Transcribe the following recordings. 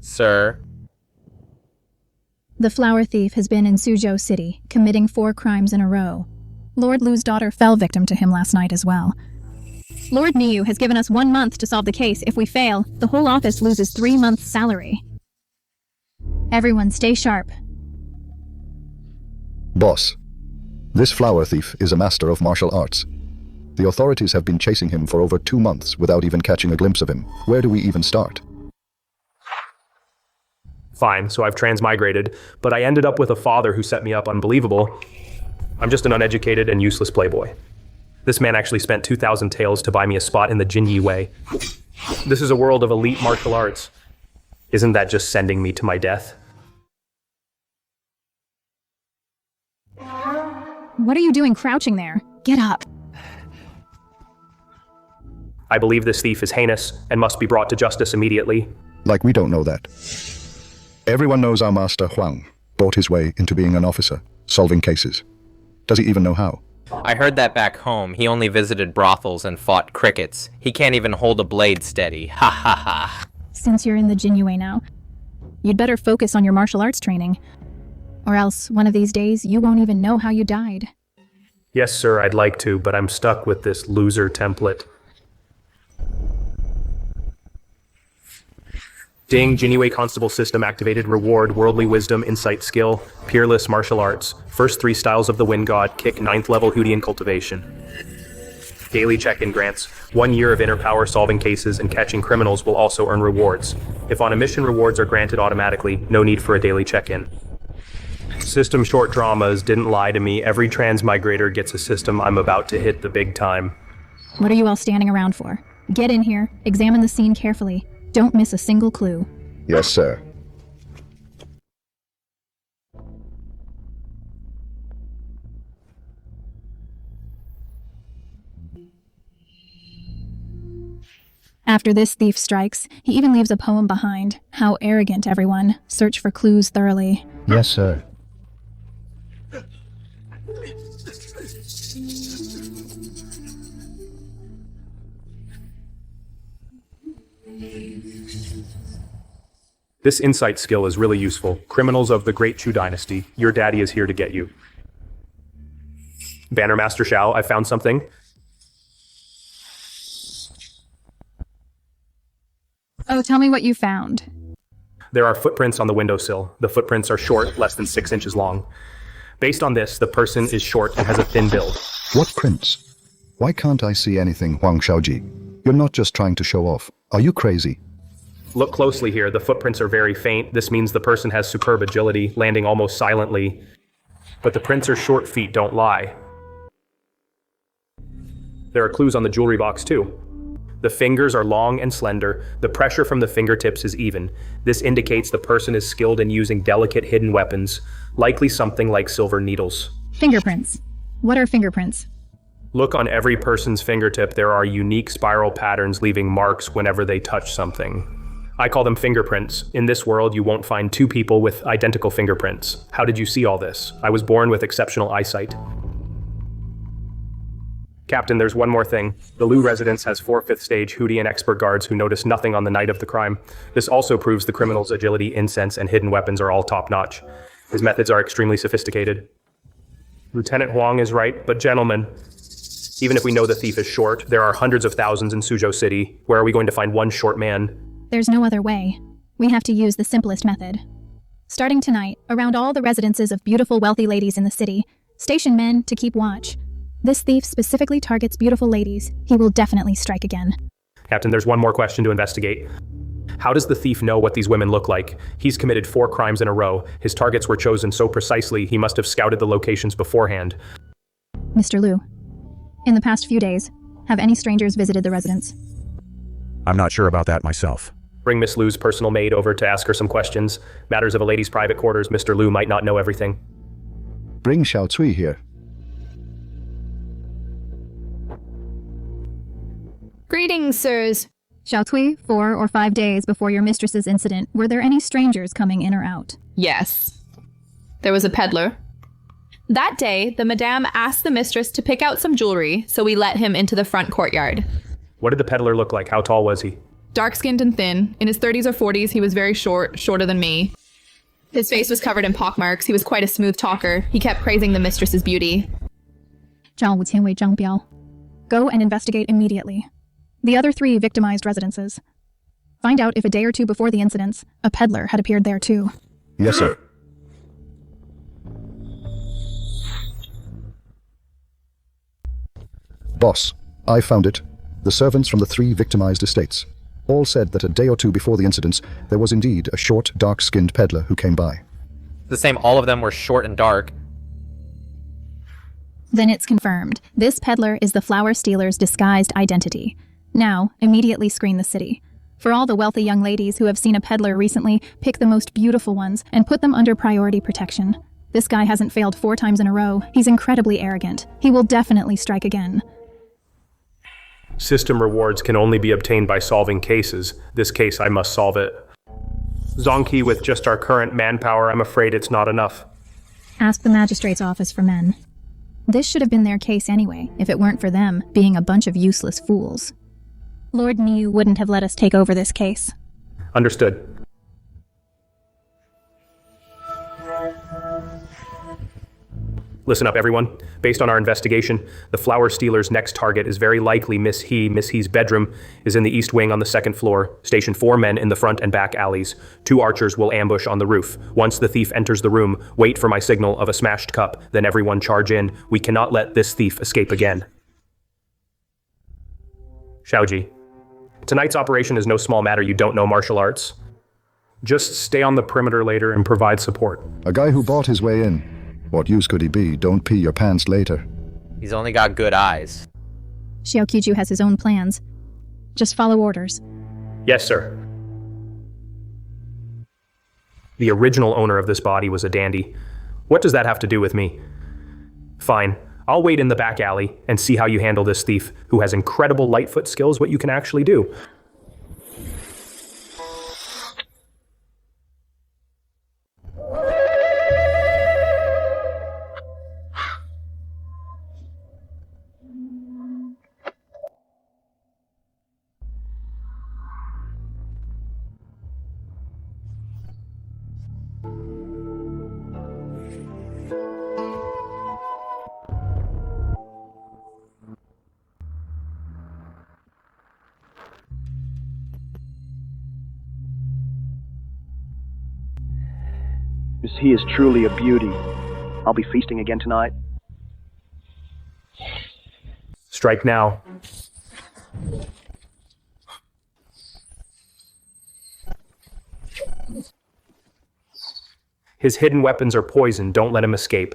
Sir. The flower thief has been in Suzhou City, committing 4 crimes in a row. Lord Lu's daughter fell victim to him last night as well. Lord Niu has given us 1 month to solve the case. If we fail, the whole office loses 3 months' salary. Everyone stay sharp. Boss, this flower thief is a master of martial arts. The authorities have been chasing him for over 2 months without even catching a glimpse of him. Where do we even start? Fine, so I've transmigrated, but I ended up with a father who set me up. Unbelievable. I'm just an uneducated and useless playboy. This man actually spent 2,000 taels to buy me a spot in the Jinyi Way. This is a world of elite martial arts. Isn't that just sending me to my death? What are you doing crouching there? Get up. I believe this thief is heinous and must be brought to justice immediately. Like we don't know that. Everyone knows our master Huang bought his way into being an officer, solving cases. Does he even know how? I heard that back home. He only visited brothels and fought crickets. He can't even hold a blade steady. Ha ha ha. Since you're in the Jinyu now, you'd better focus on your martial arts training. Or else, one of these days, you won't even know how you died. Yes, sir, I'd like to, but I'm stuck with this loser template. Ding, Jinue Constable System activated. Reward, Worldly Wisdom, Insight Skill, Peerless Martial Arts. First 3 styles of the Wind God, Kick 9th level Hudian Cultivation. Daily check-in grants. 1 year of inner power solving cases and catching criminals will also earn rewards. If on a mission, rewards are granted automatically, no need for a daily check-in. System short dramas didn't lie to me. Every transmigrator gets a system. I'm about to hit the big time. What are you all standing around for? Get in here, examine the scene carefully. Don't miss a single clue. Yes, sir. After this thief strikes, he even leaves a poem behind. How arrogant, everyone. Search for clues thoroughly. Yes, sir. This insight skill is really useful. Criminals of the Great Chu Dynasty, your daddy is here to get you. Banner Master Xiao, I found something. Oh, tell me what you found. There are footprints on the windowsill. The footprints are short, less than 6 inches long. Based on this, the person is short and has a thin build. What prints? Why can't I see anything, Huang Shaojie? You're not just trying to show off. Are you crazy? Look closely here. The footprints are very faint. This means the person has superb agility, landing almost silently. But the prints are short feet don't lie. There are clues on the jewelry box too. The fingers are long and slender. The pressure from the fingertips is even. This indicates the person is skilled in using delicate hidden weapons, likely something like silver needles. Fingerprints. What are fingerprints? Look on every person's fingertip. There are unique spiral patterns leaving marks whenever they touch something. I call them fingerprints. In this world, you won't find 2 people with identical fingerprints. How did you see all this? I was born with exceptional eyesight. Captain, there's one more thing. The Lu residence has 4 5th-stage Hudian expert guards who noticed nothing on the night of the crime. This also proves the criminal's agility, incense, and hidden weapons are all top-notch. His methods are extremely sophisticated. Lieutenant Huang is right, but gentlemen, even if we know the thief is short, there are hundreds of thousands in Suzhou City. Where are we going to find one short man? There's no other way. We have to use the simplest method. Starting tonight, around all the residences of beautiful, wealthy ladies in the city, station men to keep watch. This thief specifically targets beautiful ladies. He will definitely strike again. Captain, there's one more question to investigate. How does the thief know what these women look like? He's committed 4 crimes in a row. His targets were chosen so precisely, he must have scouted the locations beforehand. Mr. Lu, in the past few days, have any strangers visited the residence? I'm not sure about that myself. Bring Miss Lu's personal maid over to ask her some questions. Matters of a lady's private quarters, Mr. Lu might not know everything. Bring Xiao Cui here. Greetings, sirs. Xiaotui, 4 or 5 days before your mistress's incident, were there any strangers coming in or out? Yes. There was a peddler. That day, the madame asked the mistress to pick out some jewelry, so we let him into the front courtyard. What did the peddler look like? How tall was he? dark-skinned and thin. In his 30s or 40s, he was very short, shorter than me. His face was covered in pockmarks. He was quite a smooth talker. He kept praising the mistress's beauty. 账务签为张彪. Go and investigate immediately. The other 3 victimized residences. Find out if a day or 2 before the incidents, a peddler had appeared there too. Yes, sir. Boss, I found it. The servants from the 3 victimized estates all said that a day or 2 before the incidents, there was indeed a short, dark-skinned peddler who came by. The same, all of them were short and dark. Then it's confirmed. This peddler is the flower stealer's disguised identity. Now, immediately screen the city. For all the wealthy young ladies who have seen a peddler recently, pick the most beautiful ones and put them under priority protection. This guy hasn't failed 4 times in a row. He's incredibly arrogant. He will definitely strike again. System rewards can only be obtained by solving cases. This case, I must solve it. Zonki, with just our current manpower, I'm afraid it's not enough. Ask the magistrate's office for men. This should have been their case anyway, if it weren't for them being a bunch of useless fools. Lord Niu wouldn't have let us take over this case. Understood. Listen up, everyone. Based on our investigation, the flower stealer's next target is very likely Miss He. Miss He's bedroom is in the east wing on the 2nd floor. Station 4 men in the front and back alleys. 2 archers will ambush on the roof. Once the thief enters the room, wait for my signal of a smashed cup. Then everyone charge in. We cannot let this thief escape again. Shaojie, tonight's operation is no small matter. You don't know martial arts. Just stay on the perimeter later and provide support. A guy who bought his way in. What use could he be? Don't pee your pants later. He's only got good eyes. Xiaoqiju has his own plans. Just follow orders. Yes, sir. The original owner of this body was a dandy. What does that have to do with me? Fine. I'll wait in the back alley and see how you handle this thief who has incredible lightfoot skills, what you can actually do. He is truly a beauty. I'll be feasting again tonight. Strike now. His hidden weapons are poison. Don't let him escape.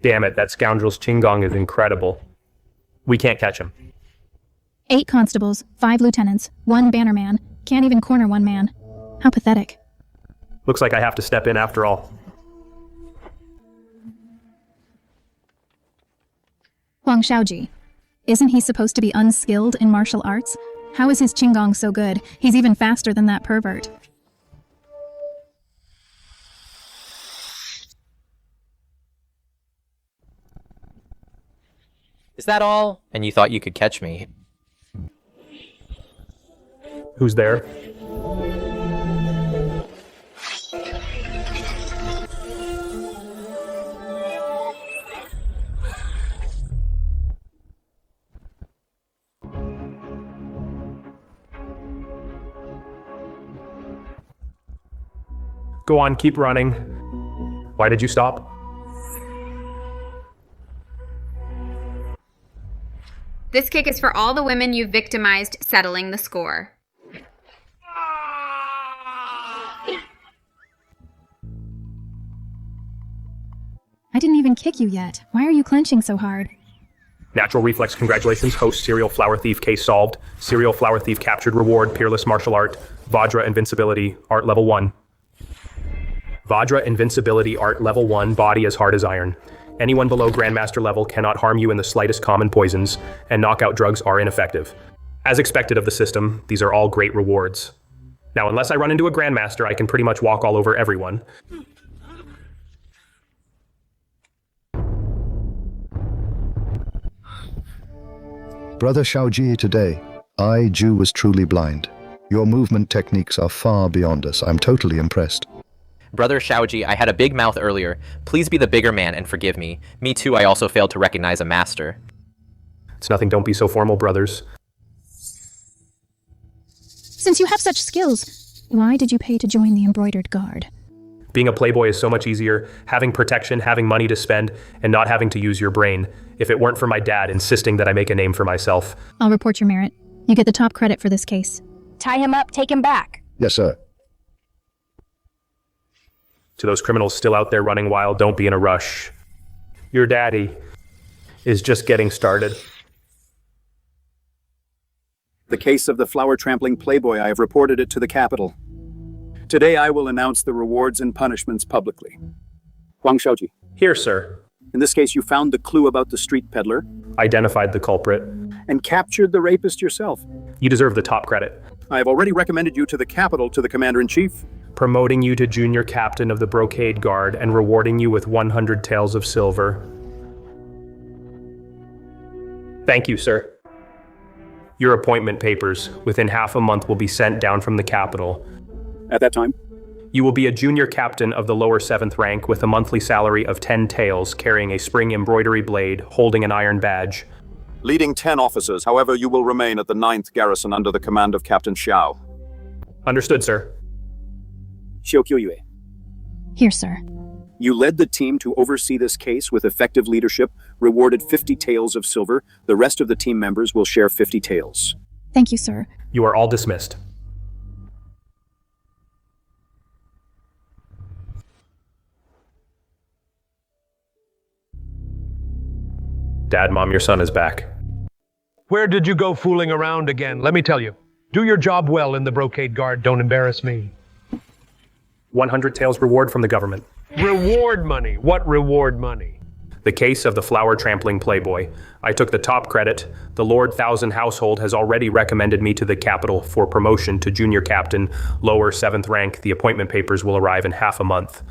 Damn it, that scoundrel's Qinggong is incredible. We can't catch him. 8 constables, 5 lieutenants, 1 bannerman. Can't even corner 1 man. How pathetic. Looks like I have to step in after all. Huang Shaojie. Isn't he supposed to be unskilled in martial arts? How is his Qinggong so good? He's even faster than that pervert. Is that all? And you thought you could catch me? Who's there? Go on, keep running. Why did you stop? This kick is for all the women you've victimized, settling the score. I didn't even kick you yet. Why are you clenching so hard? Natural reflex, congratulations. Host, serial flower thief, case solved. Serial flower thief captured, reward, peerless martial art. Vajra invincibility, art level 1. Vajra invincibility, art level 1, body as hard as iron. Anyone below Grandmaster level cannot harm you in the slightest common poisons, and knockout drugs are ineffective. As expected of the system, these are all great rewards. Now, unless I run into a Grandmaster, I can pretty much walk all over everyone. Brother Shaojie, today, I, Jew, was truly blind. Your movement techniques are far beyond us. I'm totally impressed. Brother Shaojie, I had a big mouth earlier. Please be the bigger man and forgive me. Me too, I also failed to recognize a master. It's nothing, don't be so formal, brothers. Since you have such skills, why did you pay to join the Embroidered Guard? Being a playboy is so much easier, having protection, having money to spend, and not having to use your brain. If it weren't for my dad insisting that I make a name for myself. I'll report your merit. You get the top credit for this case. Tie him up, take him back. Yes, sir. To those criminals still out there running wild, don't be in a rush. Your daddy is just getting started. The case of the flower-trampling playboy, I have reported it to the capital. Today I will announce the rewards and punishments publicly. Huang Shaojie. Here, sir. In this case, you found the clue about the street peddler. Identified the culprit. And captured the rapist yourself. You deserve the top credit. I have already recommended you to the capital to the commander-in-chief. Promoting you to junior captain of the Brocade Guard and rewarding you with 100 taels of silver. Thank you, sir. Your appointment papers, within half a month, will be sent down from the capital. At that time, you will be a junior captain of the lower 7th rank with a monthly salary of 10 taels, carrying a spring embroidery blade, holding an iron badge. leading 10 officers. However, you will remain at the 9th garrison under the command of Captain Xiao. Understood, sir. Xiao. Here, sir. You led the team to oversee this case with effective leadership, rewarded 50 taels of silver. The rest of the team members will share 50 taels. Thank you, sir. You are all dismissed. Dad, Mom, your son is back. Where did you go fooling around again? Let me tell you. Do your job well in the Brocade Guard. Don't embarrass me. 100 taels reward from the government. Reward money? What reward money? The case of the flower-trampling playboy. I took the top credit. The Lord Thousand household has already recommended me to the capital for promotion to junior captain, lower 7th rank. The appointment papers will arrive in half a month.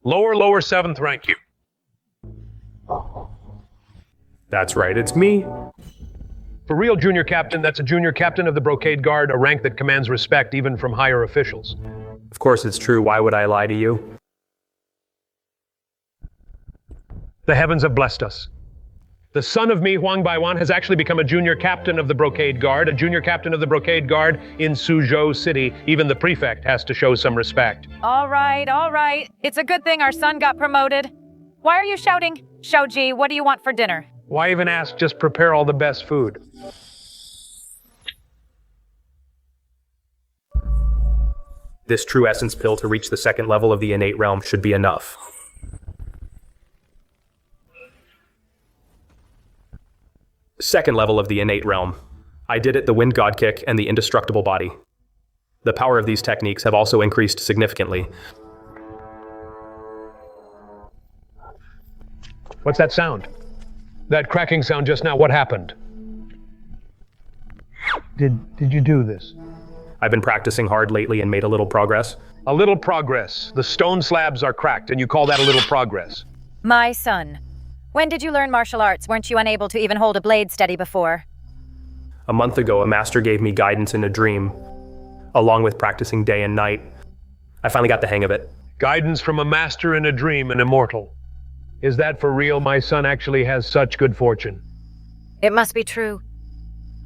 Lower 7th rank, you. That's right, it's me. For real junior captain, that's a junior captain of the Brocade Guard, a rank that commands respect even from higher officials. Of course it's true. Why would I lie to you? The heavens have blessed us. The son of me, Huang Baiwan, has actually become a junior captain of the Brocade Guard, a junior captain of the Brocade Guard in Suzhou City. Even the prefect has to show some respect. All right. It's a good thing our son got promoted. Why are you shouting? Shaojie, what do you want for dinner? Why even ask? Just prepare all the best food. This true essence pill to reach the 2nd level of the innate realm should be enough. Second level of the innate realm. I did it the wind god kick and the indestructible body. The power of these techniques have also increased significantly. What's that sound? That cracking sound just now, what happened? Did you do this? I've been practicing hard lately and made a little progress. A little progress. The stone slabs are cracked, and you call that a little progress. My son. When did you learn martial arts? Weren't you unable to even hold a blade steady before? A month ago, a master gave me guidance in a dream, along with practicing day and night. I finally got the hang of it. Guidance from a master in a dream, an immortal. Is that for real? My son actually has such good fortune. It must be true.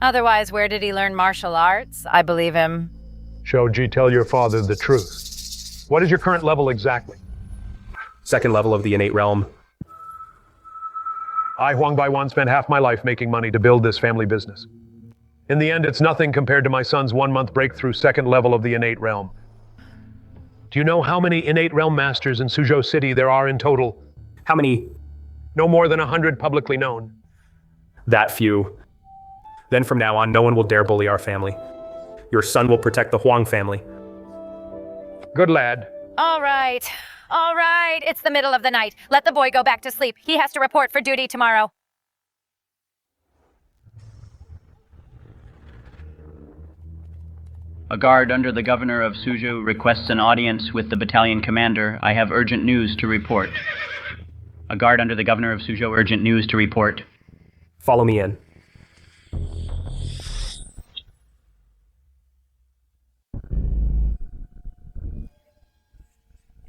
Otherwise, where did he learn martial arts? I believe him. Shaojie, tell your father the truth. What is your current level exactly? 2nd level of the innate realm. I, Huang Baiwan, spent half my life making money to build this family business. In the end, it's nothing compared to my son's 1-month breakthrough 2nd level of the innate realm. Do you know how many innate realm masters in Suzhou City there are in total? How many? No more than 100 publicly known. That few. Then from now on, no one will dare bully our family. Your son will protect the Huang family. Good lad. All right. It's the middle of the night. Let the boy go back to sleep. He has to report for duty tomorrow. A guard under the governor of Suzhou requests an audience with the battalion commander. I have urgent news to report. A guard under the governor of Suzhou, urgent news to report. Follow me in.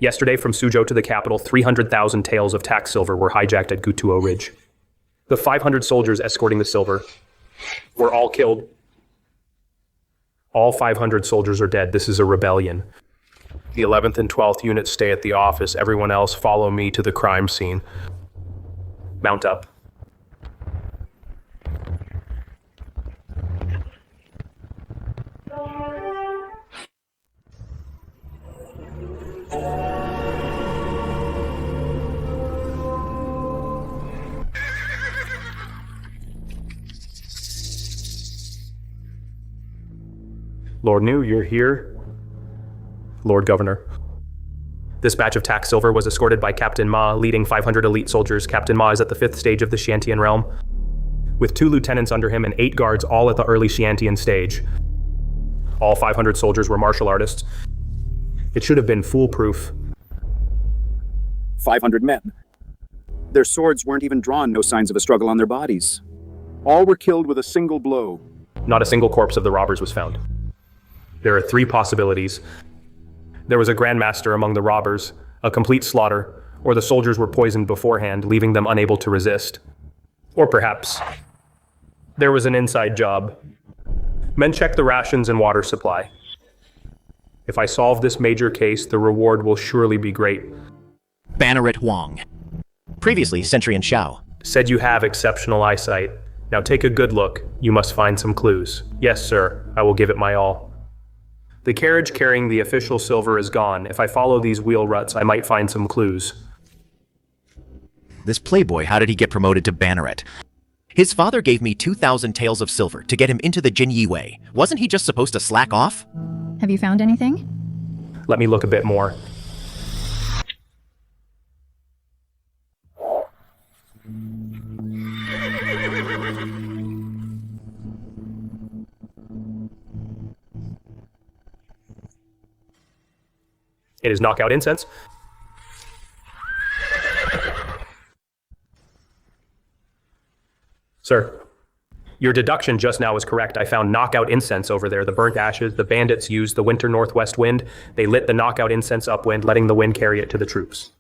Yesterday, from Suzhou to the capital, 300,000 taels of tax silver were hijacked at Gutuo Ridge. The 500 soldiers escorting the silver were all killed. All 500 soldiers are dead. This is a rebellion. The 11th and 12th units stay at the office. Everyone else follow me to the crime scene. Mount up. Lord New, you're here. Lord Governor. This batch of tax silver was escorted by Captain Ma, leading 500 elite soldiers. Captain Ma is at the 5th stage of the Xiantian realm, with 2 lieutenants under him and 8 guards, all at the early Xiantian stage. All 500 soldiers were martial artists. It should have been foolproof. 500 men. Their swords weren't even drawn, no signs of a struggle on their bodies. All were killed with a single blow. Not a single corpse of the robbers was found. There are 3 possibilities. There was a grandmaster among the robbers, a complete slaughter, or the soldiers were poisoned beforehand, leaving them unable to resist. Or perhaps there was an inside job. Men check the rations and water supply. If I solve this major case, the reward will surely be great. Banneret Huang. Previously, Centurion Xiao. Said you have exceptional eyesight. Now take a good look. You must find some clues. Yes, sir. I will give it my all. The carriage carrying the official silver is gone. If I follow these wheel ruts, I might find some clues. This playboy, how did he get promoted to Banneret? His father gave me 2,000 taels of silver to get him into the Jin Yi Wei. Wasn't he just supposed to slack off? Have you found anything? Let me look a bit more. It is knockout incense. Sir, your deduction just now was correct. I found knockout incense over there. The burnt ashes, the bandits used the winter northwest wind. They lit the knockout incense upwind, letting the wind carry it to the troops.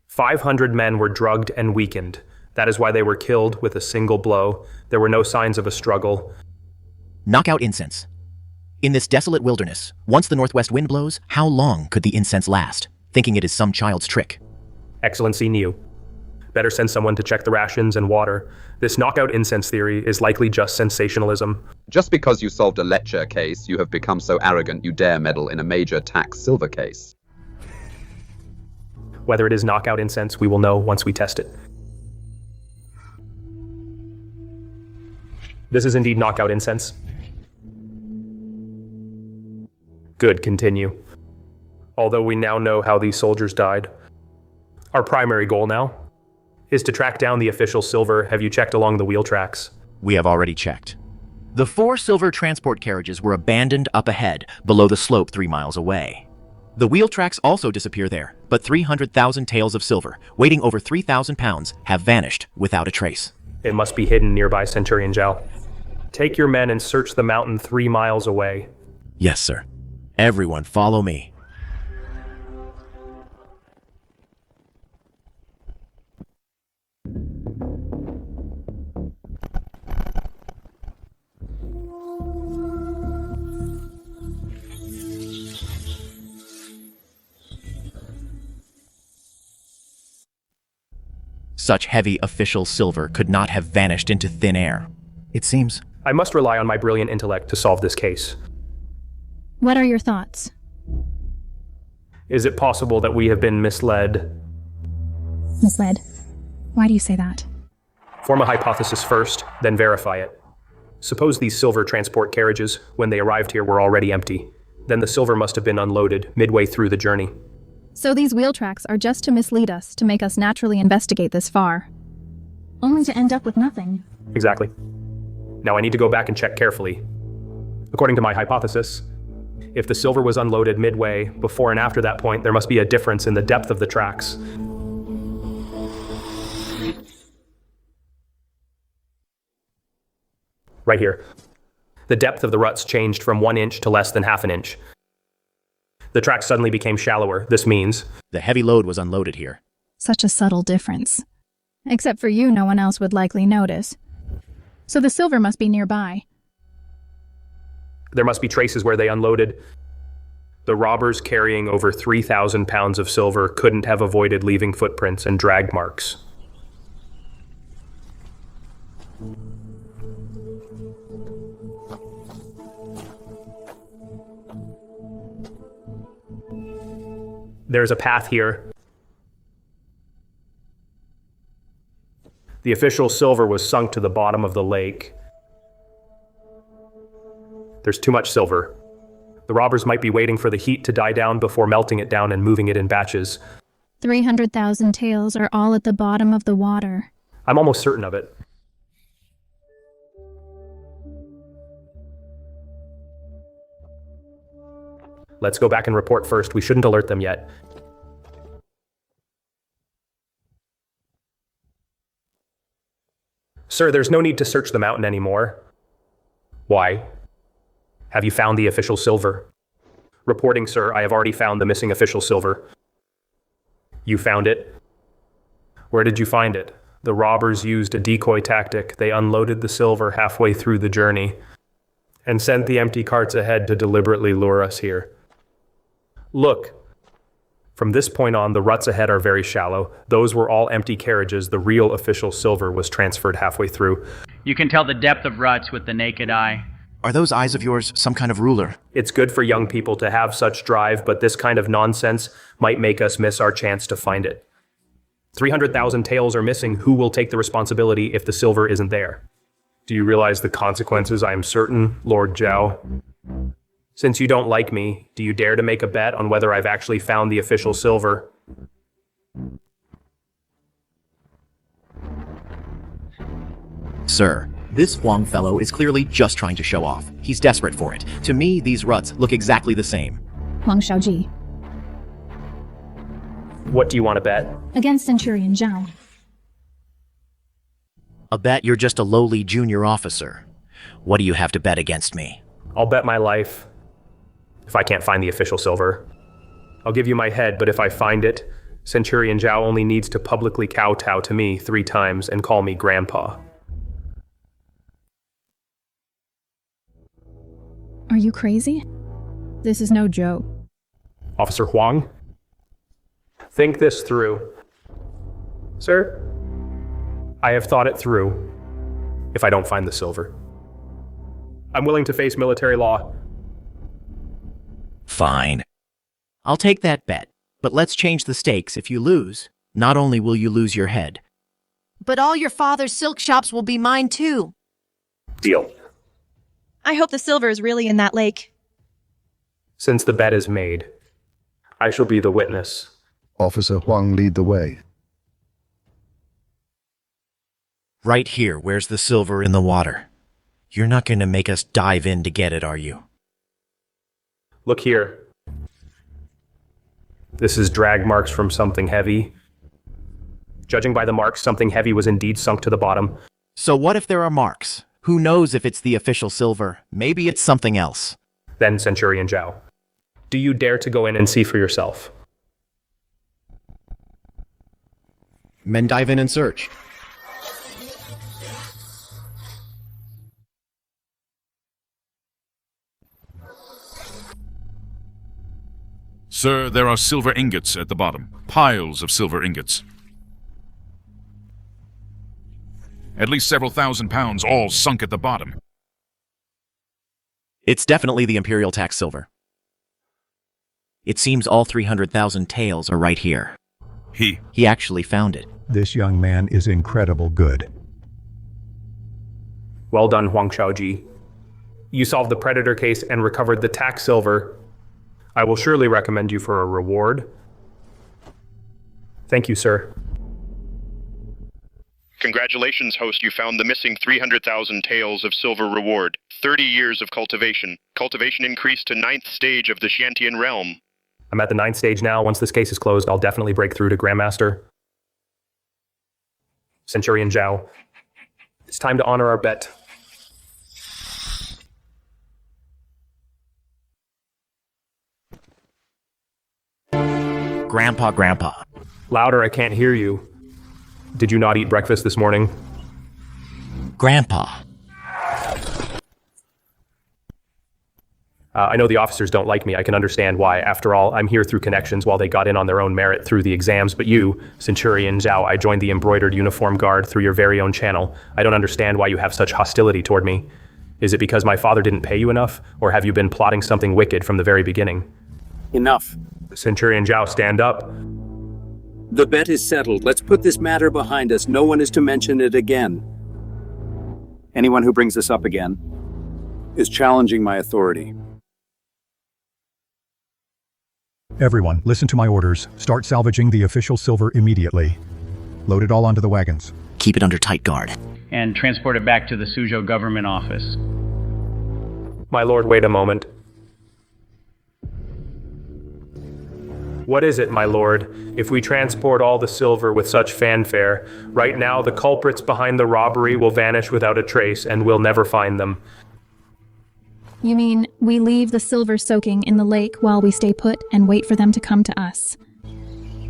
500 men were drugged and weakened. That is why they were killed with a single blow. There were no signs of a struggle. Knockout incense. In this desolate wilderness, once the northwest wind blows, how long could the incense last? Thinking it is some child's trick. Excellency Niu. Better send someone to check the rations and water. This knockout incense theory is likely just sensationalism. Just because you solved a lecture case, you have become so arrogant you dare meddle in a major tax silver case. Whether it is knockout incense, we will know once we test it. This is indeed knockout incense. Good, continue. Although we now know how these soldiers died, our primary goal now is to track down the official silver. Have you checked along the wheel tracks? We have already checked. The 4 silver transport carriages were abandoned up ahead, below the slope 3 miles away. The wheel tracks also disappear there, but 300,000 taels of silver, weighing over 3,000 pounds, have vanished without a trace. It must be hidden nearby Centurion Zhao. Take your men and search the mountain 3 miles away. Yes, sir. Everyone follow me. Such heavy official silver could not have vanished into thin air. It seems. I must rely on my brilliant intellect to solve this case. What are your thoughts? Is it possible that we have been misled? Misled? Why do you say that? Form a hypothesis first, then verify it. Suppose these silver transport carriages, when they arrived here, were already empty. Then the silver must have been unloaded midway through the journey. So these wheel tracks are just to mislead us, to make us naturally investigate this far. Only to end up with nothing. Exactly. Now I need to go back and check carefully. According to my hypothesis, if the silver was unloaded midway, before and after that point, there must be a difference in the depth of the tracks. Right here. The depth of the ruts changed from 1 inch to less than half an inch. The track suddenly became shallower. This means the heavy load was unloaded here. Such a subtle difference. Except for you, no one else would likely notice. So the silver must be nearby. there must be traces where they unloaded. The robbers carrying over 3,000 pounds of silver couldn't have avoided leaving footprints and drag marks. There's a path here. The official silver was sunk to the bottom of the lake. There's too much silver. The robbers might be waiting for the heat to die down before melting it down and moving it in batches. 300,000 taels are all at the bottom of the water. I'm almost certain of it. Let's go back and report first. We shouldn't alert them yet. Sir, there's no need to search the mountain anymore. Why? Have you found the official silver? Reporting, sir, I have already found the missing official silver. You found it? Where did you find it? The robbers used a decoy tactic. They unloaded the silver halfway through the journey and sent the empty carts ahead to deliberately lure us here. Look, from this point on, the ruts ahead are very shallow. Those were all empty carriages. The real official silver was transferred halfway through. You can tell the depth of ruts with the naked eye. Are those eyes of yours some kind of ruler? It's good for young people to have such drive, but this kind of nonsense might make us miss our chance to find it. 300,000 taels are missing. Who will take the responsibility if the silver isn't there? Do you realize the consequences? I am certain, Lord Zhao. Since you don't like me, do you dare to make a bet on whether I've actually found the official silver? Sir, this Huang fellow is clearly just trying to show off. He's desperate for it. To me, these ruts look exactly the same. Huang Shaojie. What do you want to bet? Against Centurion Zhao. I'll bet you're just a lowly junior officer. What do you have to bet against me? I'll bet my life. If I can't find the official silver, I'll give you my head, but if I find it, Centurion Zhao only needs to publicly kowtow to me 3 times and call me Grandpa. Are you crazy? This is no joke. Officer Huang? Think this through. Sir, I have thought it through. If I don't find the silver, I'm willing to face military law. Fine. I'll take that bet, but let's change the stakes. If you lose, not only will you lose your head, but all your father's silk shops will be mine too. Deal. I hope the silver is really in that lake. Since the bet is made, I shall be the witness. Officer Huang, lead the way. right here, where's the silver in the water? You're not going to make us dive in to get it, are you? Look here. This is drag marks from something heavy. Judging by the marks, something heavy was indeed sunk to the bottom. So what if there are marks? Who knows if it's the official silver? Maybe it's something else. Then Centurion Zhao, do you dare to go in and see for yourself? Men dive in and search. Sir, there are silver ingots at the bottom. Piles of silver ingots. At least several thousand pounds, all sunk at the bottom. It's definitely the Imperial tax silver. It seems all 300,000 taels are right here. He actually found it. This young man is incredible good. Well done, Huang Shaojie. You solved the predator case and recovered the tax silver. I will surely recommend you for a reward. Thank you, sir. Congratulations, host. You found the missing 300,000 taels of silver reward. 30 years of cultivation. Cultivation increased to 9th stage of the Xiantian realm. I'm at the 9th stage now. Once this case is closed, I'll definitely break through to Grandmaster. Centurion Zhao, it's time to honor our bet. Grandpa. Louder, I can't hear you. Did you not eat breakfast this morning? Grandpa. I know the officers don't like me. I can understand why. After all, I'm here through connections while they got in on their own merit through the exams. But you, Centurion Zhao, I joined the embroidered uniform guard through your very own channel. I don't understand why you have such hostility toward me. Is it because my father didn't pay you enough? Or have you been plotting something wicked from the very beginning? Enough. Centurion Zhao, stand up. The bet is settled. Let's put this matter behind us. No one is to mention it again. Anyone who brings this up again is challenging my authority. Everyone, listen to my orders. Start salvaging the official silver immediately. Load it all onto the wagons. Keep it under tight guard. And transport it back to the Suzhou government office. My lord, wait a moment. What is it, my lord? If we transport all the silver with such fanfare, right now the culprits behind the robbery will vanish without a trace and we'll never find them. You mean we leave the silver soaking in the lake while we stay put and wait for them to come to us?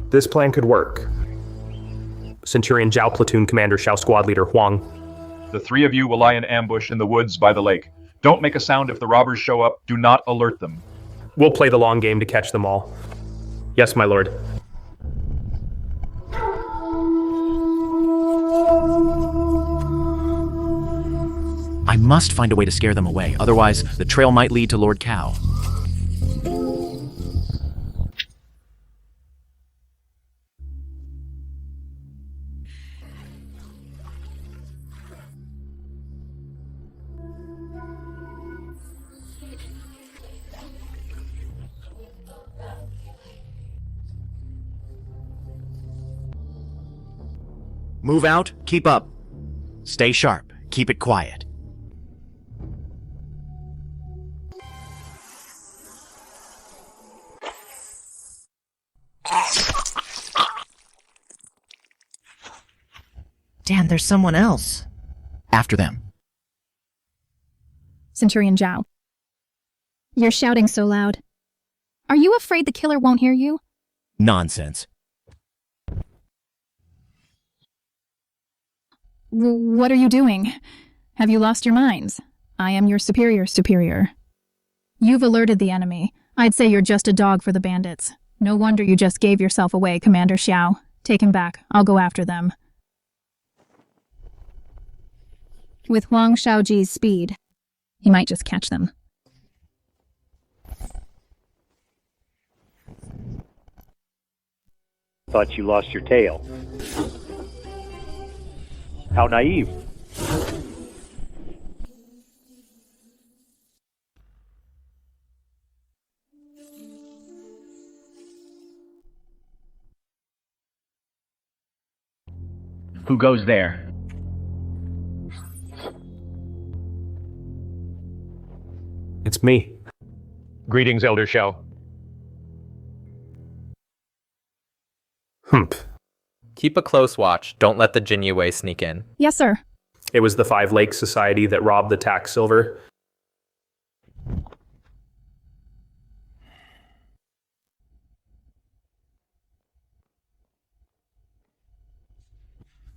This plan could work. Centurion Zhao, Platoon Commander Xiao, Squad Leader Huang. The three of you will lie in ambush in the woods by the lake. Don't make a sound if the robbers show up. Do not alert them. We'll play the long game to catch them all. Yes, my lord. I must find a way to scare them away, otherwise the trail might lead to Lord Cao. Move out, keep up. Stay sharp, keep it quiet. Dan, there's someone else. After them. Centurion Zhao. You're shouting so loud. Are you afraid the killer won't hear you? Nonsense. What are you doing? Have you lost your minds? I am your superior. You've alerted the enemy. I'd say you're just a dog for the bandits. No wonder you just gave yourself away, Commander Xiao. Take him back. I'll go after them. With Huang Shaojie's speed, he might just catch them. Thought you lost your tail. How naive. Who goes there? It's me. Greetings, Elder Xiao. Keep a close watch. Don't let the Jinyue sneak in. Yes, sir. It was the Five Lakes Society that robbed the tax silver.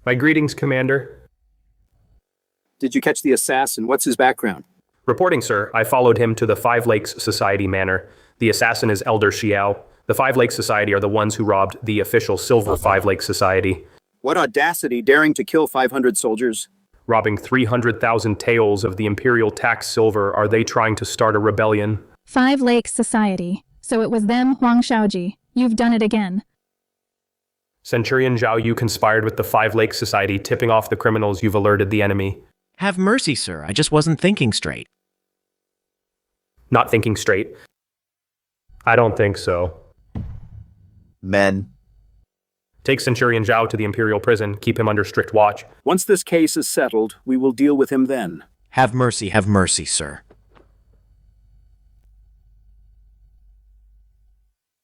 My greetings, Commander. Did you catch the assassin? What's his background? Reporting, sir. I followed him to the Five Lakes Society manor. The assassin is Elder Xiao. The Five Lakes Society are the ones who robbed the official Silver Five Lakes Society. What audacity, daring to kill 500 soldiers? Robbing 300,000 taels of the imperial tax silver. Are they trying to start a rebellion? Five Lakes Society. So it was them, Huang Shaojie. You've done it again. Centurion Zhao, you conspired with the Five Lakes Society, tipping off the criminals. You've alerted the enemy. Have mercy, sir. I just wasn't thinking straight. Not thinking straight? I don't think so. Men. Take Centurion Zhao to the Imperial prison. Keep him under strict watch. Once this case is settled, we will deal with him then. Have mercy, sir.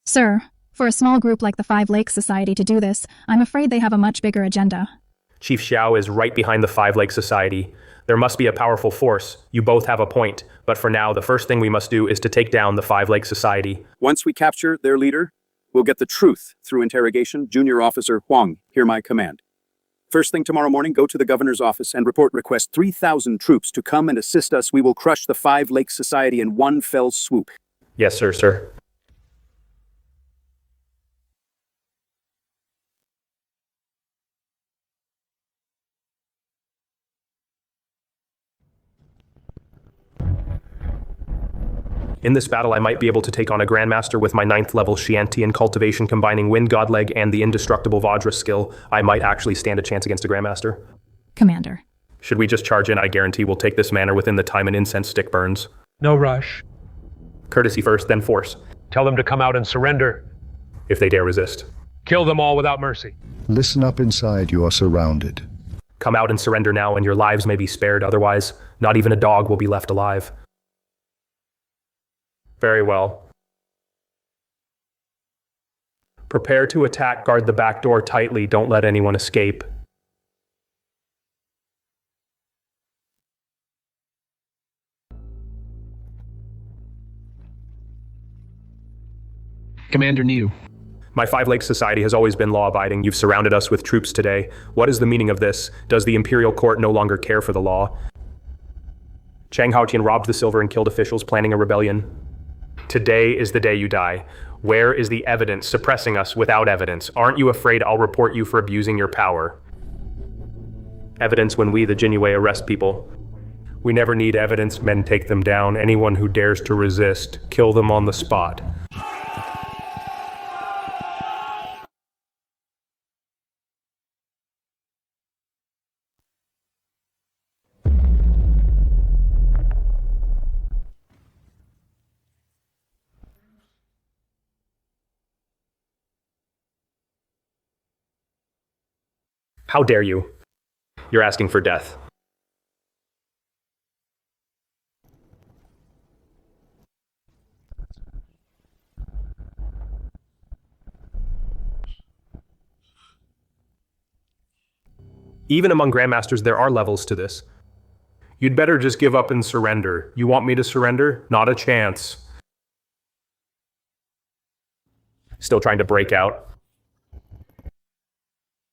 Sir, for a small group like the Five Lakes Society to do this, I'm afraid they have a much bigger agenda. Chief Xiao is right behind the Five Lakes Society. There must be a powerful force. You both have a point. But for now, the first thing we must do is to take down the Five Lakes Society. Once we capture their leader, We'll get the truth through interrogation. Junior Officer Huang, hear my command. First thing tomorrow morning, go to the governor's office and request 3,000 troops to come and assist us. We will crush the Five Lakes Society in one fell swoop. Yes, sir. In this battle, I might be able to take on a Grandmaster with my 9th level Xiantian cultivation combining Wind God Leg and the indestructible Vajra skill. I might actually stand a chance against a Grandmaster. Commander. Should we just charge in? I guarantee we'll take this manor within the time an incense stick burns. No rush. Courtesy first, then force. Tell them to come out and surrender. If they dare resist. Kill them all without mercy. Listen up inside, you are surrounded. Come out and surrender now, and your lives may be spared. Otherwise, not even a dog will be left alive. Very well. Prepare to attack. Guard the back door tightly. Don't let anyone escape. Commander Niu. My Five Lakes Society has always been law-abiding. You've surrounded us with troops today. What is the meaning of this? Does the Imperial Court no longer care for the law? Chang Haotian robbed the silver and killed officials planning a rebellion. Today is the day you die. Where is the evidence suppressing us without evidence? Aren't you afraid I'll report you for abusing your power? Evidence when we, the Jinyue, arrest people. We never need evidence. Men take them down. Anyone who dares to resist, kill them on the spot. How dare you? You're asking for death. Even among Grandmasters, there are levels to this. You'd better just give up and surrender. You want me to surrender? Not a chance. Still trying to break out.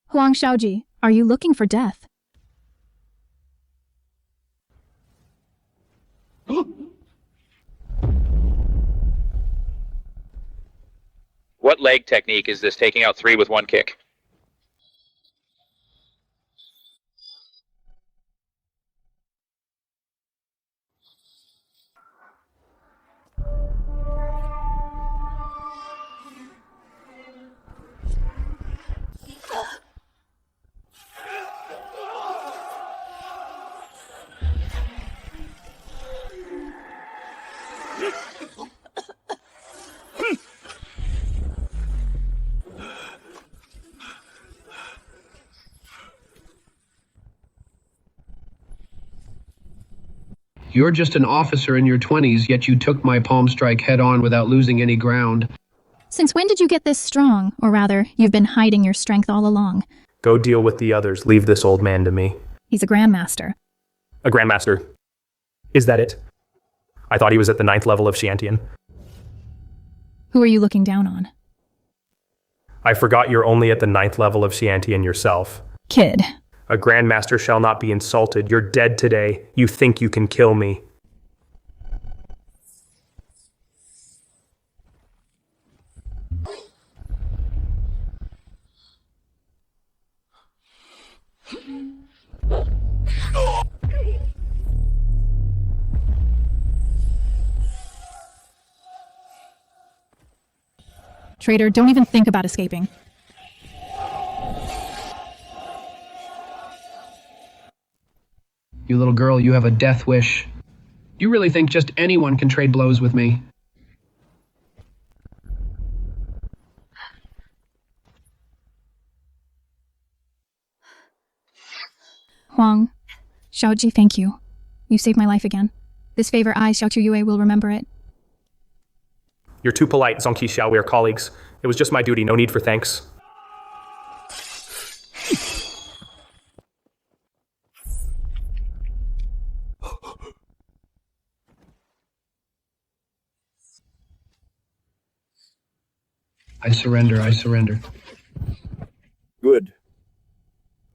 Huang Shaojie, are you looking for death? What leg technique is this taking out 3 with 1 kick? You're just an officer in your 20s, yet you took my palm strike head-on without losing any ground. Since when did you get this strong? Or rather, you've been hiding your strength all along. Go deal with the others. Leave this old man to me. He's a Grandmaster. A Grandmaster? Is that it? I thought he was at the 9th level of Xiantian. Who are you looking down on? I forgot you're only at the 9th level of Xiantian yourself. Kid. A Grandmaster shall not be insulted. You're dead today. You think you can kill me. Traitor, don't even think about escaping. You little girl, you have a death wish. You really think just anyone can trade blows with me? Huang Shaojie, thank you. You saved my life again. This favor I, Xiao Tuyue, will remember it. You're too polite, Zongqi Xiao. We are colleagues. It was just my duty. No need for thanks. I surrender, I surrender. Good.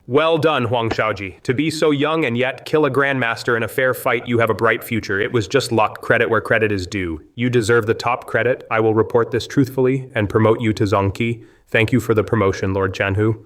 Well done, Huang Shaojie. To be so young and yet kill a grandmaster in a fair fight, you have a bright future. It was just luck, credit where credit is due. You deserve the top credit. I will report this truthfully and promote you to Zongqi. Thank you for the promotion, Lord Chanhu.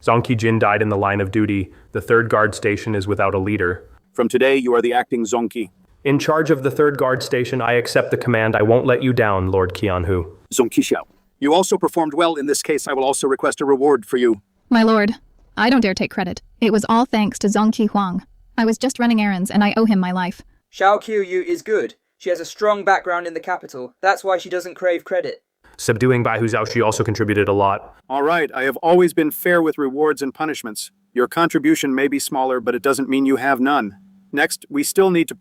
Zongqi Jin died in the line of duty. The third guard station is without a leader. From today, you are the acting Zongqi. In charge of the third guard station, I accept the command. I won't let you down, Lord Qianhu. Zongqi Xiao. You also performed well in this case. I will also request a reward for you. My lord, I don't dare take credit. It was all thanks to Zongqi Huang. I was just running errands and I owe him my life. Xiao Qiuyu is good. She has a strong background in the capital. That's why she doesn't crave credit. Subduing Bai Hu Zhaoxi also contributed a lot. All right, I have always been fair with rewards and punishments. Your contribution may be smaller, but it doesn't mean you have none. Next, we still need to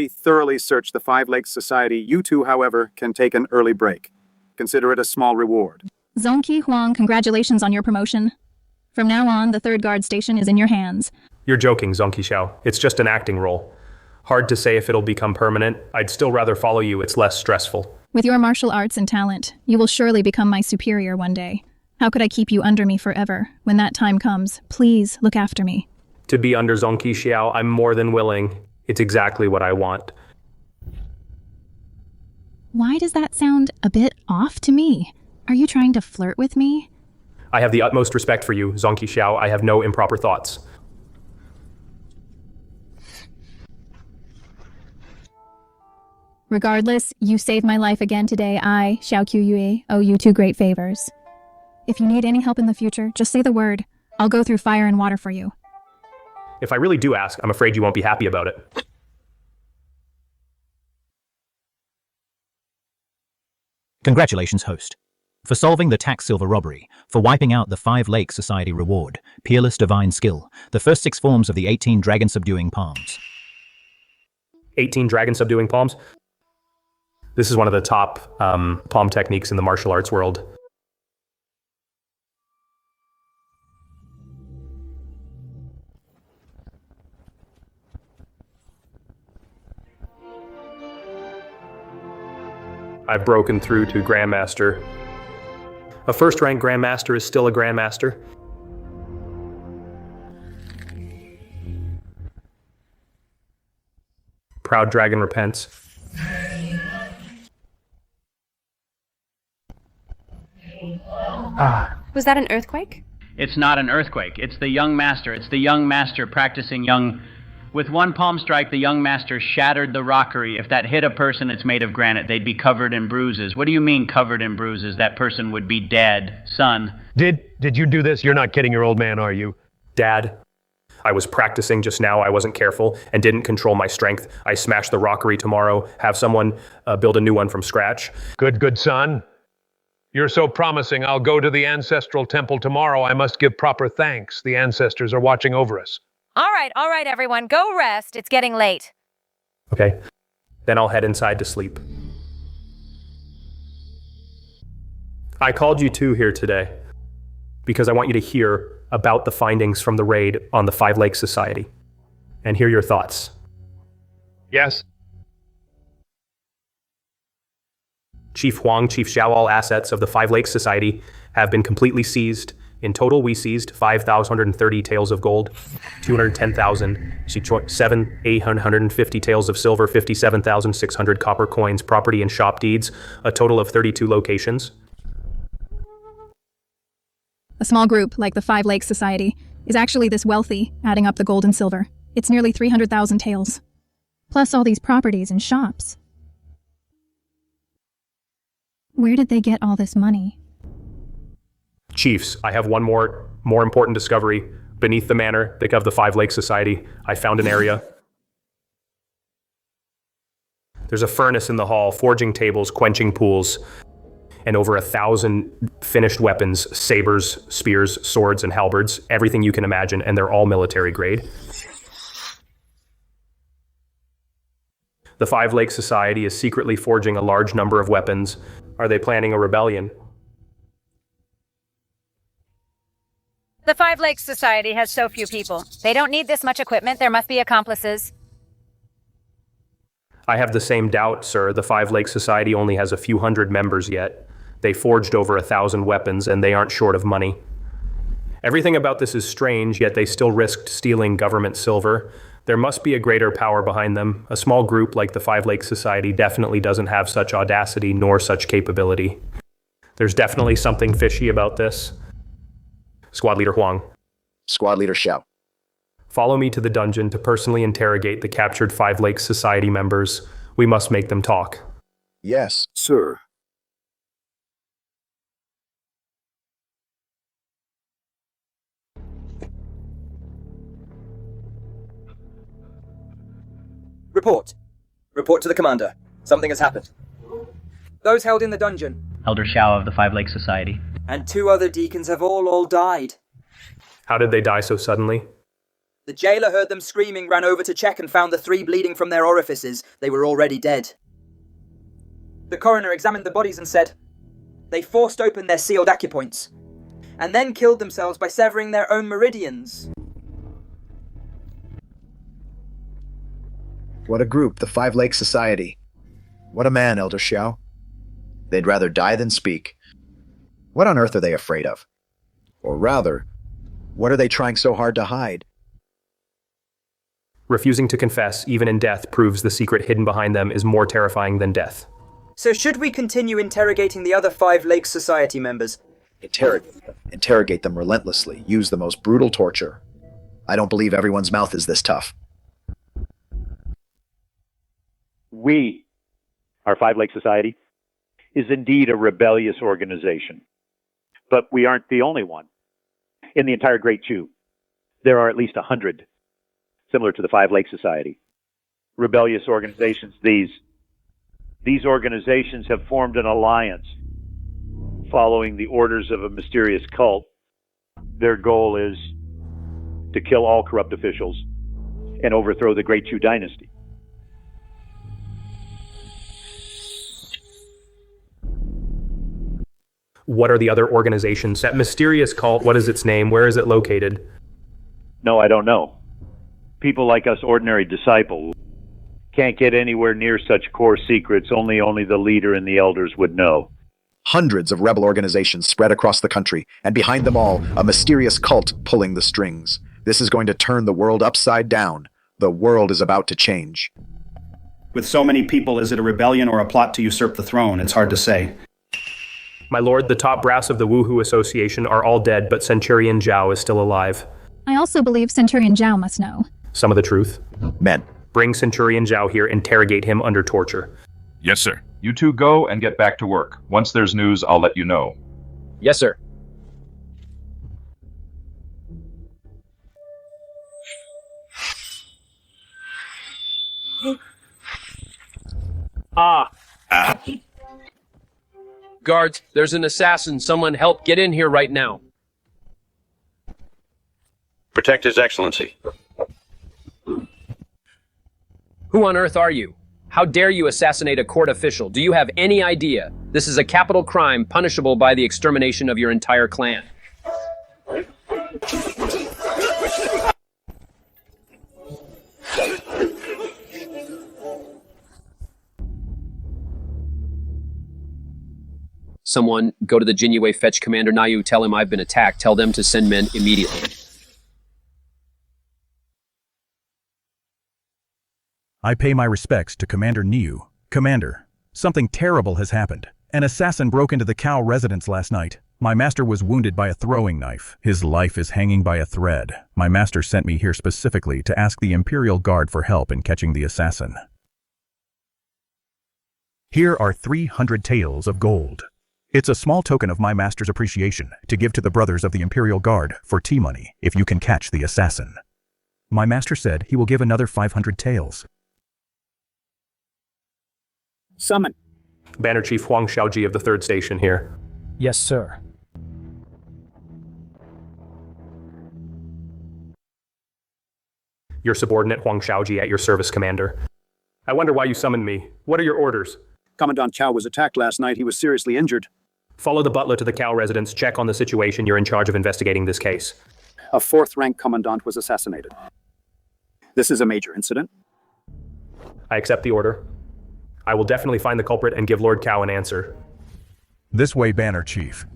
thoroughly search the Five Lakes Society. You two, however, can take an early break. Consider it a small reward. Zongqi Huang, congratulations on your promotion. From now on, the third guard station is in your hands. You're joking, Zongqi Xiao. It's just an acting role. Hard to say if it'll become permanent. I'd still rather follow you. It's less stressful. With your martial arts and talent, you will surely become my superior one day. How could I keep you under me forever? When that time comes, please look after me. To be under Zongqi Xiao, I'm more than willing. It's exactly what I want. Why does that sound a bit off to me? Are you trying to flirt with me? I have the utmost respect for you, Zongqi Xiao. I have no improper thoughts. Regardless, you saved my life again today. I, Xiao Qiuyu, owe you 2 great favors. If you need any help in the future, just say the word. I'll go through fire and water for you. If I really do ask, I'm afraid you won't be happy about it. Congratulations, host. For solving the tax silver robbery, for wiping out the Five Lakes Society reward, peerless divine skill, the first 6 forms of the 18 dragon subduing palms. 18 dragon subduing palms? This is one of the top palm techniques in the martial arts world. I've broken through to Grandmaster. A first-rank Grandmaster is still a Grandmaster. Proud Dragon repents. Was that an earthquake? It's not an earthquake. It's the young master. It's the young master practicing young... With one palm strike, the young master shattered the rockery. If that hit a person, it's made of granite. They'd be covered in bruises. What do you mean covered in bruises? That person would be dead. Son. Did you do this? You're not kidding your old man, are you? Dad, I was practicing just now. I wasn't careful and didn't control my strength. I smashed the rockery tomorrow. Have someone build a new one from scratch. Good son. You're so promising. I'll go to the ancestral temple tomorrow. I must give proper thanks. The ancestors are watching over us. All right, everyone. Go rest. It's getting late. Okay. Then I'll head inside to sleep. I called you two here today because I want you to hear about the findings from the raid on the Five Lakes Society and hear your thoughts. Yes. Chief Huang, Chief Xiao, all assets of the Five Lakes Society have been completely seized. In total, we seized 5,130 taels of gold, 210,000, 850 taels of silver, 57,600 copper coins, property and shop deeds, a total of 32 locations. A small group, like the Five Lakes Society, is actually this wealthy, adding up the gold and silver. It's nearly 300,000 taels. Plus all these properties and shops. Where did they get all this money? Chiefs, I have one more important discovery. Beneath the manor of the Five Lakes Society, I found an area. There's a furnace in the hall, forging tables, quenching pools, and over 1,000 finished weapons, sabers, spears, swords, and halberds, everything you can imagine, and they're all military grade. The Five Lakes Society is secretly forging a large number of weapons. Are they planning a rebellion? The Five Lakes Society has so few people. They don't need this much equipment. There must be accomplices. I have the same doubt, sir. The Five Lakes Society only has a few hundred members yet. They forged over 1,000 weapons, and they aren't short of money. Everything about this is strange, yet they still risked stealing government silver. There must be a greater power behind them. A small group like the Five Lakes Society definitely doesn't have such audacity nor such capability. There's definitely something fishy about this. Squad Leader Huang. Squad Leader Xiao. Follow me to the dungeon to personally interrogate the captured Five Lakes Society members. We must make them talk. Yes, sir. Report. Report to the commander. Something has happened. Those held in the dungeon. Elder Xiao of the Five Lakes Society. And 2 other deacons have all died. How did they die so suddenly? The jailer heard them screaming, ran over to check and found the 3 bleeding from their orifices. They were already dead. The coroner examined the bodies and said, they forced open their sealed acupoints, and then killed themselves by severing their own meridians. What a group, the Five Lakes Society. What a man, Elder Xiao. They'd rather die than speak. What on earth are they afraid of? Or rather, what are they trying so hard to hide? Refusing to confess, even in death, proves the secret hidden behind them is more terrifying than death. So should we continue interrogating the other Five Lakes Society members? Interrogate them relentlessly. Use the most brutal torture. I don't believe everyone's mouth is this tough. We, our Five Lakes Society, is indeed a rebellious organization. But we aren't the only one. In the entire Great Chew, there are at least 100, similar to the Five Lakes Society. Rebellious organizations, these organizations have formed an alliance following the orders of a mysterious cult. Their goal is to kill all corrupt officials and overthrow the Great Chew dynasty. What are the other organizations? That mysterious cult, what is its name? Where is it located? No, I don't know. People like us ordinary disciples can't get anywhere near such core secrets. Only the leader and the elders would know. Hundreds of rebel organizations spread across the country, and behind them all, a mysterious cult pulling the strings. This is going to turn the world upside down. The world is about to change. With so many people, is it a rebellion or a plot to usurp the throne? It's hard to say. My lord, the top brass of the Woohoo Association are all dead, but Centurion Zhao is still alive. I also believe Centurion Zhao must know. Some of the truth. Men. Bring Centurion Zhao here, interrogate him under torture. Yes, sir. You two go and get back to work. Once there's news, I'll let you know. Yes, sir. Guards, there's an assassin. Someone help get in here right now. Protect His Excellency. Who on earth are you? How dare you assassinate a court official? Do you have any idea? This is a capital crime punishable by the extermination of your entire clan. Someone, go to the Jinyue, fetch Commander Nayu, tell him I've been attacked. Tell them to send men immediately. I pay my respects to Commander Niu. Commander, something terrible has happened. An assassin broke into the Cao residence last night. My master was wounded by a throwing knife. His life is hanging by a thread. My master sent me here specifically to ask the Imperial Guard for help in catching the assassin. Here are 300 taels of gold. It's a small token of my master's appreciation to give to the brothers of the Imperial Guard for tea money if you can catch the assassin. My master said he will give another 500 taels. Summon. Banner Chief Huang Shaojie of the 3rd Station here. Yes, sir. Your subordinate Huang Shaojie at your service, Commander. I wonder why you summoned me. What are your orders? Commandant Cao was attacked last night. He was seriously injured. Follow the butler to the Cao residence, check on the situation. You're in charge of investigating this case. A 4th-rank commandant was assassinated. This is a major incident. I accept the order. I will definitely find the culprit and give Lord Cao an answer. This way, Banner Chief.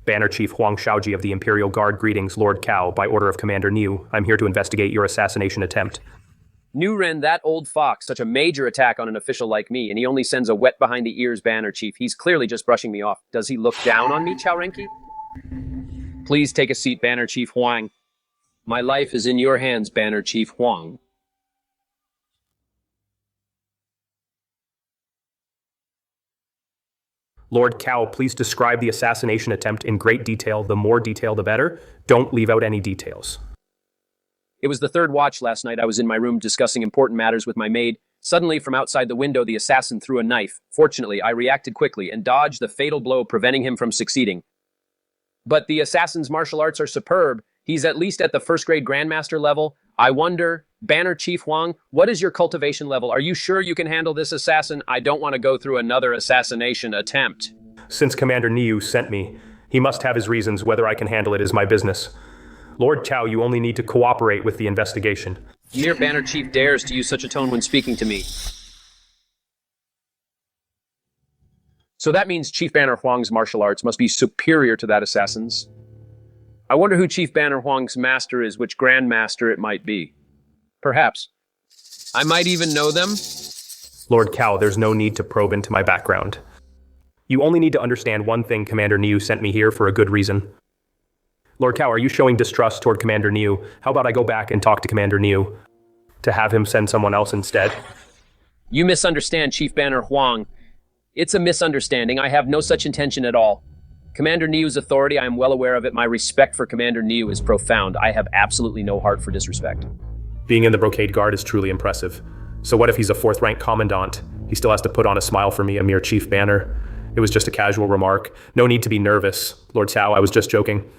Banner Chief Huang Shaojie of the Imperial Guard, greetings, Lord Cao. By order of Commander Niu, I'm here to investigate your assassination attempt. New Ren, that old fox, such a major attack on an official like me, and he only sends a wet behind the ears Banner Chief. He's clearly just brushing me off. Does he look down on me, Chao Renki? Please take a seat, Banner Chief Huang. My life is in your hands, Banner Chief Huang. Lord Cao, please describe the assassination attempt in great detail. The more detail, the better. Don't leave out any details. It was the third watch last night. I was in my room discussing important matters with my maid. Suddenly, from outside the window, the assassin threw a knife. Fortunately, I reacted quickly and dodged the fatal blow, preventing him from succeeding. But the assassin's martial arts are superb. He's at least at the first-grade Grandmaster level. I wonder, Banner Chief Huang, what is your cultivation level? Are you sure you can handle this assassin? I don't want to go through another assassination attempt. Since Commander Niu sent me, he must have his reasons. Whether I can handle it is my business. Lord Cao, you only need to cooperate with the investigation. Mere Banner Chief dares to use such a tone when speaking to me. So that means Chief Banner Huang's martial arts must be superior to that assassin's. I wonder who Chief Banner Huang's master is, which Grandmaster it might be. Perhaps. I might even know them. Lord Cao, there's no need to probe into my background. You only need to understand one thing. Commander Niu sent me here for a good reason. Lord Cao, are you showing distrust toward Commander Niu? How about I go back and talk to Commander Niu to have him send someone else instead? You misunderstand, Chief Banner Huang. It's a misunderstanding. I have no such intention at all. Commander Niu's authority, I am well aware of it. My respect for Commander Niu is profound. I have absolutely no heart for disrespect. Being in the Brocade Guard is truly impressive. So what if he's a fourth-rank commandant? He still has to put on a smile for me, a mere Chief Banner. It was just a casual remark. No need to be nervous. Lord Cao, I was just joking.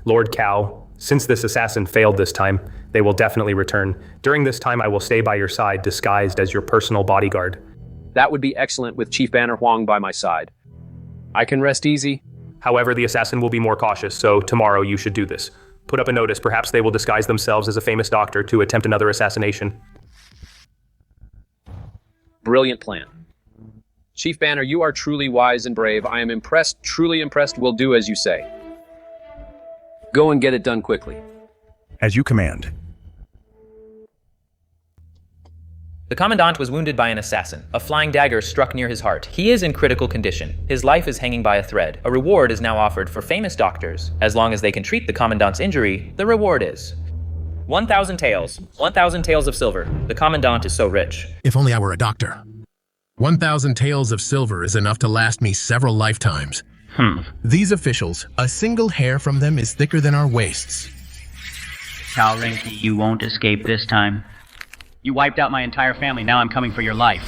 Lord Cao, since this assassin failed this time, they will definitely return. During this time, I will stay by your side, disguised as your personal bodyguard. That would be excellent with Chief Banner Huang by my side. I can rest easy. However, the assassin will be more cautious, so tomorrow you should do this. Put up a notice. Perhaps they will disguise themselves as a famous doctor to attempt another assassination. Brilliant plan. Chief Banner, you are truly wise and brave. I am impressed, truly impressed. Will do as you say. Go and get it done quickly. As you command. The Commandant was wounded by an assassin. A flying dagger struck near his heart. He is in critical condition. His life is hanging by a thread. A reward is now offered for famous doctors. As long as they can treat the Commandant's injury, the reward is 1,000 taels. 1,000 taels of silver. The Commandant is so rich. If only I were a doctor. 1,000 taels of silver is enough to last me several lifetimes. These officials, a single hair from them is thicker than our waists. Chao Renki, you won't escape this time. You wiped out my entire family. Now I'm coming for your life.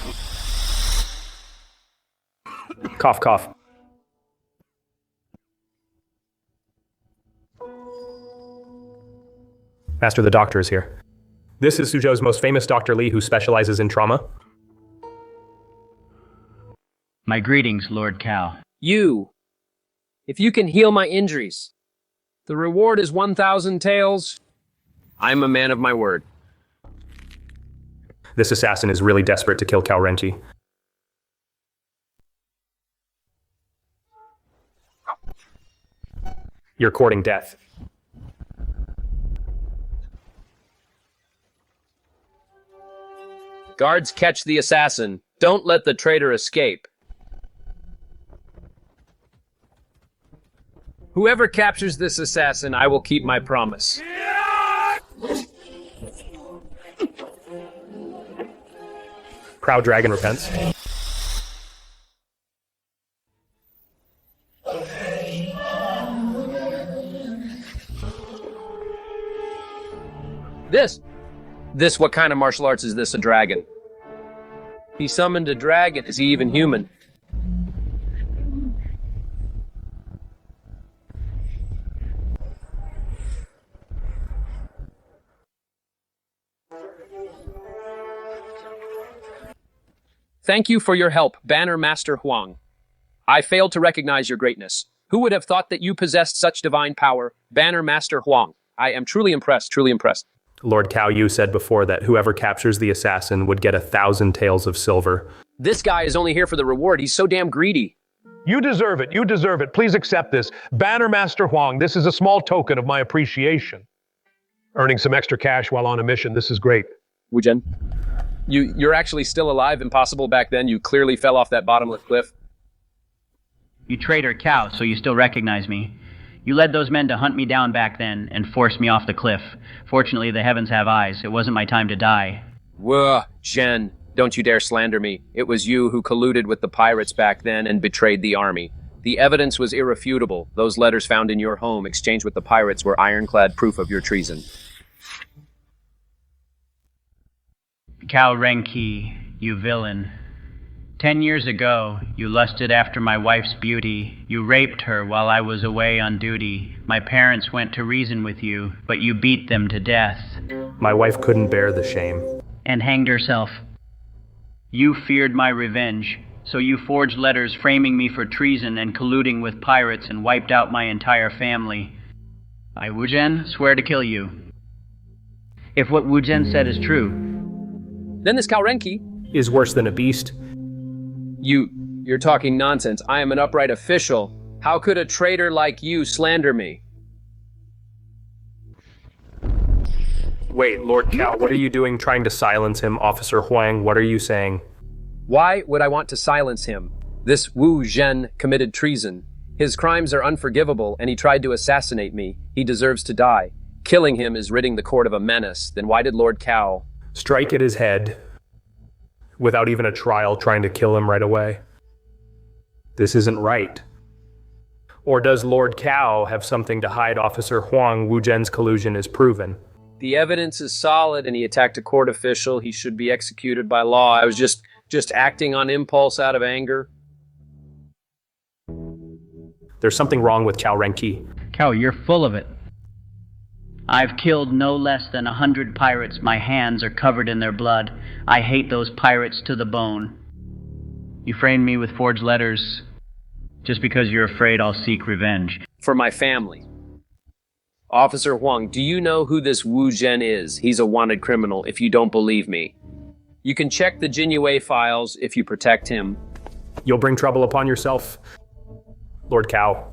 Cough, cough. Master, the doctor is here. This is Suzhou's most famous Dr. Li, who specializes in trauma. My greetings, Lord Cao. You. If you can heal my injuries, the reward is 1,000 taels. I'm a man of my word. This assassin is really desperate to kill Cao Renji. You're courting death. Guards, catch the assassin. Don't let the traitor escape. Whoever captures this assassin, I will keep my promise. Proud dragon repents. This, what kind of martial arts is this, a dragon? He summoned a dragon. Is he even human? Thank you for your help, Banner Master Huang. I failed to recognize your greatness. Who would have thought that you possessed such divine power? Banner Master Huang. I am truly impressed, truly impressed. Lord Cao Yu said before that whoever captures the assassin would get 1,000 taels of silver. This guy is only here for the reward. He's so damn greedy. You deserve it. You deserve it. Please accept this. Banner Master Huang, this is a small token of my appreciation. Earning some extra cash while on a mission. This is great. Wu Zhen, you're actually still alive. Impossible back then. You clearly fell off that bottomless cliff. You traitor cow, so you still recognize me. You led those men to hunt me down back then and forced me off the cliff. Fortunately, the heavens have eyes. It wasn't my time to die. Wu Zhen, don't you dare slander me. It was you who colluded with the pirates back then and betrayed the army. The evidence was irrefutable. Those letters found in your home exchanged with the pirates were ironclad proof of your treason. Cao Renqi, you villain. 10 years ago, you lusted after my wife's beauty. You raped her while I was away on duty. My parents went to reason with you, but you beat them to death. My wife couldn't bear the shame. And hanged herself. You feared my revenge, so you forged letters framing me for treason and colluding with pirates and wiped out my entire family. I, Wu Zhen, swear to kill you. If what Wu Zhen said is true, then this Cao Renqi is worse than a beast. You're talking nonsense. I am an upright official. How could a traitor like you slander me? Wait, Lord Cao, what are you doing trying to silence him? Officer Huang, what are you saying? Why would I want to silence him? This Wu Zhen committed treason. His crimes are unforgivable, and he tried to assassinate me. He deserves to die. Killing him is ridding the court of a menace. Then why did Lord Cao strike at his head without even a trial, trying to kill him right away? This isn't right. Or does Lord Cao have something to hide? Officer Huang, Wu Zhen's collusion is proven. The evidence is solid, and he attacked a court official. He should be executed by law. I was just acting on impulse out of anger. There's something wrong with Cao Renqi. Cao, you're full of it. I've killed no less than 100 pirates. My hands are covered in their blood. I hate those pirates to the bone. You framed me with forged letters just because you're afraid I'll seek revenge. For my family. Officer Huang, do you know who this Wu Zhen is? He's a wanted criminal, if you don't believe me. You can check the Jinyue files if you protect him. You'll bring trouble upon yourself, Lord Cao.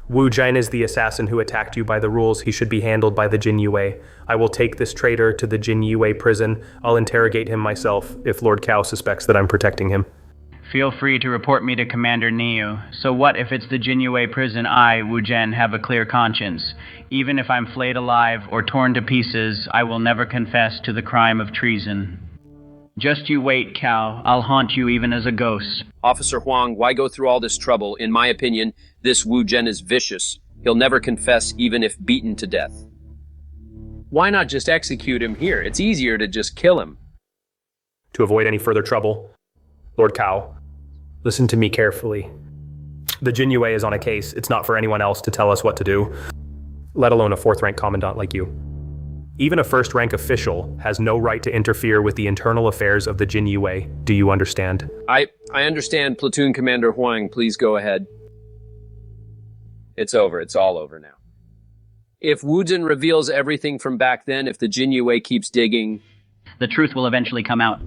Wu Zhen is the assassin who attacked you by the rules. He should be handled by the Jinyue. I will take this traitor to the Jinyue prison. I'll interrogate him myself if Lord Cao suspects that I'm protecting him. Feel free to report me to Commander Niu. So what if it's the Jinyue prison? I, Wu Zhen, have a clear conscience. Even if I'm flayed alive or torn to pieces, I will never confess to the crime of treason. Just you wait, Cao. I'll haunt you even as a ghost. Officer Huang, why go through all this trouble? In my opinion, this Wu Zhen is vicious. He'll never confess even if beaten to death. Why not just execute him here? It's easier to just kill him. To avoid any further trouble, Lord Cao, listen to me carefully. The Jinyue is on a case. It's not for anyone else to tell us what to do, let alone a fourth-rank commandant like you. Even a first-rank official has no right to interfere with the internal affairs of the Jinyue. Do you understand? I understand, Platoon Commander Huang. Please go ahead. It's over. It's all over now. If Wu Zhen reveals everything from back then, if the Jinyue keeps digging, the truth will eventually come out.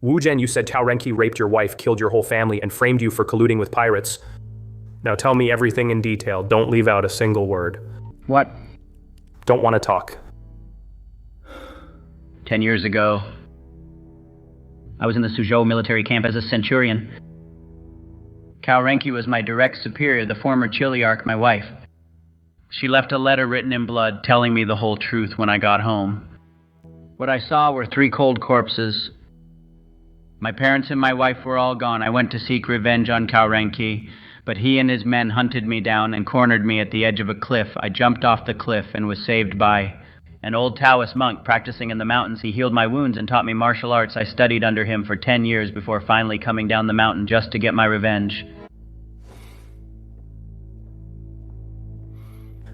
Wu Zhen, you said Cao Renqi raped your wife, killed your whole family, and framed you for colluding with pirates. Now tell me everything in detail. Don't leave out a single word. What? Don't want to talk. 10 years ago, I was in the Suzhou military camp as a centurion. Cao Renqi was my direct superior, the former Chiliarch, my wife. She left a letter written in blood telling me the whole truth when I got home. What I saw were 3 cold corpses. My parents and my wife were all gone. I went to seek revenge on Cao Renqi, but he and his men hunted me down and cornered me at the edge of a cliff. I jumped off the cliff and was saved by an old Taoist monk practicing in the mountains. He healed my wounds and taught me martial arts. I studied under him for 10 years before finally coming down the mountain just to get my revenge.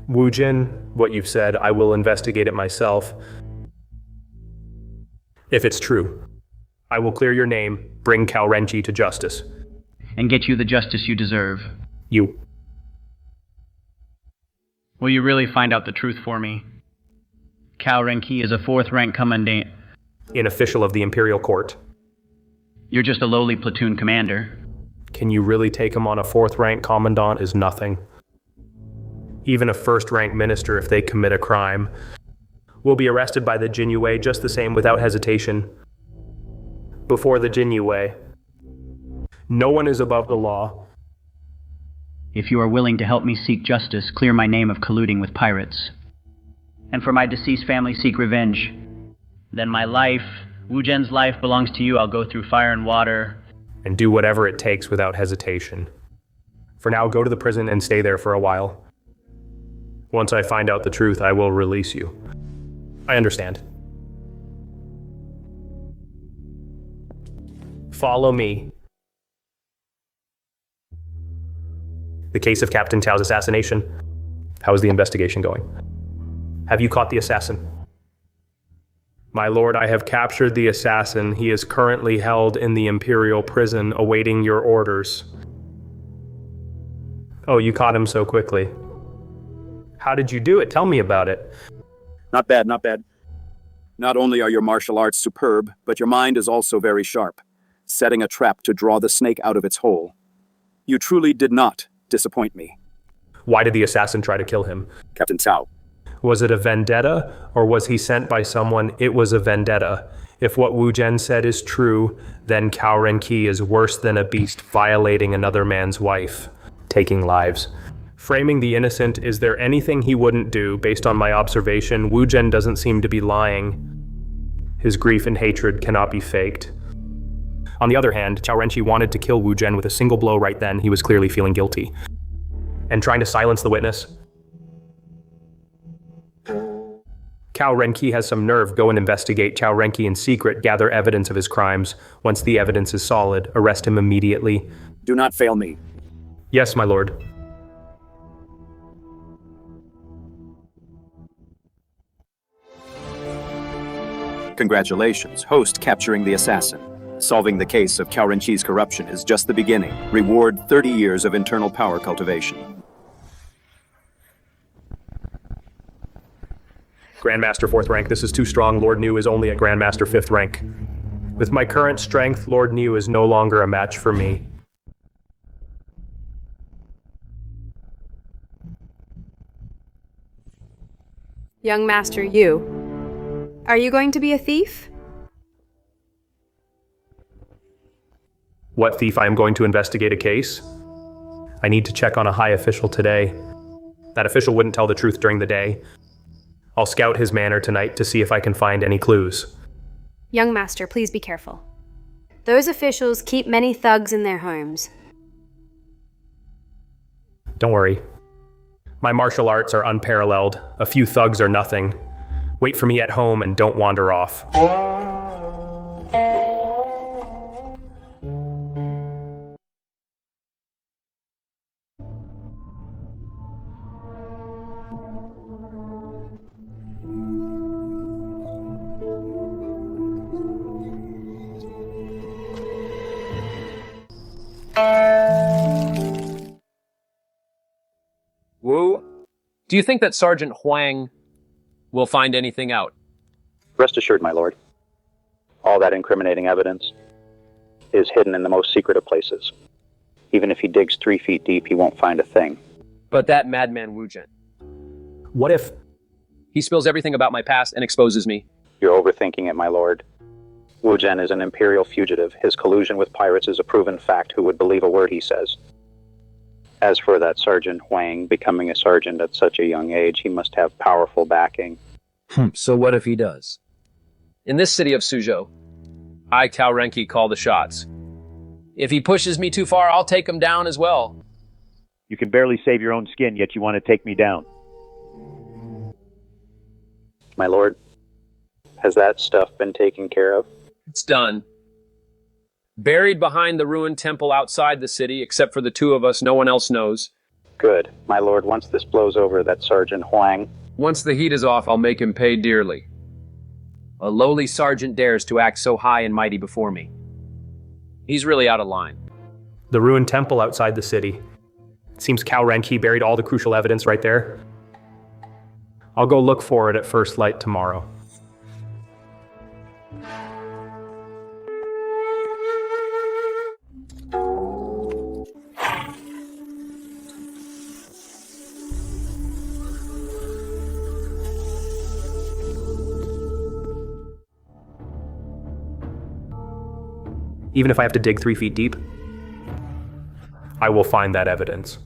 Wu Jin, what you've said, I will investigate it myself. If it's true, I will clear your name, bring Cao Renqi to justice. And get you the justice you deserve. You. Will you really find out the truth for me? Cao Renqi is a 4th rank commandant. An official of the Imperial Court. You're just a lowly platoon commander. Can you really take him on? A 4th rank commandant is nothing. Even a 1st rank minister, if they commit a crime, will be arrested by the Jinyue just the same without hesitation. Before the Jinyue, no one is above the law. If you are willing to help me seek justice, clear my name of colluding with pirates, and for my deceased family seek revenge, then my life, Wu Zhen's life, belongs to you. I'll go through fire and water. And do whatever it takes without hesitation. For now, go to the prison and stay there for a while. Once I find out the truth, I will release you. I understand. Follow me. The case of Captain Tao's assassination. How is the investigation going? Have you caught the assassin? My lord, I have captured the assassin. He is currently held in the Imperial prison, awaiting your orders. Oh, you caught him so quickly. How did you do it? Tell me about it. Not bad, not bad. Not only are your martial arts superb, but your mind is also very sharp, setting a trap to draw the snake out of its hole. You truly did not disappoint me. Why did the assassin try to kill him? Captain Cao. Was it a vendetta, or was he sent by someone? It was a vendetta. If what Wu Zhen said is true, then Cao Renqi is worse than a beast, violating another man's wife, taking lives. Framing the innocent, is there anything he wouldn't do? Based on my observation, Wu Zhen doesn't seem to be lying. His grief and hatred cannot be faked. On the other hand, Cao Renqi wanted to kill Wu Zhen with a single blow right then. He was clearly feeling guilty. And trying to silence the witness. Cao Renqi has some nerve. Go and investigate Cao Renqi in secret, gather evidence of his crimes. Once the evidence is solid, arrest him immediately. Do not fail me. Yes, my lord. Congratulations, host capturing the assassin. Solving the case of Cao Renqi's corruption is just the beginning. Reward 30 years of internal power cultivation. Grandmaster 4th rank, this is too strong. Lord Niu is only a Grandmaster 5th rank. With my current strength, Lord Niu is no longer a match for me. Young Master Yu, are you going to be a thief? What thief? I am going to investigate a case. I need to check on a high official today. That official wouldn't tell the truth during the day. I'll scout his manor tonight to see if I can find any clues. Young Master, please be careful. Those officials keep many thugs in their homes. Don't worry. My martial arts are unparalleled. A few thugs are nothing. Wait for me at home and don't wander off. Wu, do you think that Sergeant Huang will find anything out? Rest assured, my lord. All that incriminating evidence is hidden in the most secret of places. Even if he digs 3 feet deep, he won't find a thing. But that madman Wu Zhen. What if he spills everything about my past and exposes me? You're overthinking it, my lord. Wu Zhen is an imperial fugitive. His collusion with pirates is a proven fact. Who would believe a word he says? As for that Sergeant Huang becoming a sergeant at such a young age, he must have powerful backing. So what if he does? In this city of Suzhou, I, Cao Renqi, call the shots. If he pushes me too far, I'll take him down as well. You can barely save your own skin, yet you want to take me down. My lord, has that stuff been taken care of? It's done. Buried behind the ruined temple outside the city, except for the two of us, no one else knows. Good. My lord, once this blows over, that Sergeant Huang... Once the heat is off, I'll make him pay dearly. A lowly sergeant dares to act so high and mighty before me. He's really out of line. The ruined temple outside the city. It seems Cao Renqi buried all the crucial evidence right there. I'll go look for it at first light tomorrow. Even if I have to dig 3 feet deep, I will find that evidence.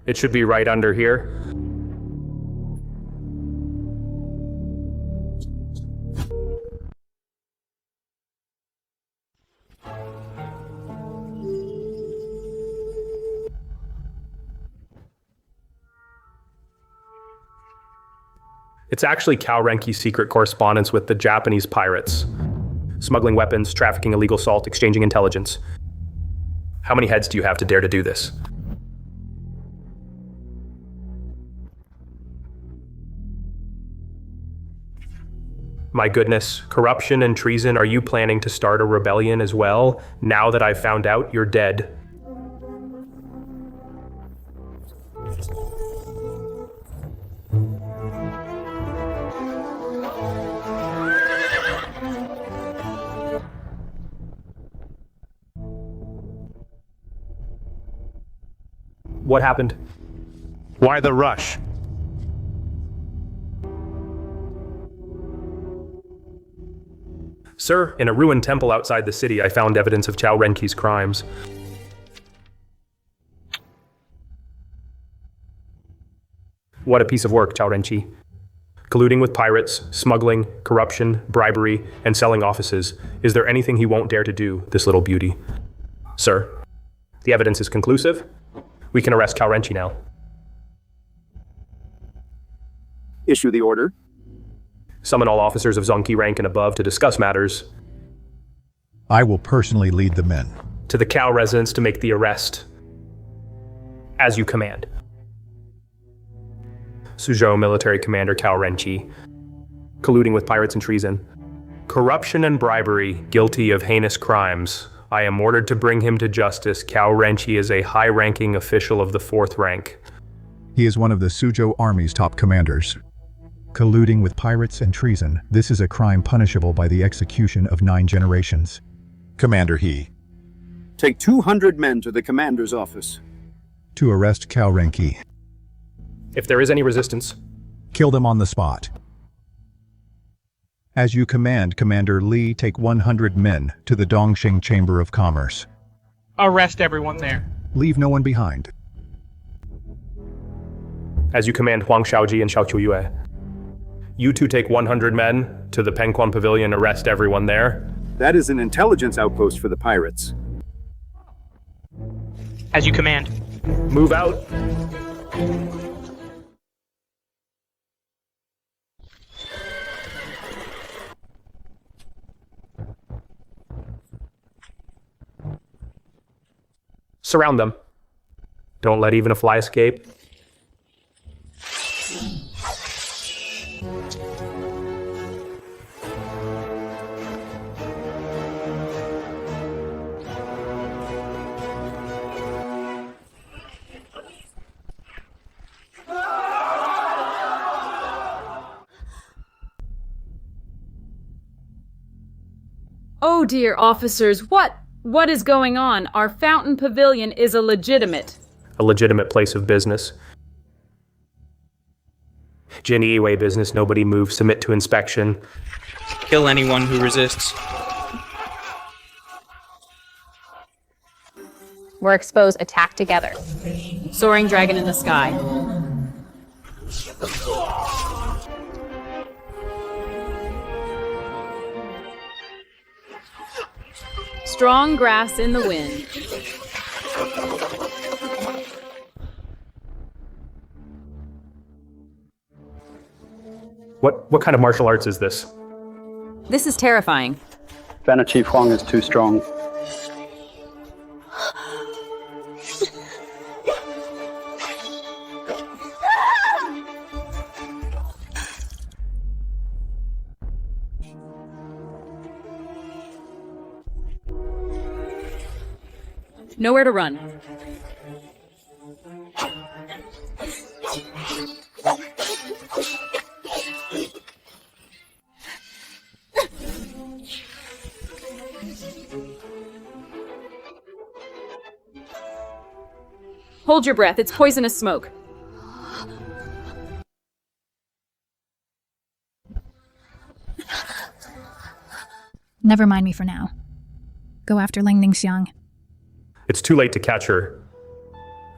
It should be right under here. It's actually Cao Renqi's secret correspondence with the Japanese pirates. Smuggling weapons, trafficking illegal salt, exchanging intelligence. How many heads do you have to dare to do this? My goodness, corruption and treason, are you planning to start a rebellion as well, now that I've found out you're dead? What happened? Why the rush? Sir, in a ruined temple outside the city, I found evidence of Cao Renqi's crimes. What a piece of work, Cao Renqi. Colluding with pirates, smuggling, corruption, bribery, and selling offices. Is there anything he won't dare to do, this little beauty? Sir, the evidence is conclusive. We can arrest Cao Renqi now. Issue the order. Summon all officers of Zongqi rank and above to discuss matters. I will personally lead the men. To the Cao residence to make the arrest. As you command. Suzhou military commander Cao Renqi. Colluding with pirates and treason. Corruption and bribery, guilty of heinous crimes. I am ordered to bring him to justice. Cao Renqi is a high-ranking official of the 4th rank. He is one of the Suzhou army's top commanders. Colluding with pirates and treason, this is a crime punishable by the execution of 9 generations. Commander He. Take 200 men to the commander's office. To arrest Cao Renqi. If there is any resistance, kill them on the spot. As you command, Commander Li, take 100 men to the Dongxing Chamber of Commerce. Arrest everyone there. Leave no one behind. As you command, Huang Shaojie and Xiaoqiuyue. You two take 100 men to the Penquan Pavilion, arrest everyone there. That is an intelligence outpost for the pirates. As you command. Move out. Surround them. Don't let even a fly escape. Oh dear, officers, what is going on? Our fountain pavilion is a legitimate place of business. Jin Yiwei business, nobody moves, submit to inspection. Kill anyone who resists. We're exposed, attack together. Soaring dragon in the sky. Strong grass in the wind. What kind of martial arts is this? This is terrifying. Banner Chief Huang is too strong. Nowhere to run. Hold your breath. It's poisonous smoke. Never mind me for now. Go after Ling Ningxiang. It's too late to catch her.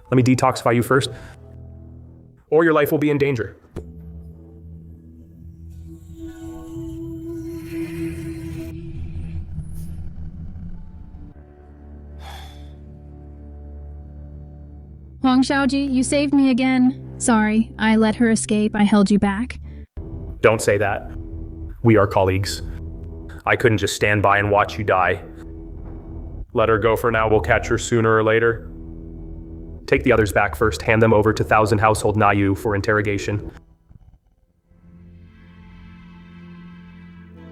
Let me detoxify you first, or your life will be in danger. Huang Shaojie, you saved me again. Sorry, I let her escape. I held you back. Don't say that. We are colleagues. I couldn't just stand by and watch you die. Let her go for now. We'll catch her sooner or later. Take the others back first. Hand them over to Thousand Household Nayu for interrogation.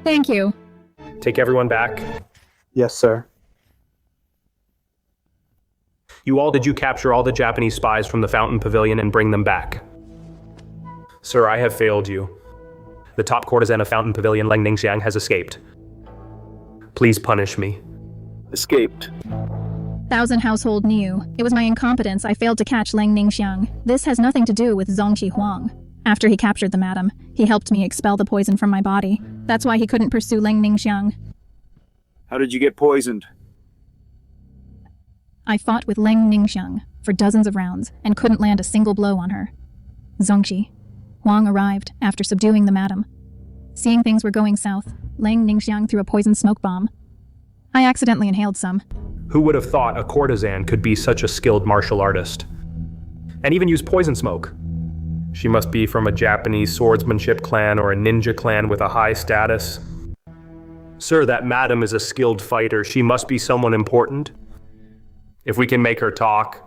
Thank you. Take everyone back. Yes, sir. Did you capture all the Japanese spies from the Fountain Pavilion and bring them back? Sir, I have failed you. The top courtesan of Fountain Pavilion, Ling Ningxiang, has escaped. Please punish me. Escaped. Thousand Household knew. It was my incompetence. I failed to catch Ling Ningxiang. This has nothing to do with Zongqi Huang. After he captured the madam, he helped me expel the poison from my body. That's why he couldn't pursue Ling Ningxiang. How did you get poisoned? I fought with Ling Ningxiang for dozens of rounds and couldn't land a single blow on her. Zongqi Huang arrived after subduing the madam. Seeing things were going south, Ling Ningxiang threw a poison smoke bomb. I accidentally inhaled some. Who would have thought a courtesan could be such a skilled martial artist? And even use poison smoke. She must be from a Japanese swordsmanship clan or a ninja clan with a high status. Sir, that madam is a skilled fighter. She must be someone important. If we can make her talk,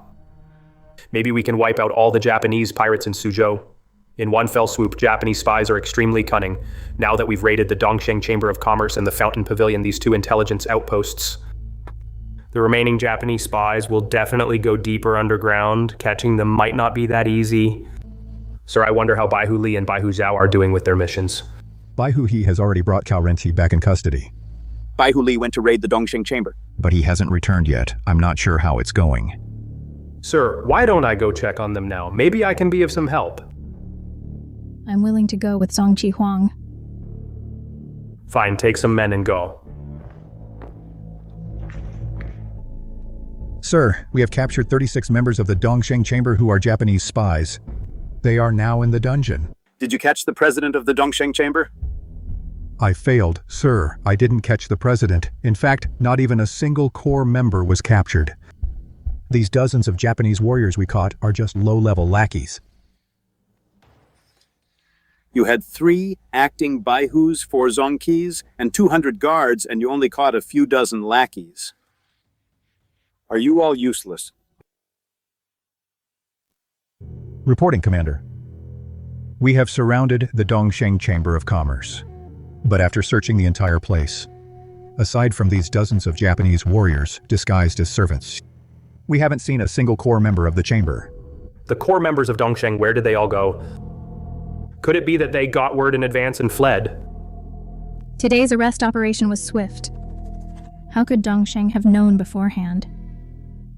maybe we can wipe out all the Japanese pirates in Suzhou. In one fell swoop, Japanese spies are extremely cunning. Now that we've raided the Dongsheng Chamber of Commerce and the Fountain Pavilion, these two intelligence outposts, the remaining Japanese spies will definitely go deeper underground. Catching them might not be that easy. Sir, I wonder how Bai Hu Li and Bai Hu Zhao are doing with their missions. Bai Hu He has already brought Cao Renqi back in custody. Bai Hu Li went to raid the Dongsheng Chamber. But he hasn't returned yet. I'm not sure how it's going. Sir, why don't I go check on them now? Maybe I can be of some help. I'm willing to go with Zongqi Huang. Fine, take some men and go. Sir, we have captured 36 members of the Dongsheng Chamber who are Japanese spies. They are now in the dungeon. Did you catch the president of the Dongsheng Chamber? I failed, sir. I didn't catch the president. In fact, not even a single core member was captured. These dozens of Japanese warriors we caught are just low-level lackeys. You had 3 acting Baihus, 4 Zongqis, and 200 guards, and you only caught a few dozen lackeys. Are you all useless? Reporting, Commander. We have surrounded the Dongsheng Chamber of Commerce. But after searching the entire place, aside from these dozens of Japanese warriors disguised as servants, we haven't seen a single core member of the chamber. The core members of Dongsheng, where did they all go? Could it be that they got word in advance and fled? Today's arrest operation was swift. How could Dongsheng have known beforehand?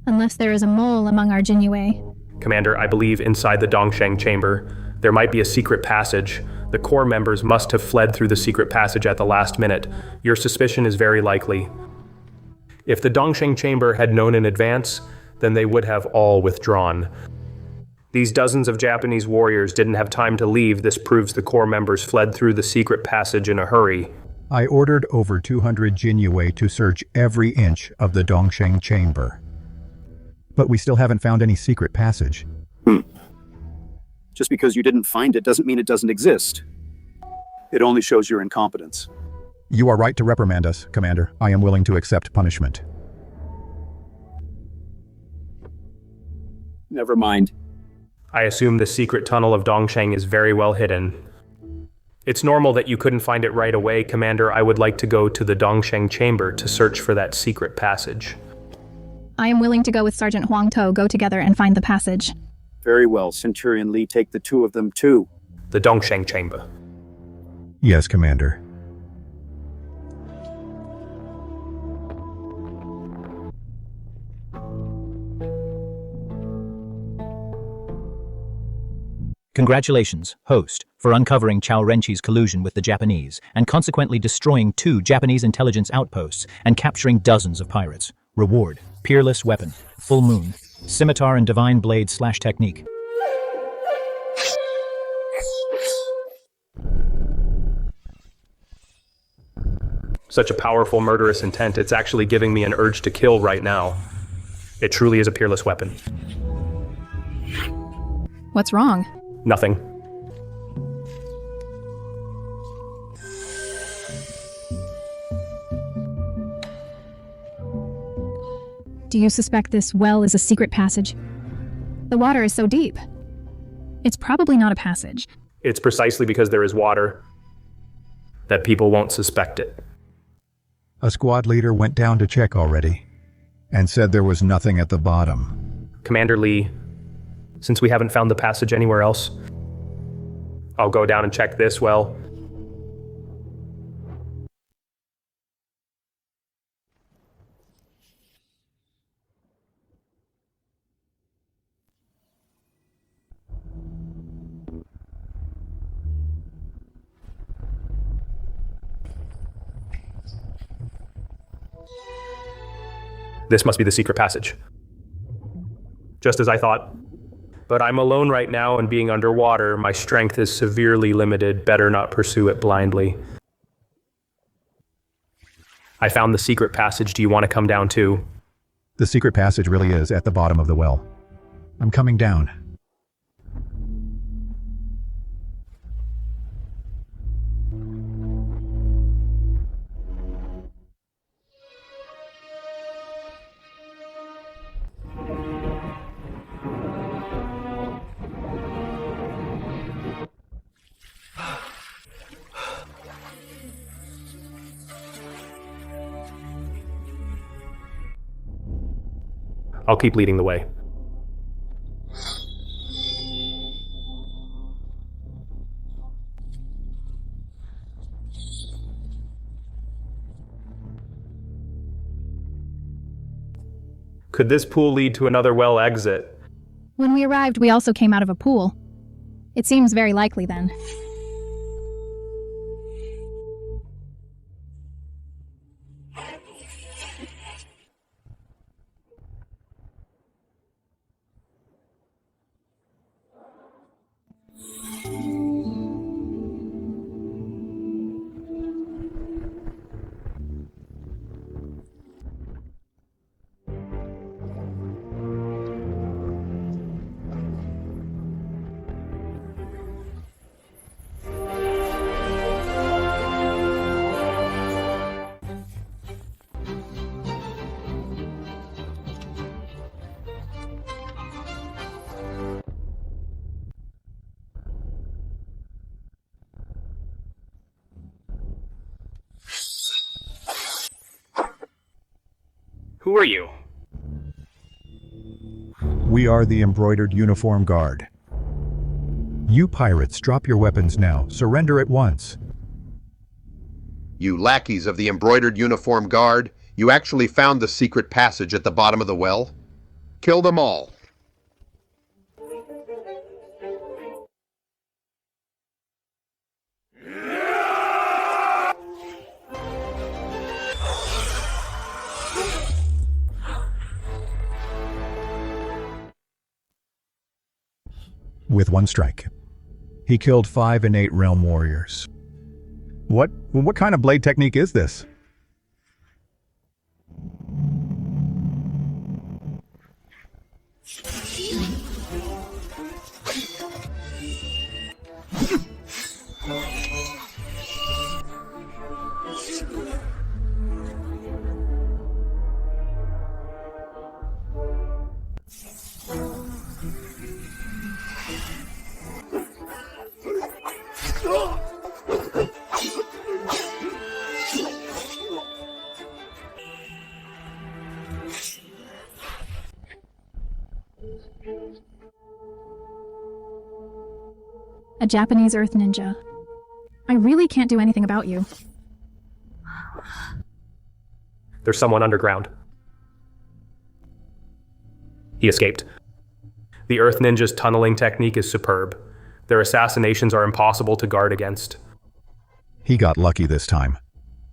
Unless there is a mole among our Jinyue. Commander, I believe inside the Dongsheng chamber, there might be a secret passage. The core members must have fled through the secret passage at the last minute. Your suspicion is very likely. If the Dongsheng chamber had known in advance, then they would have all withdrawn. These dozens of Japanese warriors didn't have time to leave. This proves the core members fled through the secret passage in a hurry. I ordered over 200 Jinyue to search every inch of the Dongsheng chamber. But we still haven't found any secret passage. Just because you didn't find it doesn't mean it doesn't exist. It only shows your incompetence. You are right to reprimand us, Commander. I am willing to accept punishment. Never mind. I assume the secret tunnel of Dongsheng is very well hidden. It's normal that you couldn't find it right away, Commander. I would like to go to the Dongsheng chamber to search for that secret passage. I am willing to go with Sergeant Huang To go together and find the passage. Very well, Centurion Li, take the two of them too. The Dongsheng chamber. Yes, Commander. Congratulations, host, for uncovering Chao Renqi's collusion with the Japanese and consequently destroying 2 Japanese intelligence outposts and capturing dozens of pirates. Reward: Peerless Weapon, Full Moon, Scimitar and Divine Blade / Technique. Such a powerful murderous intent, it's actually giving me an urge to kill right now. It truly is a peerless weapon. What's wrong? Nothing. Do you suspect this well is a secret passage? The water is so deep. It's probably not a passage. It's precisely because there is water that people won't suspect it. A squad leader went down to check already and said there was nothing at the bottom. Commander Li, since we haven't found the passage anywhere else, I'll go down and check this well. This must be the secret passage. Just as I thought. But I'm alone right now, and being underwater, my strength is severely limited. Better not pursue it blindly. I found the secret passage. Do you want to come down too? The secret passage really is at the bottom of the well. I'm coming down. I'll keep leading the way. Could this pool lead to another well exit? When we arrived, we also came out of a pool. It seems very likely then. Who are you? We are the Embroidered Uniform Guard. You pirates, drop your weapons now. Surrender at once. You lackeys of the Embroidered Uniform Guard, you actually found the secret passage at the bottom of the well? Kill them all. With one strike, he killed 5 innate realm warriors. What kind of blade technique is this? A Japanese Earth ninja. I really can't do anything about you. There's someone underground. He escaped. The Earth Ninja's tunneling technique is superb. Their assassinations are impossible to guard against. He got lucky this time.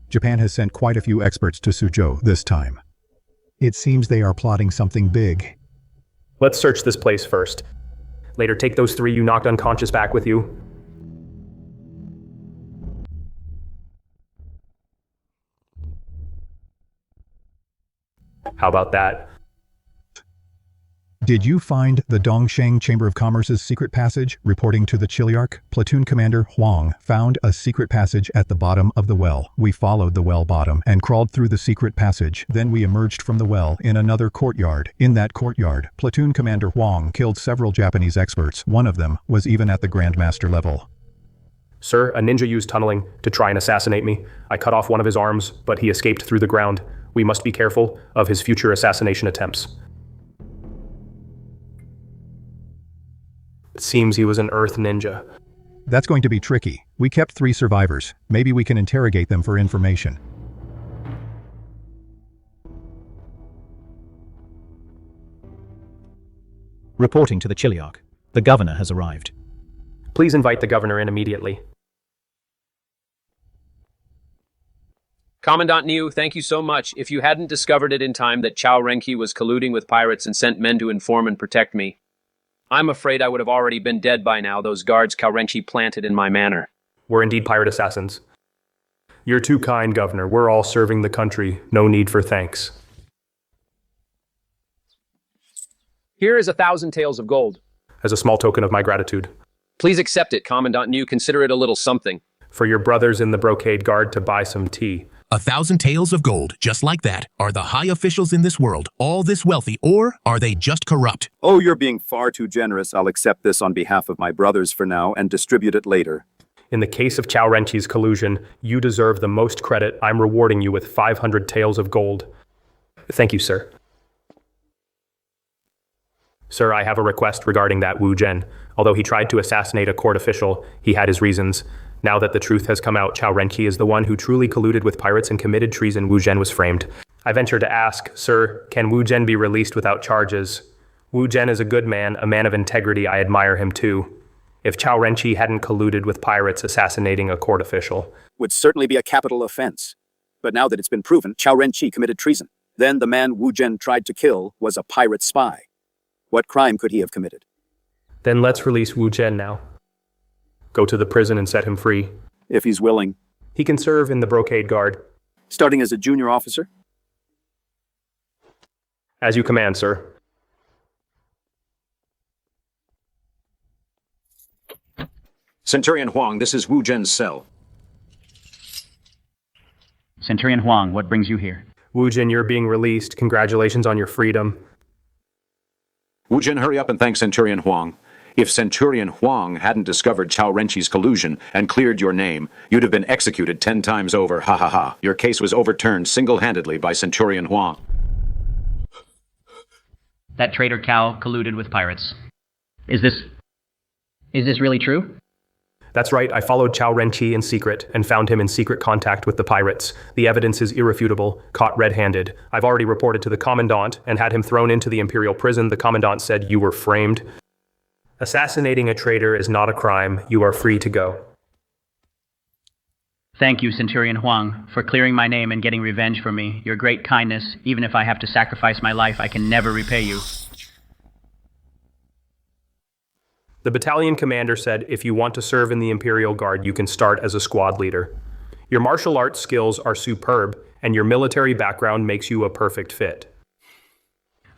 Japan has sent quite a few experts to Suzhou this time. It seems they are plotting something big. Let's search this place first. Later, take those 3 you knocked unconscious back with you. How about that? Did you find the Dongsheng Chamber of Commerce's secret passage? Reporting to the Chiliarch, Platoon Commander Huang found a secret passage at the bottom of the well. We followed the well bottom and crawled through the secret passage. Then we emerged from the well in another courtyard. In that courtyard, Platoon Commander Huang killed several Japanese experts. One of them was even at the Grandmaster level. Sir, a ninja used tunneling to try and assassinate me. I cut off one of his arms, but he escaped through the ground. We must be careful of his future assassination attempts. It seems he was an Earth ninja. That's going to be tricky. We kept 3 survivors. Maybe we can interrogate them for information. Reporting to the Chiliarch. The governor has arrived. Please invite the governor in immediately. Commandant Niu, thank you so much. If you hadn't discovered it in time that Chao Renqi was colluding with pirates and sent men to inform and protect me, I'm afraid I would have already been dead by now, those guards Chao Renqi planted in my manor. We're indeed pirate assassins. You're too kind, Governor. We're all serving the country. No need for thanks. Here is 1,000 taels of gold. As a small token of my gratitude. Please accept it, Commandant Niu. Consider it a little something. For your brothers in the Brocade Guard to buy some tea. 1,000 taels of gold, just like that. Are the high officials in this world all this wealthy, or are they just corrupt? Oh, you're being far too generous. I'll accept this on behalf of my brothers for now and distribute it later. In the case of Chao Renqi's collusion, you deserve the most credit. I'm rewarding you with 500 taels of gold. Thank you, sir. Sir, I have a request regarding that Wu Zhen. Although he tried to assassinate a court official, he had his reasons. Now that the truth has come out, Chao Renqi is the one who truly colluded with pirates and committed treason. Wu Zhen was framed. I venture to ask, sir, can Wu Zhen be released without charges? Wu Zhen is a good man, a man of integrity. I admire him too. If Chao Renqi hadn't colluded with pirates assassinating a court official, would certainly be a capital offense. But now that it's been proven, Chao Renqi committed treason. Then the man Wu Zhen tried to kill was a pirate spy. What crime could he have committed? Then let's release Wu Zhen now. Go to the prison and set him free. If he's willing. He can serve in the Brocade Guard. Starting as a junior officer? As you command, sir. Centurion Huang, this is Wu Zhen's cell. Centurion Huang, what brings you here? Wu Zhen, you're being released. Congratulations on your freedom. Wu Zhen, hurry up and thank Centurion Huang. If Centurion Huang hadn't discovered Chao Renqi's collusion and cleared your name, you'd have been executed 10 times over, ha ha ha. Your case was overturned single-handedly by Centurion Huang. That traitor Cao colluded with pirates. Is this really true? That's right, I followed Chao Renqi in secret and found him in secret contact with the pirates. The evidence is irrefutable, caught red-handed. I've already reported to the Commandant and had him thrown into the Imperial prison. The Commandant said you were framed. Assassinating a traitor is not a crime. You are free to go. Thank you, Centurion Huang, for clearing my name and getting revenge for me. Your great kindness, even if I have to sacrifice my life, I can never repay you. The battalion commander said if you want to serve in the Imperial Guard, you can start as a squad leader. Your martial arts skills are superb, and your military background makes you a perfect fit.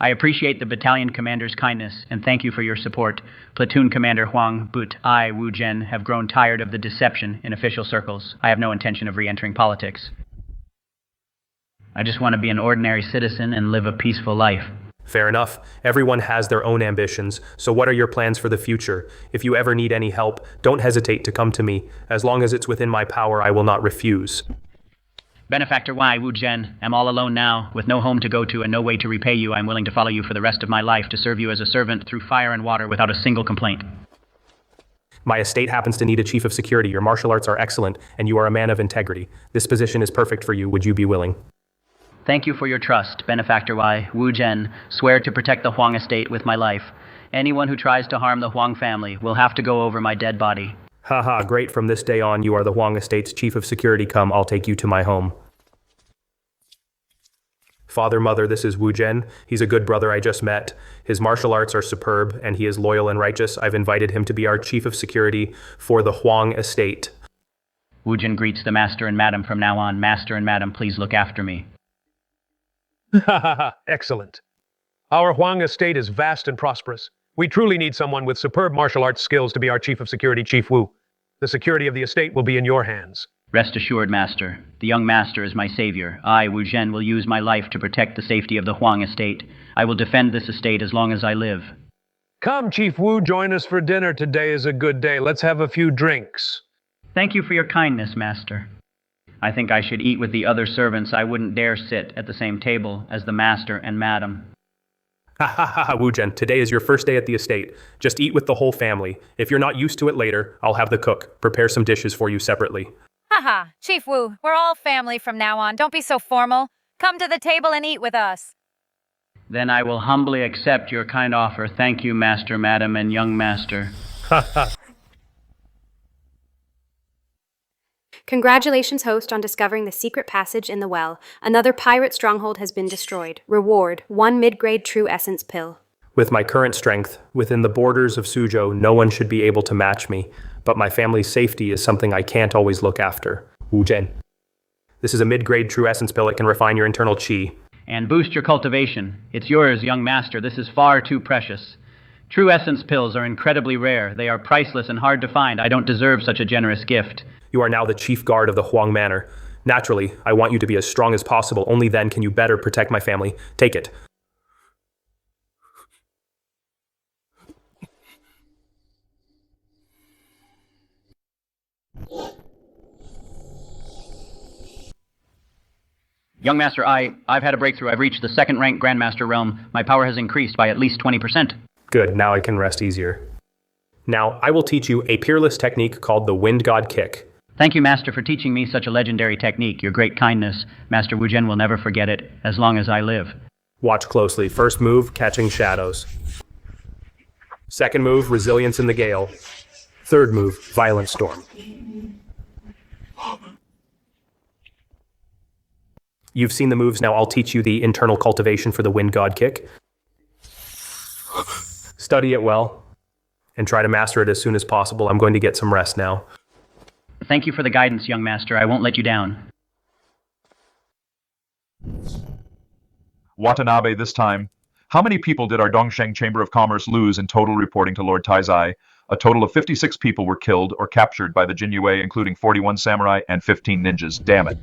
I appreciate the battalion commander's kindness, and thank you for your support. Platoon Commander Huang, but I, Wu Zhen, have grown tired of the deception in official circles. I have no intention of re-entering politics. I just want to be an ordinary citizen and live a peaceful life. Fair enough. Everyone has their own ambitions, so what are your plans for the future? If you ever need any help, don't hesitate to come to me. As long as it's within my power, I will not refuse. Benefactor Y, Wu Zhen, am all alone now, with no home to go to and no way to repay you. I'm willing to follow you for the rest of my life, to serve you as a servant through fire and water without a single complaint. My estate happens to need a chief of security. Your martial arts are excellent, and you are a man of integrity. This position is perfect for you. Would you be willing? Thank you for your trust, Benefactor Y, Wu Zhen. Swear to protect the Huang estate with my life. Anyone who tries to harm the Huang family will have to go over my dead body. Haha, great. From this day on, you are the Huang estate's chief of security. Come, I'll take you to my home. Father, mother, this is Wu Zhen. He's a good brother I just met. His martial arts are superb, and he is loyal and righteous. I've invited him to be our chief of security for the Huang estate. Wu Zhen greets the master and madam from now on. Master and madam, please look after me. Excellent. Our Huang estate is vast and prosperous. We truly need someone with superb martial arts skills to be our chief of security, Chief Wu. The security of the estate will be in your hands. Rest assured, master. The young master is my savior. I, Wu Zhen, will use my life to protect the safety of the Huang estate. I will defend this estate as long as I live. Come, Chief Wu, join us for dinner. Today is a good day. Let's have a few drinks. Thank you for your kindness, master. I think I should eat with the other servants. I wouldn't dare sit at the same table as the master and madam. Ha ha ha, Wu Zhen, today is your first day at the estate. Just eat with the whole family. If you're not used to it later, I'll have the cook prepare some dishes for you separately. Haha, Chief Wu, we're all family from now on. Don't be so formal. Come to the table and eat with us. Then I will humbly accept your kind offer. Thank you, master, madam, and young master. Ha ha. Congratulations, host, on discovering the secret passage in the well. Another pirate stronghold has been destroyed. Reward, 1 mid-grade true essence pill. With my current strength, within the borders of Suzhou, no one should be able to match me, but my family's safety is something I can't always look after. Wu Zhen. This is a mid-grade true essence pill. It can refine your internal qi. And boost your cultivation. It's yours, young master. This is far too precious. True essence pills are incredibly rare. They are priceless and hard to find. I don't deserve such a generous gift. You are now the chief guard of the Huang Manor. Naturally, I want you to be as strong as possible. Only then can you better protect my family. Take it. Young master, I've had a breakthrough. I've reached the second-rank Grandmaster realm. My power has increased by at least 20%. Good, now I can rest easier. Now, I will teach you a peerless technique called the Wind God Kick. Thank you, Master, for teaching me such a legendary technique. Your great kindness. Master Wu Zhen will never forget it, as long as I live. Watch closely. First move, catching shadows. Second move, resilience in the gale. Third move, violent storm. You've seen the moves, now I'll teach you the internal cultivation for the Wind God Kick. Study it well, and try to master it as soon as possible. I'm going to get some rest now. Thank you for the guidance, young master. I won't let you down. Watanabe this time. How many people did our Dongsheng Chamber of Commerce lose in total, reporting to Lord Taizai? A total of 56 people were killed or captured by the Jinyue, including 41 samurai and 15 ninjas. Damn it.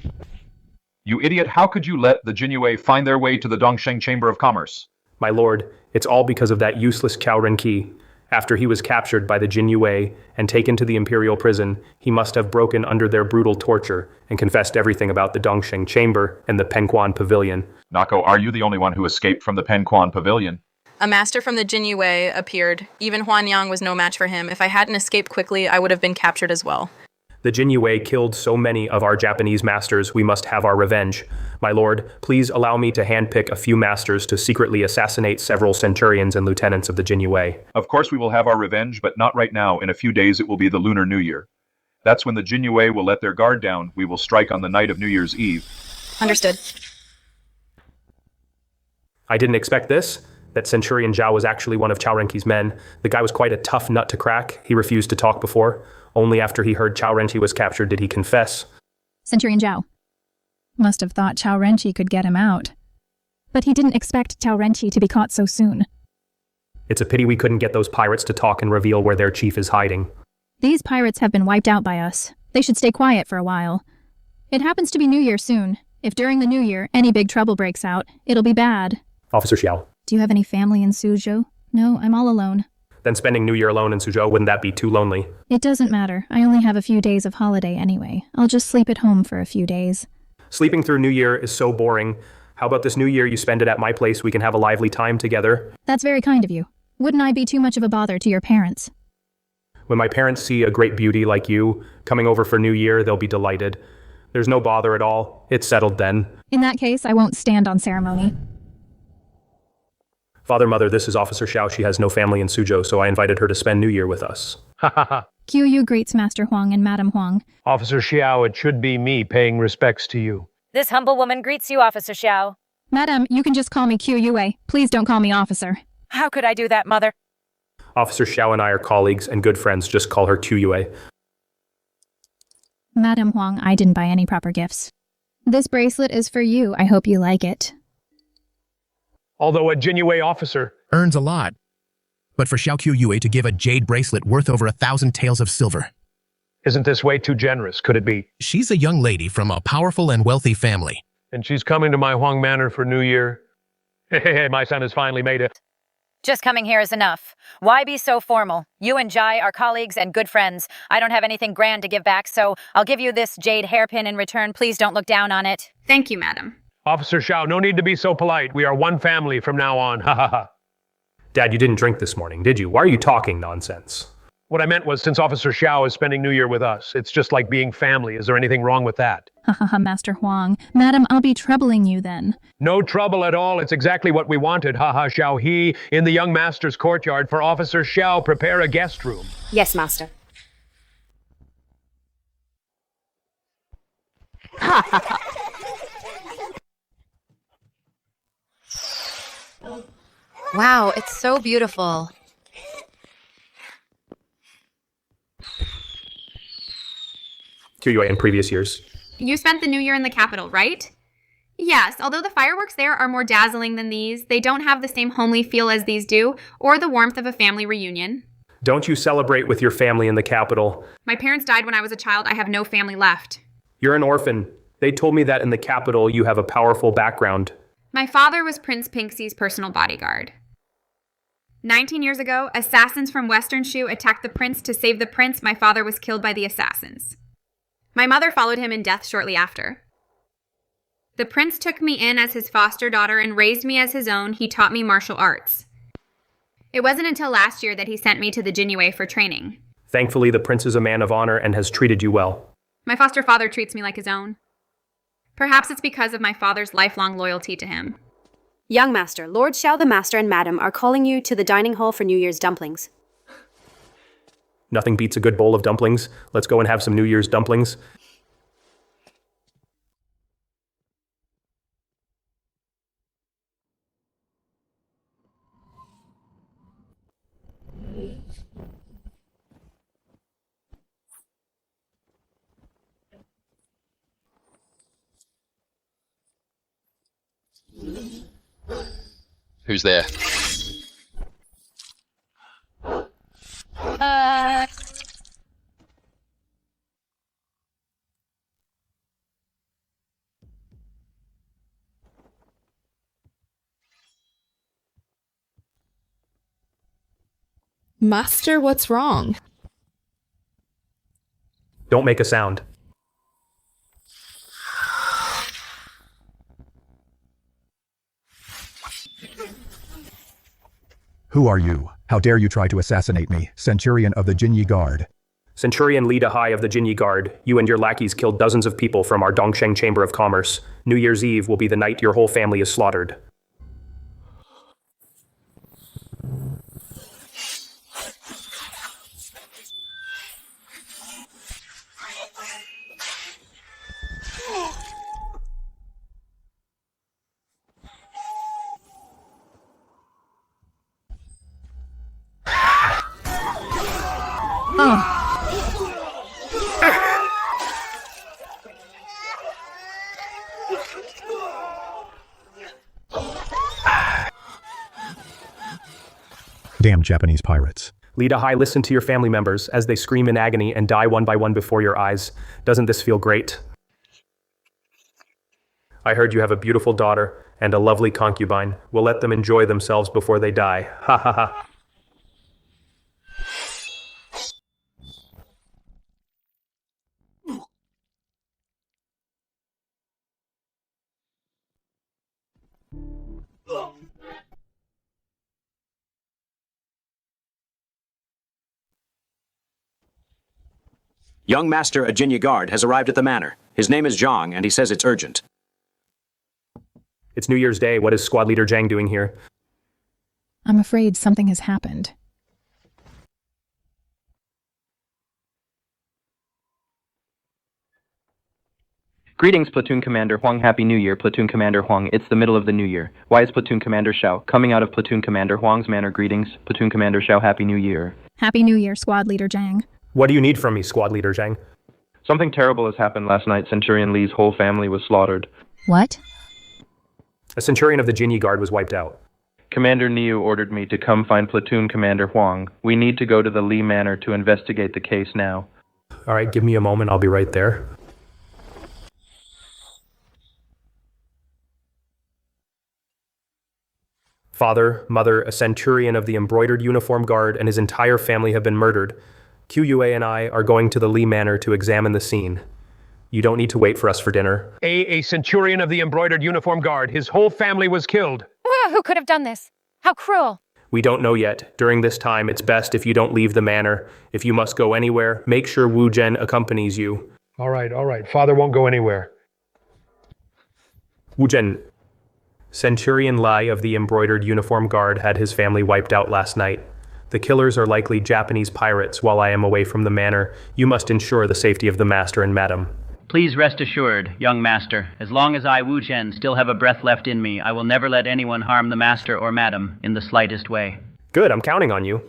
You idiot, how could you let the Jinyue find their way to the Dongsheng Chamber of Commerce? My lord, it's all because of that useless Cao Renqi. After he was captured by the Jinyue and taken to the imperial prison, he must have broken under their brutal torture and confessed everything about the Dongsheng Chamber and the Penquan Pavilion. Nako, are you the only one who escaped from the Penquan Pavilion? A master from the Jinyue appeared. Even Huan Yang was no match for him. If I hadn't escaped quickly, I would have been captured as well. The Jinyue killed so many of our Japanese masters, we must have our revenge. My lord, please allow me to handpick a few masters to secretly assassinate several centurions and lieutenants of the Jinyue. Of course we will have our revenge, but not right now. In a few days it will be the Lunar New Year. That's when the Jinyue will let their guard down. We will strike on the night of New Year's Eve. Understood. I didn't expect this. That Centurion Zhao was actually one of Cao Renqi's men. The guy was quite a tough nut to crack. He refused to talk before. Only after he heard Cao Renqi was captured did he confess. Centurion Zhao must have thought Cao Renqi could get him out. But he didn't expect Cao Renqi to be caught so soon. It's a pity we couldn't get those pirates to talk and reveal where their chief is hiding. These pirates have been wiped out by us. They should stay quiet for a while. It happens to be New Year soon. If during the New Year any big trouble breaks out, it'll be bad. Officer Xiao. Do you have any family in Suzhou? No, I'm all alone. Then spending New Year alone in Suzhou, wouldn't that be too lonely? It doesn't matter. I only have a few days of holiday anyway. I'll just sleep at home for a few days. Sleeping through New Year is so boring. How about this New Year you spend it at my place? We can have a lively time together. That's very kind of you. Wouldn't I be too much of a bother to your parents? When my parents see a great beauty like you coming over for New Year, they'll be delighted. There's no bother at all. It's settled then. In that case, I won't stand on ceremony. Father, Mother, this is Officer Xiao. She has no family in Suzhou, so I invited her to spend New Year with us. Ha ha ha. QU greets Master Huang and Madam Huang. Officer Xiao, it should be me paying respects to you. This humble woman greets you, Officer Xiao. Madam, you can just call me QUA. Please don't call me officer. How could I do that, Mother? Officer Xiao and I are colleagues and good friends. Just call her QUA. Madam Huang, I didn't buy any proper gifts. This bracelet is for you. I hope you like it. Although a Jinyue officer earns a lot. But for Xiao Qiuyue to give a jade bracelet worth over 1,000 taels of silver. Isn't this way too generous, could it be? She's a young lady from a powerful and wealthy family. And she's coming to my Huang Manor for New Year. Hey, my son has finally made it. Just coming here is enough. Why be so formal? You and Jai are colleagues and good friends. I don't have anything grand to give back, so I'll give you this jade hairpin in return. Please don't look down on it. Thank you, madam. Officer Xiao, no need to be so polite. We are one family from now on. Ha ha ha. Dad, you didn't drink this morning, did you? Why are you talking nonsense? What I meant was, since Officer Xiao is spending New Year with us, it's just like being family. Is there anything wrong with that? Ha ha ha, Master Huang. Madam, I'll be troubling you then. No trouble at all. It's exactly what we wanted. Ha ha, Xiao He. In the young master's courtyard for Officer Xiao, prepare a guest room. Yes, master. Wow, it's so beautiful. QUA in previous years. You spent the New Year in the capital, right? Yes, although the fireworks there are more dazzling than these, they don't have the same homely feel as these do, or the warmth of a family reunion. Don't you celebrate with your family in the capital? My parents died when I was a child. I have no family left. You're an orphan. They told me that in the capital you have a powerful background. My father was Prince Pinksy's personal bodyguard. 19 years ago, assassins from Western Shu attacked the prince. To save the prince, my father was killed by the assassins. My mother followed him in death shortly after. The prince took me in as his foster daughter and raised me as his own. He taught me martial arts. It wasn't until last year that he sent me to the Jinyue for training. Thankfully, the prince is a man of honor and has treated you well. My foster father treats me like his own. Perhaps it's because of my father's lifelong loyalty to him. Young master, Lord Xiao the master and madam are calling you to the dining hall for New Year's dumplings. Nothing beats a good bowl of dumplings. Let's go and have some New Year's dumplings. Who's there? Master, what's wrong? Don't make a sound. Who are you? How dare you try to assassinate me, Centurion of the Jinyi Guard? Centurion Li Dahai of the Jinyi Guard, you and your lackeys killed dozens of people from our Dongsheng Chamber of Commerce. New Year's Eve will be the night your whole family is slaughtered. Damn Japanese pirates. Li Dahai, listen to your family members as they scream in agony and die one by one before your eyes. Doesn't this feel great? I heard you have a beautiful daughter and a lovely concubine. We'll let them enjoy themselves before they die. Ha ha ha. Young Master Ajinye Guard has arrived at the manor. His name is Zhang, and he says it's urgent. It's New Year's Day. What is Squad Leader Zhang doing here? I'm afraid something has happened. Greetings, Platoon Commander Huang. Happy New Year, Platoon Commander Huang. It's the middle of the New Year. Why is Platoon Commander Xiao coming out of Platoon Commander Huang's manor? Greetings, Platoon Commander Xiao. Happy New Year. Happy New Year, Squad Leader Zhang. What do you need from me, Squad Leader Zhang? Something terrible has happened last night. Centurion Li's whole family was slaughtered. What? A Centurion of the Jinyi Guard was wiped out. Commander Niu ordered me to come find Platoon Commander Huang. We need to go to the Li Manor to investigate the case now. All right, give me a moment. I'll be right there. Father, mother, a Centurion of the Embroidered Uniform Guard and his entire family have been murdered. QUA and I are going to the Li Manor to examine the scene. You don't need to wait for us for dinner. A Centurion of the Embroidered Uniform Guard. His whole family was killed. Who could have done this? How cruel. We don't know yet. During this time, it's best if you don't leave the manor. If you must go anywhere, make sure Wu Zhen accompanies you. All right. Father won't go anywhere. Wu Zhen, Centurion Lai of the Embroidered Uniform Guard had his family wiped out last night. The killers are likely Japanese pirates. While I am away from the manor, you must ensure the safety of the master and madam. Please rest assured, young master, as long as I, Wu Zhen, still have a breath left in me, I will never let anyone harm the master or madam in the slightest way. Good, I'm counting on you.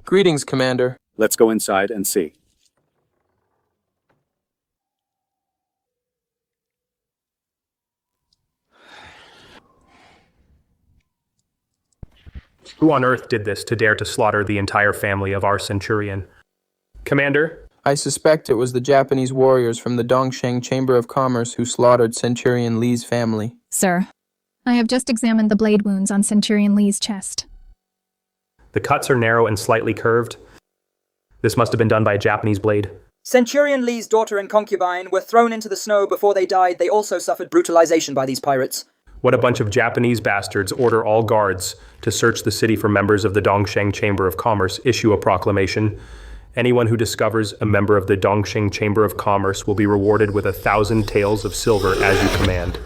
Greetings, Commander. Let's go inside and see. Who on earth did this to dare to slaughter the entire family of our Centurion? Commander? I suspect it was the Japanese warriors from the Dongsheng Chamber of Commerce who slaughtered Centurion Li's family. Sir, I have just examined the blade wounds on Centurion Li's chest. The cuts are narrow and slightly curved. This must have been done by a Japanese blade. Centurion Li's daughter and concubine were thrown into the snow before they died. They also suffered brutalization by these pirates. What a bunch of Japanese bastards. Order all guards to search the city for members of the Dongsheng Chamber of Commerce. Issue a proclamation. Anyone who discovers a member of the Dongsheng Chamber of Commerce will be rewarded with 1,000 taels of silver as you command.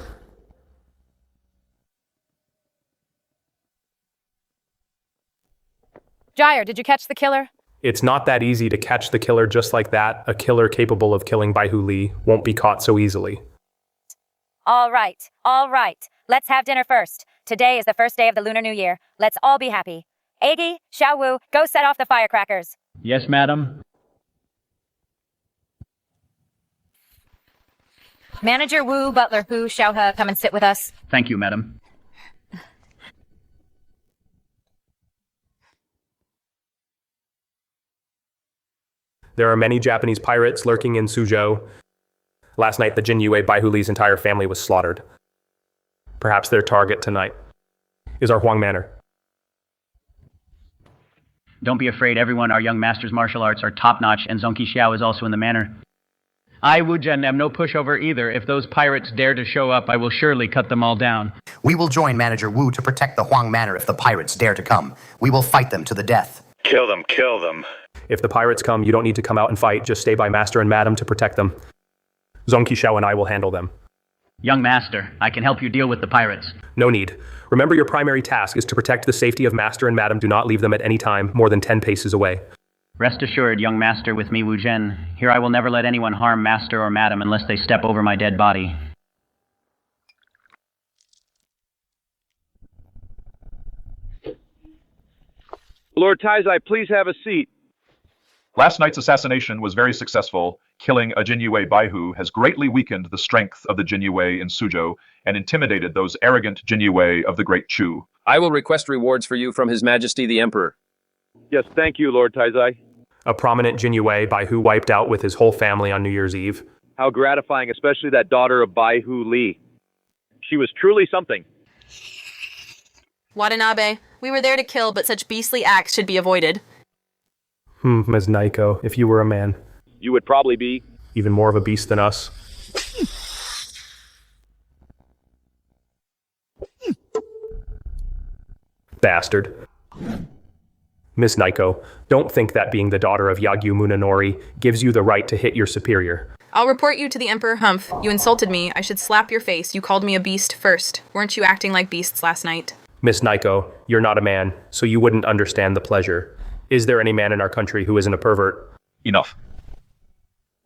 Gyre, did you catch the killer? It's not that easy to catch the killer just like that. A killer capable of killing Baihu Li won't be caught so easily. All right. Let's have dinner first. Today is the first day of the Lunar New Year. Let's all be happy. Agi, Xiao Wu, go set off the firecrackers. Yes, madam. Manager Wu, Butler Hu, Xiaohe, come and sit with us. Thank you, madam. There are many Japanese pirates lurking in Suzhou. Last night, the Jinyue Baihu Li's entire family was slaughtered. Perhaps their target tonight is our Huang Manor. Don't be afraid, everyone. Our young master's martial arts are top-notch, and Zonki Xiao is also in the manor. I, Wu Zhen, am no pushover either. If those pirates dare to show up, I will surely cut them all down. We will join Manager Wu to protect the Huang Manor if the pirates dare to come. We will fight them to the death. Kill them, kill them. If the pirates come, you don't need to come out and fight. Just stay by Master and Madam to protect them. Zonki Xiao and I will handle them. Young master, I can help you deal with the pirates. No need. Remember, your primary task is to protect the safety of Master and Madam. Do not leave them at any time more than 10 paces away. Rest assured, young master, with me, Wu Zhen. Here I will never let anyone harm master or madam unless they step over my dead body. Lord Taizai, please have a seat. Last night's assassination was very successful. Killing a Jinyue Baihu has greatly weakened the strength of the Jinyue in Suzhou and intimidated those arrogant Jinyue of the Great Chu. I will request rewards for you from His Majesty the Emperor. Yes, thank you, Lord Taizai. A prominent Jinyue Baihu wiped out with his whole family on New Year's Eve. How gratifying, especially that daughter of Baihu Li. She was truly something. Watanabe, we were there to kill, but such beastly acts should be avoided. Ms. Naiko, if you were a man. You would probably be. Even more of a beast than us. Bastard. Miss Naiko, don't think that being the daughter of Yagyu Munenori gives you the right to hit your superior. I'll report you to the Emperor Humph. You insulted me. I should slap your face. You called me a beast first. Weren't you acting like beasts last night? Miss Naiko, you're not a man, so you wouldn't understand the pleasure. Is there any man in our country who isn't a pervert? Enough.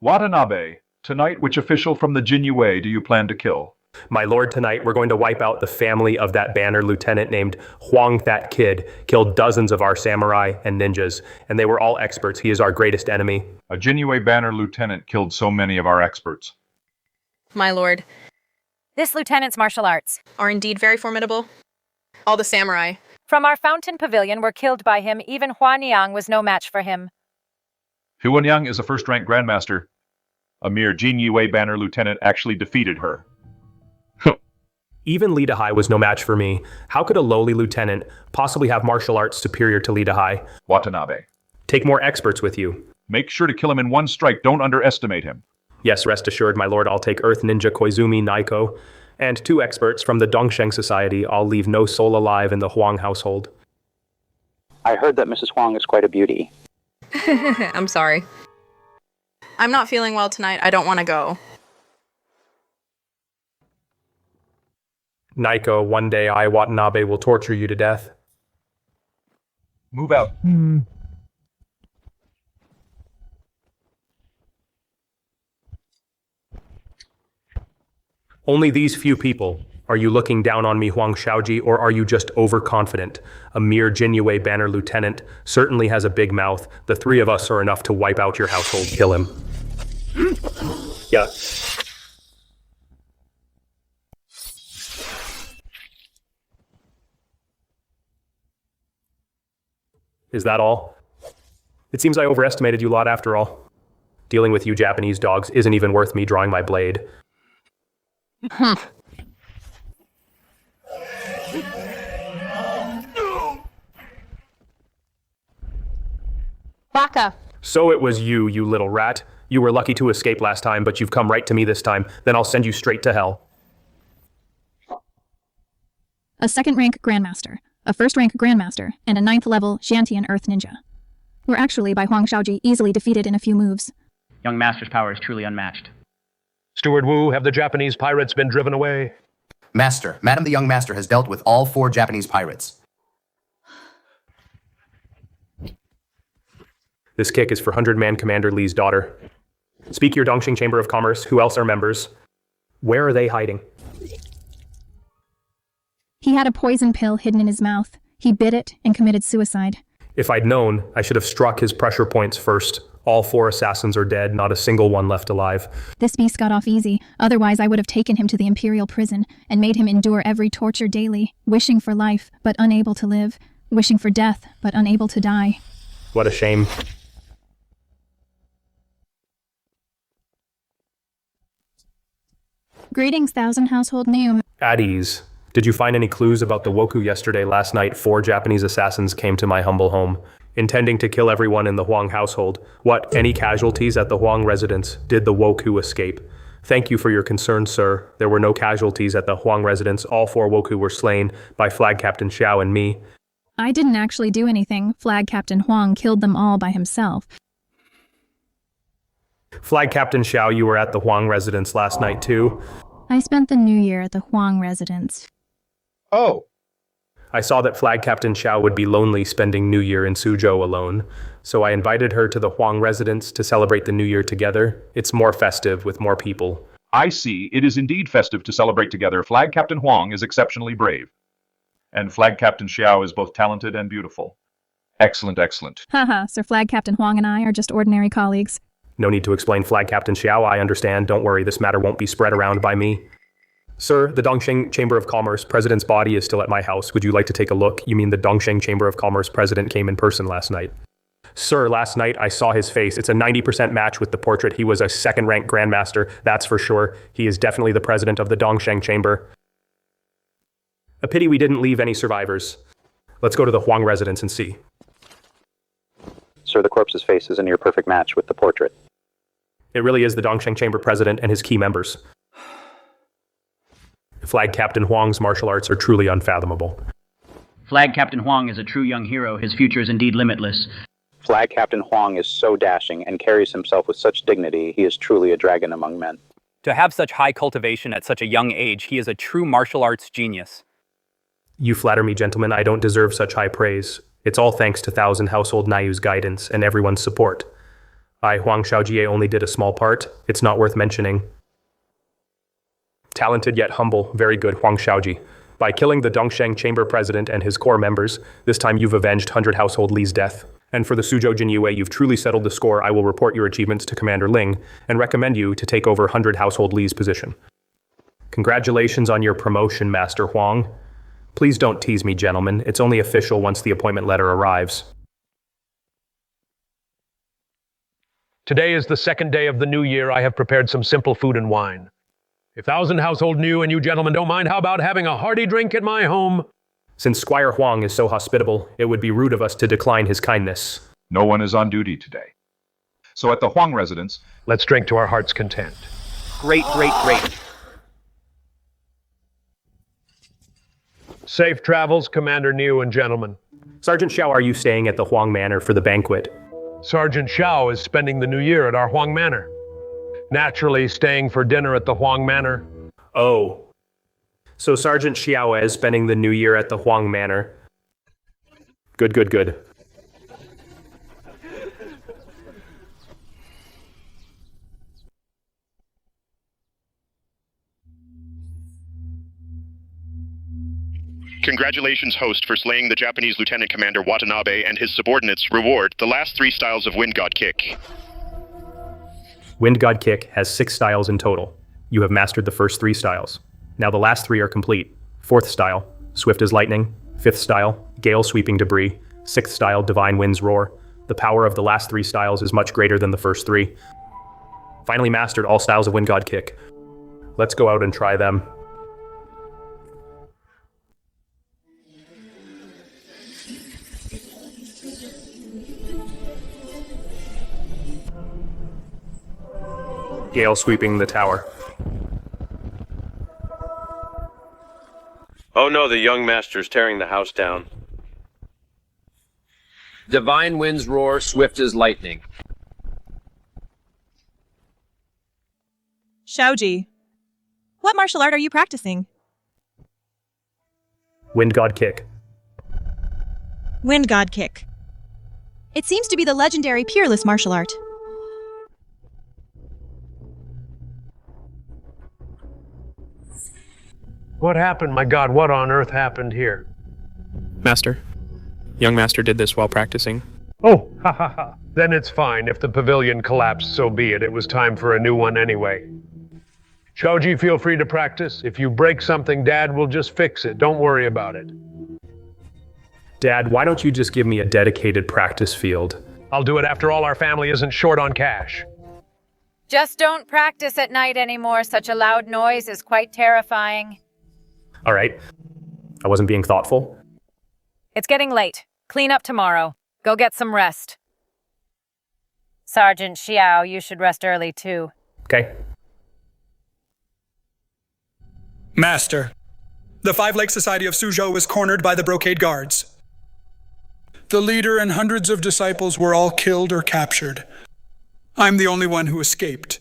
Watanabe, tonight which official from the Jinyue do you plan to kill? My lord, tonight we're going to wipe out the family of that banner lieutenant named Huang. That kid killed dozens of our samurai and ninjas, and they were all experts. He is our greatest enemy. A Jinyue banner lieutenant killed so many of our experts. My lord. This lieutenant's martial arts are indeed very formidable. All the samurai from our fountain pavilion were killed by him. Even Huan Yang was no match for him. Huan Yang is a first-rank grandmaster. A mere Jinyue banner lieutenant actually defeated her. Even Lee Dahai was no match for me. How could a lowly lieutenant possibly have martial arts superior to Lee Dahai? Watanabe. Take more experts with you. Make sure to kill him in one strike. Don't underestimate him. Yes, rest assured, my lord, I'll take Earth Ninja Koizumi Naiko and 2 experts from the Dongsheng Society. I'll leave no soul alive in the Huang household. I heard that Mrs. Huang is quite a beauty. I'm sorry. I'm not feeling well tonight. I don't want to go. Naiko, one day I, Watanabe, will torture you to death. Move out. Only these few people. Are you looking down on me, Huang Shaojie, or are you just overconfident? A mere Jinyue banner lieutenant certainly has a big mouth. The 3 of us are enough to wipe out your household. Kill him. Yeah. Is that all? It seems I overestimated you lot after all. Dealing with you Japanese dogs isn't even worth me drawing my blade. Baka. So it was you, you little rat. You were lucky to escape last time, but you've come right to me this time. Then I'll send you straight to hell. A 2nd-rank Grandmaster, a 1st-rank Grandmaster, and a 9th-level Xiantian Earth Ninja were actually by Huang Shaojie easily defeated in a few moves. Young Master's power is truly unmatched. Steward Wu, have the Japanese pirates been driven away? Master, Madam the Young Master has dealt with all 4 Japanese pirates. This kick is for 100-man Commander Lee's daughter. Speak your Dongxing Chamber of Commerce. Who else are members? Where are they hiding? He had a poison pill hidden in his mouth. He bit it and committed suicide. If I'd known, I should have struck his pressure points first. All 4 assassins are dead, not a single one left alive. This beast got off easy. Otherwise, I would have taken him to the Imperial prison and made him endure every torture daily, wishing for life, but unable to live, wishing for death, but unable to die. What a shame. Greetings, Thousand Household New. At ease. Did you find any clues about the Woku yesterday? Last night, 4 Japanese assassins came to my humble home, intending to kill everyone in the Huang household. What, any casualties at the Huang residence? Did the Woku escape? Thank you for your concern, sir. There were no casualties at the Huang residence. All 4 Woku were slain by Flag Captain Xiao and me. I didn't actually do anything. Flag Captain Huang killed them all by himself. Flag Captain Xiao, you were at the Huang residence last night too? I spent the New Year at the Huang residence. Oh. I saw that Flag Captain Xiao would be lonely spending New Year in Suzhou alone, so I invited her to the Huang residence to celebrate the New Year together. It's more festive with more people. I see. It is indeed festive to celebrate together. Flag Captain Huang is exceptionally brave. And Flag Captain Xiao is both talented and beautiful. Excellent, excellent. Haha, Sir Flag Captain Huang and I are just ordinary colleagues. No need to explain, Flag Captain Xiao. I understand. Don't worry, this matter won't be spread around by me. Sir, the Dongsheng Chamber of Commerce president's body is still at my house. Would you like to take a look? You mean the Dongsheng Chamber of Commerce president came in person last night? Sir, last night I saw his face. It's a 90% match with the portrait. He was a 2nd-rank grandmaster, that's for sure. He is definitely the president of the Dongsheng Chamber. A pity we didn't leave any survivors. Let's go to the Huang residence and see. Sir, the corpse's face is a near perfect match with the portrait. It really is the Dongsheng Chamber president and his key members. Flag Captain Huang's martial arts are truly unfathomable. Flag Captain Huang is a true young hero. His future is indeed limitless. Flag Captain Huang is so dashing and carries himself with such dignity, he is truly a dragon among men. To have such high cultivation at such a young age, he is a true martial arts genius. You flatter me, gentlemen. I don't deserve such high praise. It's all thanks to Thousand Household Nayu's guidance and everyone's support. I, Huang Shaojie, only did a small part. It's not worth mentioning. Talented yet humble, very good Huang Shaojie. By killing the Dongsheng Chamber President and his core members, this time you've avenged 100 Household Li's death. And for the Suzhou Jinyue, you've truly settled the score. I will report your achievements to Commander Ling and recommend you to take over 100 Household Li's position. Congratulations on your promotion, Master Huang. Please don't tease me, gentlemen. It's only official once the appointment letter arrives. Today is the second day of the new year. I have prepared some simple food and wine. If Thousand Household New and you gentlemen don't mind, how about having a hearty drink at my home? Since Squire Huang is so hospitable, it would be rude of us to decline his kindness. No one is on duty today. So at the Huang residence, let's drink to our heart's content. Great. Safe travels, Commander Niu and gentlemen. Sergeant Xiao, are you staying at the Huang Manor for the banquet? Sergeant Xiao is spending the new year at our Huang Manor. Naturally, staying for dinner at the Huang Manor. Oh. So Sergeant Xiao is spending the new year at the Huang Manor. Good. Congratulations, host, for slaying the Japanese Lieutenant Commander Watanabe and his subordinates. Reward, the last 3 styles of Wind God Kick. Wind God Kick has 6 styles in total. You have mastered the first 3 styles. Now the last 3 are complete. 4th style, Swift as Lightning. 5th style, Gale Sweeping Debris. 6th style, Divine Wind's Roar. The power of the last 3 styles is much greater than the first 3. Finally mastered all styles of Wind God Kick. Let's go out and try them. Gale Sweeping the Tower. Oh no, the young master's tearing the house down. Divine Wind's Roar, Swift as Lightning. Shaojie, what martial art are you practicing? Wind God Kick. Wind God Kick. It seems to be the legendary peerless martial art. What happened? My God, what on earth happened here? Master. Young master did this while practicing. Oh, ha. Then it's fine. If the pavilion collapsed, so be it. It was time for a new one anyway. Shaojie, feel free to practice. If you break something, Dad will just fix it. Don't worry about it. Dad, why don't you just give me a dedicated practice field? I'll do it. After all, our family isn't short on cash. Just don't practice at night anymore. Such a loud noise is quite terrifying. All right. I wasn't being thoughtful. It's getting late. Clean up tomorrow. Go get some rest. Sergeant Xiao, you should rest early too. Okay. Master, the Five Lake Society of Suzhou is cornered by the Brocade Guards. The leader and hundreds of disciples were all killed or captured. I'm the only one who escaped.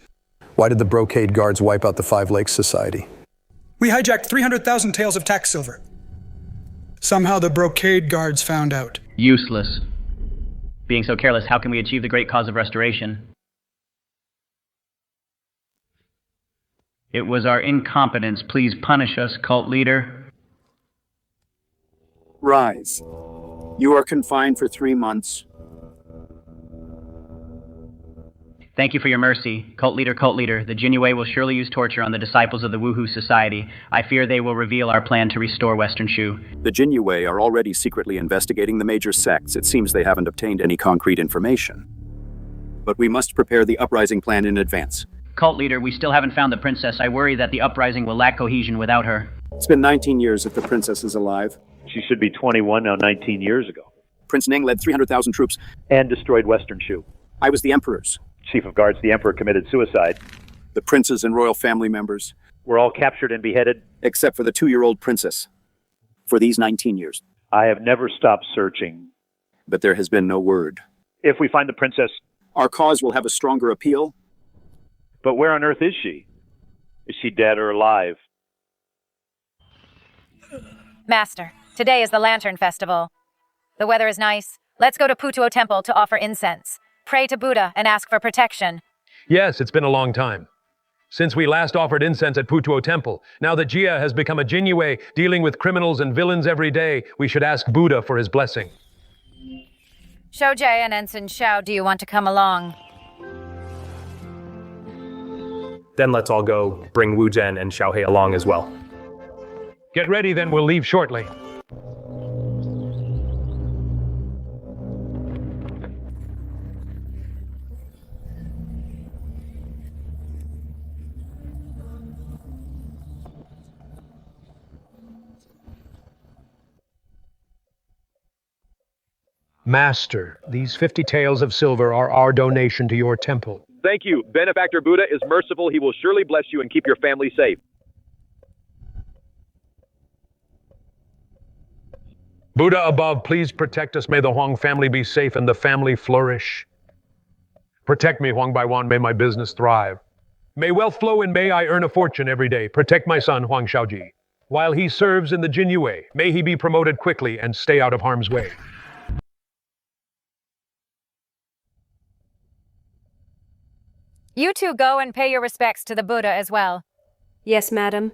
Why did the Brocade Guards wipe out the Five Lakes Society? We hijacked 300,000 taels of tax silver. Somehow the Brocade Guards found out. Useless. Being so careless, how can we achieve the great cause of restoration? It was our incompetence. Please punish us, cult leader. Rise. You are confined for 3 months. Thank you for your mercy. Cult leader, the Jinyue will surely use torture on the disciples of the Wuhu Society. I fear they will reveal our plan to restore Western Shu. The Jinyue are already secretly investigating the major sects. It seems they haven't obtained any concrete information. But we must prepare the uprising plan in advance. Cult leader, we still haven't found the princess. I worry that the uprising will lack cohesion without her. It's been 19 years if the princess is alive. She should be 21 now, 19 years ago. Prince Ning led 300,000 troops. And destroyed Western Shu. I was the emperor's. Chief of Guards, the Emperor committed suicide. The princes and royal family members were all captured and beheaded. Except for the 2-year-old princess. For these 19 years. I have never stopped searching. But there has been no word. If we find the princess... Our cause will have a stronger appeal. But where on earth is she? Is she dead or alive? Master, today is the Lantern Festival. The weather is nice. Let's go to Putuo Temple to offer incense. Pray to Buddha and ask for protection. Yes, it's been a long time. Since we last offered incense at Putuo Temple, now that Jia has become a Jinyue, dealing with criminals and villains every day, we should ask Buddha for his blessing. Shaojie and Ensign Xiao, do you want to come along? Then let's all go bring Wu Zhen and Xiaohei along as well. Get ready, then we'll leave shortly. Master, these 50 taels of silver are our donation to your temple. Thank you. Benefactor Buddha is merciful. He will surely bless you and keep your family safe. Buddha above, please protect us. May the Huang family be safe and the family flourish. Protect me, Huang Baiwan. May my business thrive. May wealth flow and may I earn a fortune every day. Protect my son, Huang Shaojie. While he serves in the Jinyue, may he be promoted quickly and stay out of harm's way. You two go and pay your respects to the Buddha as well. Yes, madam.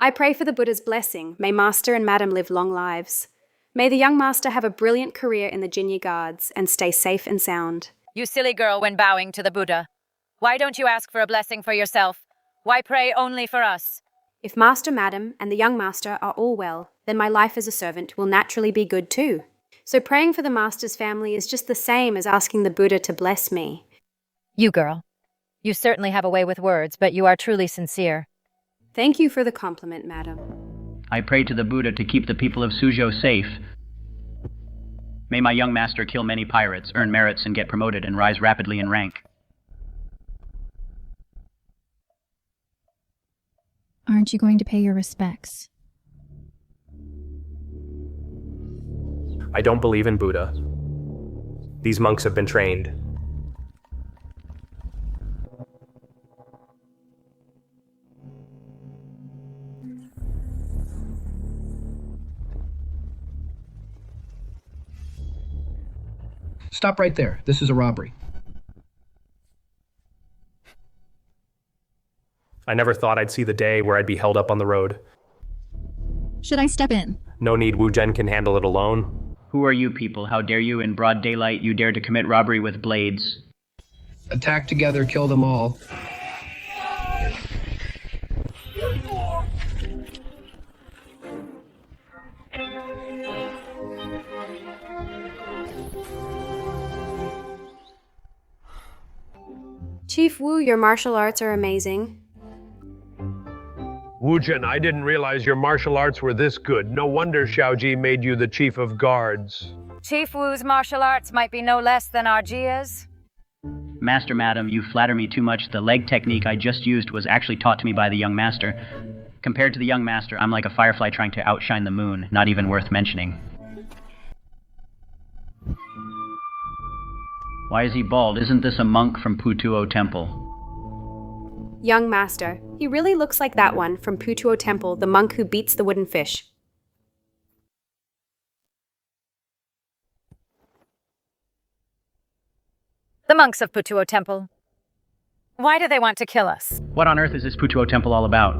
I pray for the Buddha's blessing. May Master and Madam live long lives. May the young Master have a brilliant career in the Jinyu Guards and stay safe and sound. You silly girl when bowing to the Buddha. Why don't you ask for a blessing for yourself? Why pray only for us? If Master, Madam, and the young Master are all well, then my life as a servant will naturally be good too. So praying for the Master's family is just the same as asking the Buddha to bless me. You girl. You certainly have a way with words, but you are truly sincere. Thank you for the compliment, madam. I pray to the Buddha to keep the people of Suzhou safe. May my young master kill many pirates, earn merits, and get promoted and rise rapidly in rank. Aren't you going to pay your respects? I don't believe in Buddha. These monks have been trained. Stop right there. This is a robbery. I never thought I'd see the day where I'd be held up on the road. Should I step in? No need, Wu Zhen can handle it alone. Who are you people? How dare you, in broad daylight, you dare to commit robbery with blades? Attack together, kill them all. Chief Wu, your martial arts are amazing. Wu Zhen, I didn't realize your martial arts were this good. No wonder Shaojie made you the chief of guards. Chief Wu's martial arts might be no less than Arjia's. Master, madam, you flatter me too much. The leg technique I just used was actually taught to me by the young master. Compared to the young master, I'm like a firefly trying to outshine the moon. Not even worth mentioning. Why is he bald? Isn't this a monk from Putuo Temple? Young Master, he really looks like that one from Putuo Temple, the monk who beats the wooden fish. The monks of Putuo Temple. Why do they want to kill us? What on earth is this Putuo Temple all about?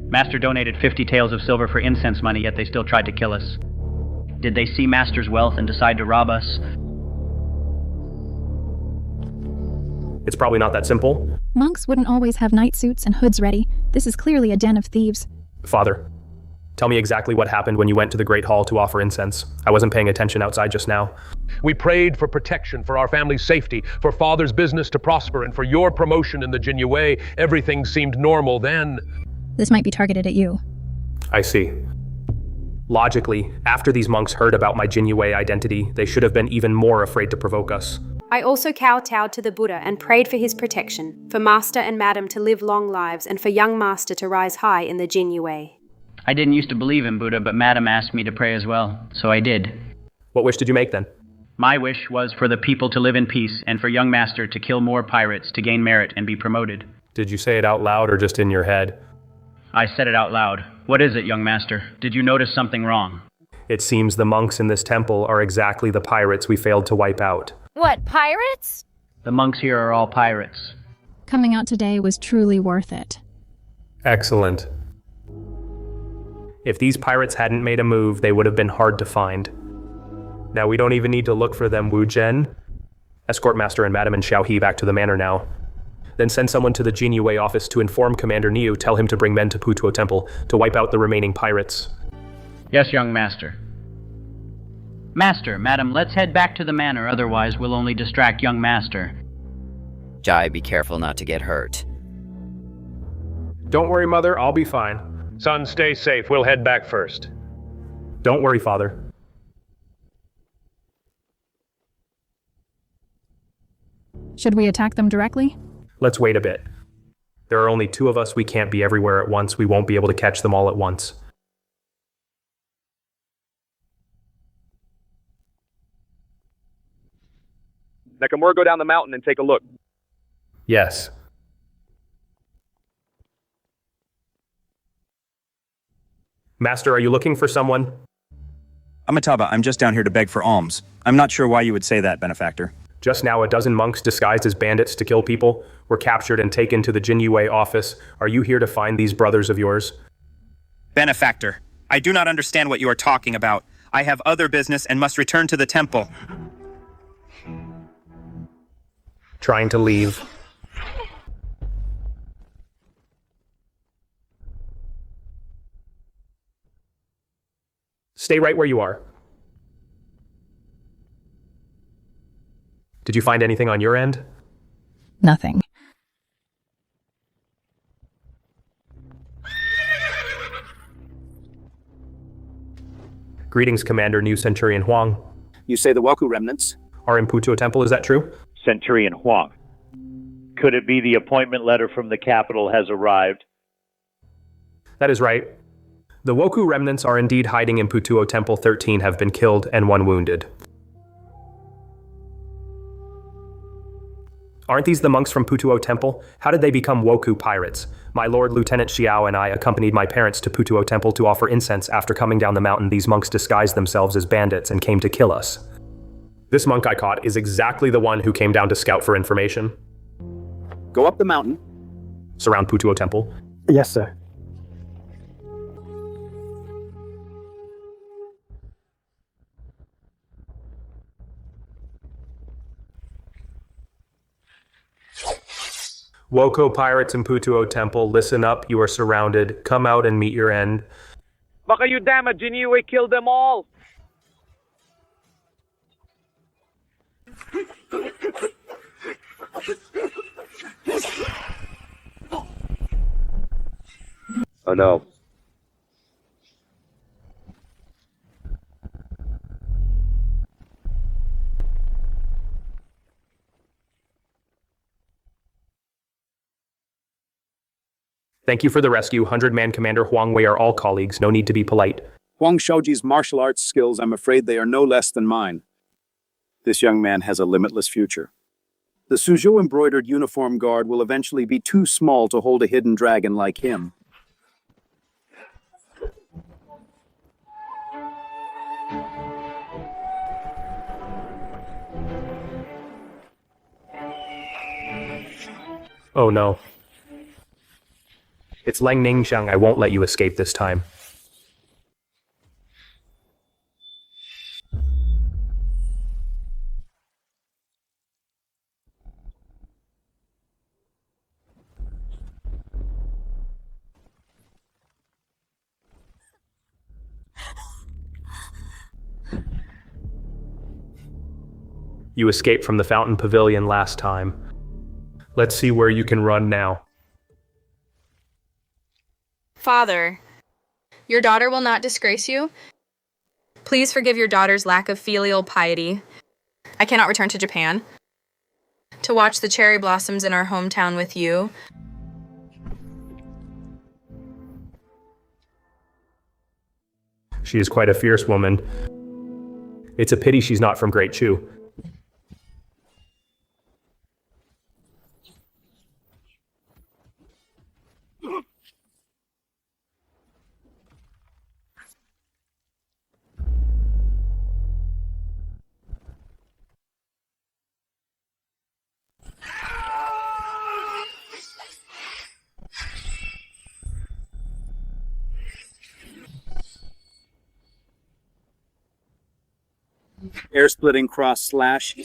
Master donated 50 taels of silver for incense money, yet they still tried to kill us. Did they see Master's wealth and decide to rob us? It's probably not that simple. Monks wouldn't always have night suits and hoods ready. This is clearly a den of thieves. Father, tell me exactly what happened when you went to the Great Hall to offer incense. I wasn't paying attention outside just now. We prayed for protection, for our family's safety, for Father's business to prosper, and for your promotion in the Jinyue. Everything seemed normal then. This might be targeted at you. I see. Logically, after these monks heard about my Jinyue identity, they should have been even more afraid to provoke us. I also kowtowed to the Buddha and prayed for his protection, for Master and Madam to live long lives, and for young Master to rise high in the Jinyue. I didn't used to believe in Buddha, but Madam asked me to pray as well, so I did. What wish did you make then? My wish was for the people to live in peace and for young master to kill more pirates to gain merit and be promoted. Did you say it out loud or just in your head? I said it out loud. What is it, young master? Did you notice something wrong? It seems the monks in this temple are exactly the pirates we failed to wipe out. What, pirates? The monks here are all pirates. Coming out today was truly worth it. Excellent. If these pirates hadn't made a move, they would have been hard to find. Now we don't even need to look for them, Wu Zhen. Escort Master and Madam and Shaojie back to the manor now. Then send someone to the Jinyue office to inform Commander Niu, tell him to bring men to Putuo Temple to wipe out the remaining pirates. Yes, young master. Master, madam, let's head back to the manor, otherwise we'll only distract young master. Jai, be careful not to get hurt. Don't worry, Mother, I'll be fine. Son, stay safe. We'll head back first. Don't worry, Father. Should we attack them directly? Let's wait a bit. There are only 2 of us. We can't be everywhere at once. We won't be able to catch them all at once. Nakamura, go down the mountain and take a look. Yes. Master, are you looking for someone? Amitabha, I'm just down here to beg for alms. I'm not sure why you would say that, benefactor. Just now, a dozen monks disguised as bandits to kill people were captured and taken to the Jinyue office. Are you here to find these brothers of yours? Benefactor, I do not understand what you are talking about. I have other business and must return to the temple. Trying to leave. Stay right where you are. Did you find anything on your end? Nothing. Greetings, Commander New Centurion Huang. You say the Woku remnants are in Putuo Temple, is that true? Centurion Huang. Could it be the appointment letter from the capital has arrived? That is right. The Woku remnants are indeed hiding in Putuo Temple. 13 have been killed and 1 wounded. Aren't these the monks from Putuo Temple? How did they become Woku pirates? My lord Lieutenant Xiao and I accompanied my parents to Putuo Temple to offer incense. After coming down the mountain, these monks disguised themselves as bandits and came to kill us. This monk I caught is exactly the one who came down to scout for information. Go up the mountain. Surround Putuo Temple. Yes, sir. Woko pirates in Putuo Temple, listen up, you are surrounded. Come out and meet your end. Baka you damn it, Jinyue killed them all! Oh no. Thank you for the rescue. 100-man Commander Huang Wei are all colleagues. No need to be polite. Huang Shaojie's martial arts skills, I'm afraid they are no less than mine. This young man has a limitless future. The Suzhou embroidered uniform guard will eventually be too small to hold a hidden dragon like him. Oh no. It's Lang Ningxiang. I won't let you escape this time. You escaped from the Fountain Pavilion last time. Let's see where you can run now. Father, your daughter will not disgrace you. Please forgive your daughter's lack of filial piety. I cannot return to Japan to watch the cherry blossoms in our hometown with you. She is quite a fierce woman. It's a pity she's not from Great Chu. Air splitting cross slash.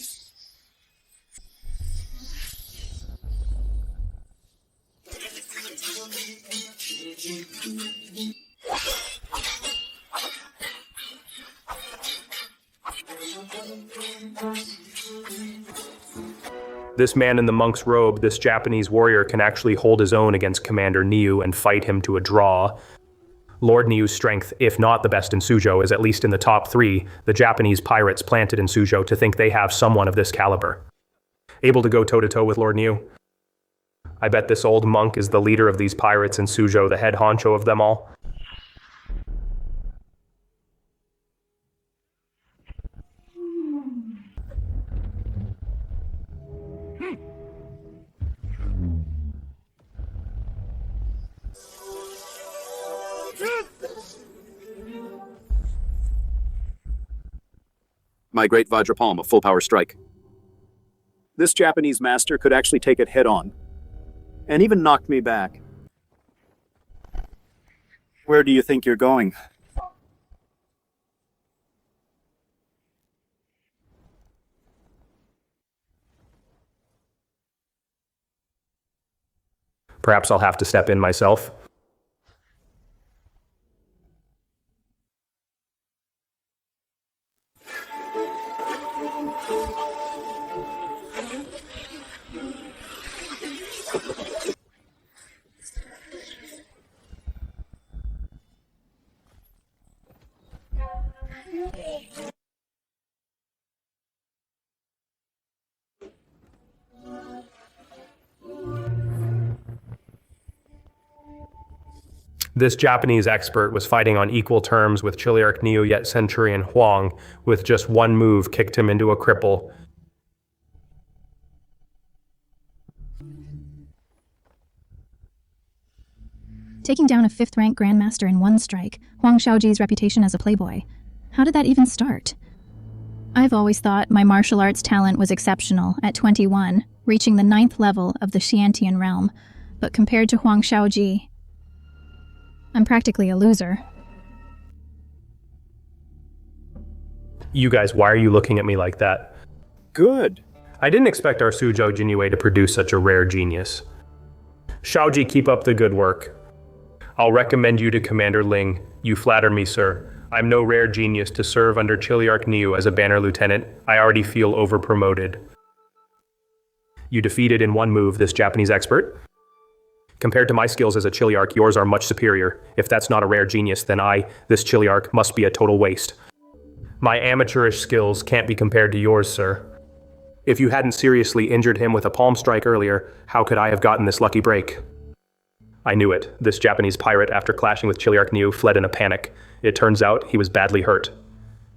This man in the monk's robe, this Japanese warrior, can actually hold his own against Commander Niu and fight him to a draw. Lord Niu's strength, if not the best in Suzhou, is at least in the top 3, the Japanese pirates planted in Suzhou to think they have someone of this caliber. Able to go toe-to-toe with Lord Niu? I bet this old monk is the leader of these pirates in Suzhou, the head honcho of them all. My great Vajra Palm, a full power strike. This Japanese master could actually take it head on, and even knock me back. Where do you think you're going? Perhaps I'll have to step in myself. This Japanese expert was fighting on equal terms with Chiliarch Niu, yet Centurion Huang, with just one move, kicked him into a cripple. Taking down a 5th-rank Grandmaster in one strike, Huang Shaojie's reputation as a playboy. How did that even start? I've always thought my martial arts talent was exceptional at 21, reaching the 9th level of the Xiantian realm, but compared to Huang Shaojie, I'm practically a loser. You guys, why are you looking at me like that? Good. I didn't expect our Suzhou Jinyue to produce such a rare genius. Shaojie, keep up the good work. I'll recommend you to Commander Ling. You flatter me, sir. I'm no rare genius to serve under Chiliarch Niu as a banner lieutenant. I already feel over-promoted. You defeated in one move this Japanese expert? Compared to my skills as a Chiliarch, yours are much superior. If that's not a rare genius, then I, this Chiliarch, must be a total waste. My amateurish skills can't be compared to yours, sir. If you hadn't seriously injured him with a palm strike earlier, how could I have gotten this lucky break? I knew it. This Japanese pirate, after clashing with Chiliarch Niu, fled in a panic. It turns out he was badly hurt.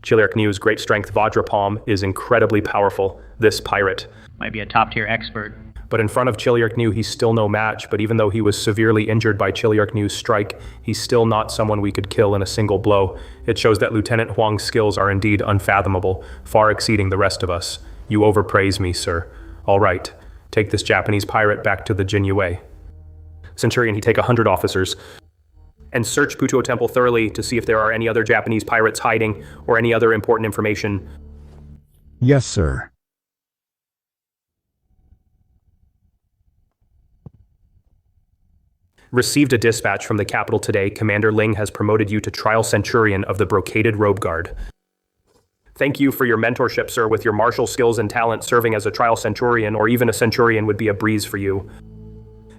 Chiliarch Niu's great strength Vajra Palm is incredibly powerful. This pirate might be a top-tier expert. But in front of Chiliarch Niu, he's still no match. But even though he was severely injured by Chiliarch Niu's strike, he's still not someone we could kill in a single blow. It shows that Lieutenant Huang's skills are indeed unfathomable, far exceeding the rest of us. You overpraise me, sir. All right, take this Japanese pirate back to the Jinyue. Centurion, he take 100 officers and search Putuo Temple thoroughly to see if there are any other Japanese pirates hiding or any other important information. Yes, sir. Received a dispatch from the capital today. Commander Ling has promoted you to Trial Centurion of the Brocaded Guard. Thank you for your mentorship, sir. With your martial skills and talent, serving as a Trial Centurion or even a Centurion would be a breeze for you.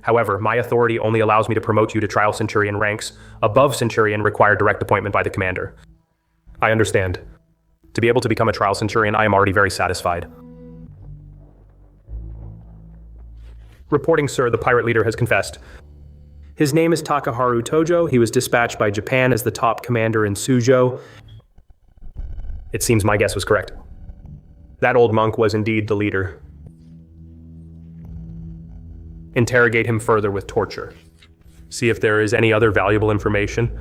However, my authority only allows me to promote you to Trial Centurion ranks. Above Centurion require direct appointment by the commander. I understand. To be able to become a Trial Centurion, I am already very satisfied. Reporting, sir, the pirate leader has confessed. His name is Takaharu Tojo. He was dispatched by Japan as the top commander in Suzhou. It seems my guess was correct. That old monk was indeed the leader. Interrogate him further with torture. See if there is any other valuable information.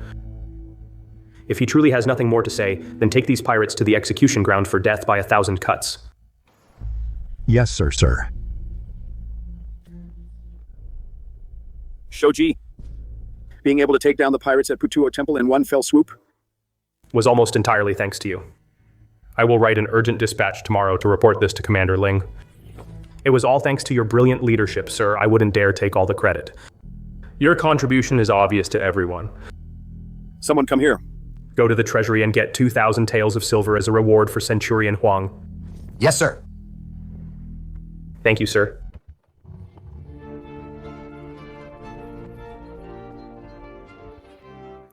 If he truly has nothing more to say, then take these pirates to the execution ground for death by 1,000 cuts. Yes, sir. Shaojie, being able to take down the pirates at Putuo Temple in one fell swoop? Was almost entirely thanks to you. I will write an urgent dispatch tomorrow to report this to Commander Ling. It was all thanks to your brilliant leadership, sir. I wouldn't dare take all the credit. Your contribution is obvious to everyone. Someone come here. Go to the treasury and get 2,000 taels of silver as a reward for Centurion Huang. Yes, sir. Thank you, sir.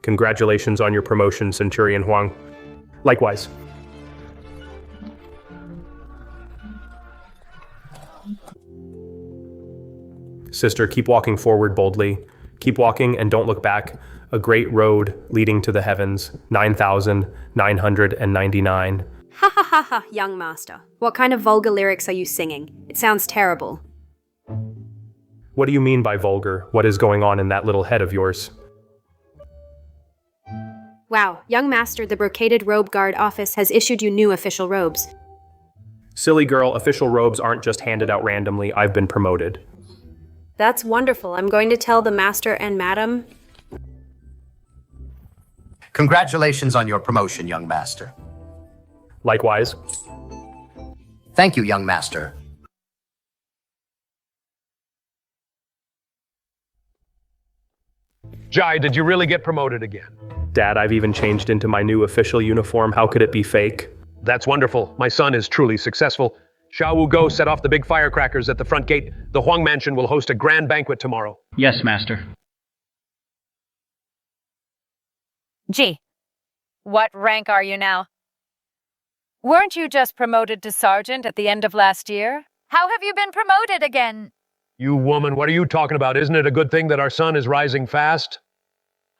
Congratulations on your promotion, Centurion Huang. Likewise. Sister, keep walking forward boldly. Keep walking and don't look back. A great road leading to the heavens. 9,999. Ha ha ha ha, young master. What kind of vulgar lyrics are you singing? It sounds terrible. What do you mean by vulgar? What is going on in that little head of yours? Wow, young master, the Brocade Guard office has issued you new official robes. Silly girl, official robes aren't just handed out randomly. I've been promoted. That's wonderful. I'm going to tell the master and madam. Congratulations on your promotion, young master. Likewise. Thank you, young master. Jai, did you really get promoted again? Dad, I've even changed into my new official uniform. How could it be fake? That's wonderful. My son is truly successful. Xiao Wu Go set off the big firecrackers at the front gate. The Huang Mansion will host a grand banquet tomorrow. Yes, master. Gee, what rank are you now? Weren't you just promoted to sergeant at the end of last year? How have you been promoted again? You woman, what are you talking about? Isn't it a good thing that our son is rising fast?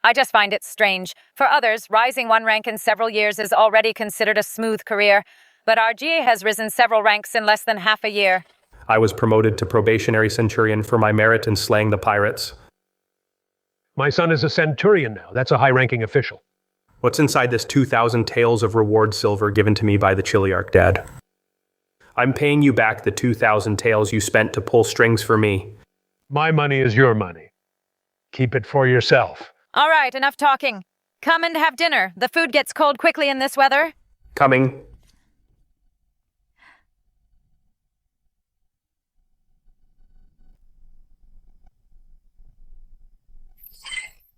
I just find it strange. For others, rising one rank in several years is already considered a smooth career, but RG has risen several ranks in less than half a year. I was promoted to probationary centurion for my merit in slaying the pirates. My son is a centurion now. That's a high-ranking official. What's inside this 2,000 taels of reward silver given to me by the Chiliarch, Dad? I'm paying you back the 2,000 taels you spent to pull strings for me. My money is your money. Keep it for yourself. All right, enough talking. Come and have dinner. The food gets cold quickly in this weather. Coming.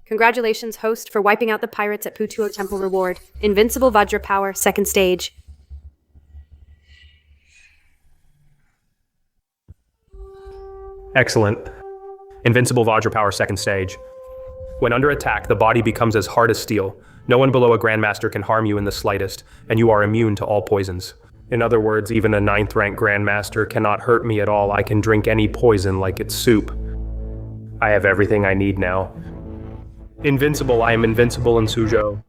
Congratulations, host, for wiping out the pirates at Putuo Temple reward. Invincible Vajra power, second stage. Excellent. Invincible Vajra power, second stage. When under attack, the body becomes as hard as steel. No one below a Grandmaster can harm you in the slightest, and you are immune to all poisons. In other words, even a 9th rank Grandmaster cannot hurt me at all. I can drink any poison like it's soup. I have everything I need now. Invincible, I am invincible in Suzhou.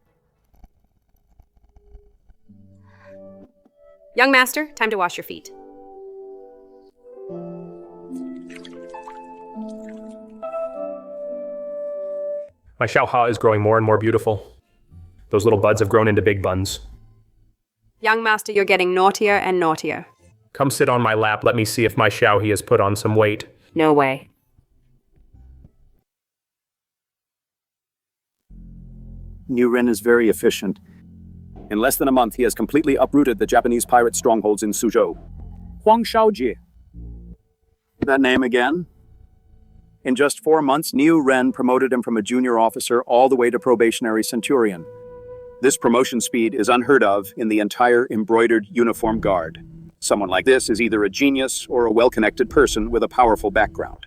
Young master, time to wash your feet. My Xiaoha is growing more and more beautiful. Those little buds have grown into big buns. Young master, you're getting naughtier and naughtier. Come sit on my lap, let me see if my Xiaohe has put on some weight. No way. New Ren is very efficient. In less than a month, he has completely uprooted the Japanese pirate strongholds in Suzhou. Huang Shaojie. That name again? In just 4 months, Niu Ren promoted him from a junior officer all the way to probationary centurion. This promotion speed is unheard of in the entire embroidered uniform guard. Someone like this is either a genius or a well-connected person with a powerful background.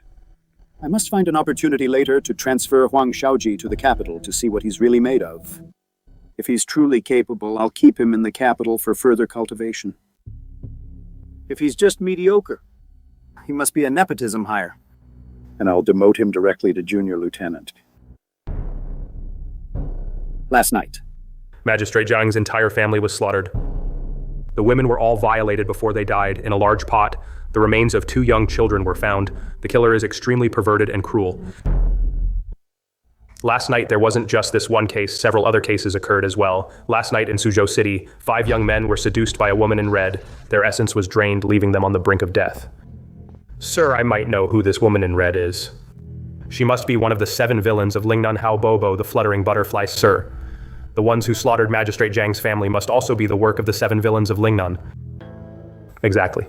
I must find an opportunity later to transfer Huang Shaojie to the capital to see what he's really made of. If he's truly capable, I'll keep him in the capital for further cultivation. If he's just mediocre, he must be a nepotism hire. and I'll demote him directly to junior lieutenant. Last night. Magistrate Zhang's entire family was slaughtered. The women were all violated before they died. In a large pot, the remains of 2 young children were found. The killer is extremely perverted and cruel. Last night, there wasn't just this one case, several other cases occurred as well. Last night in Suzhou City, 5 young men were seduced by a woman in red. Their essence was drained, leaving them on the brink of death. Sir, I might know who this woman in red is. She must be one of the 7 villains of Lingnan Hao Bobo, the fluttering butterfly, sir. The ones who slaughtered Magistrate Zhang's family must also be the work of the 7 villains of Lingnan. Exactly.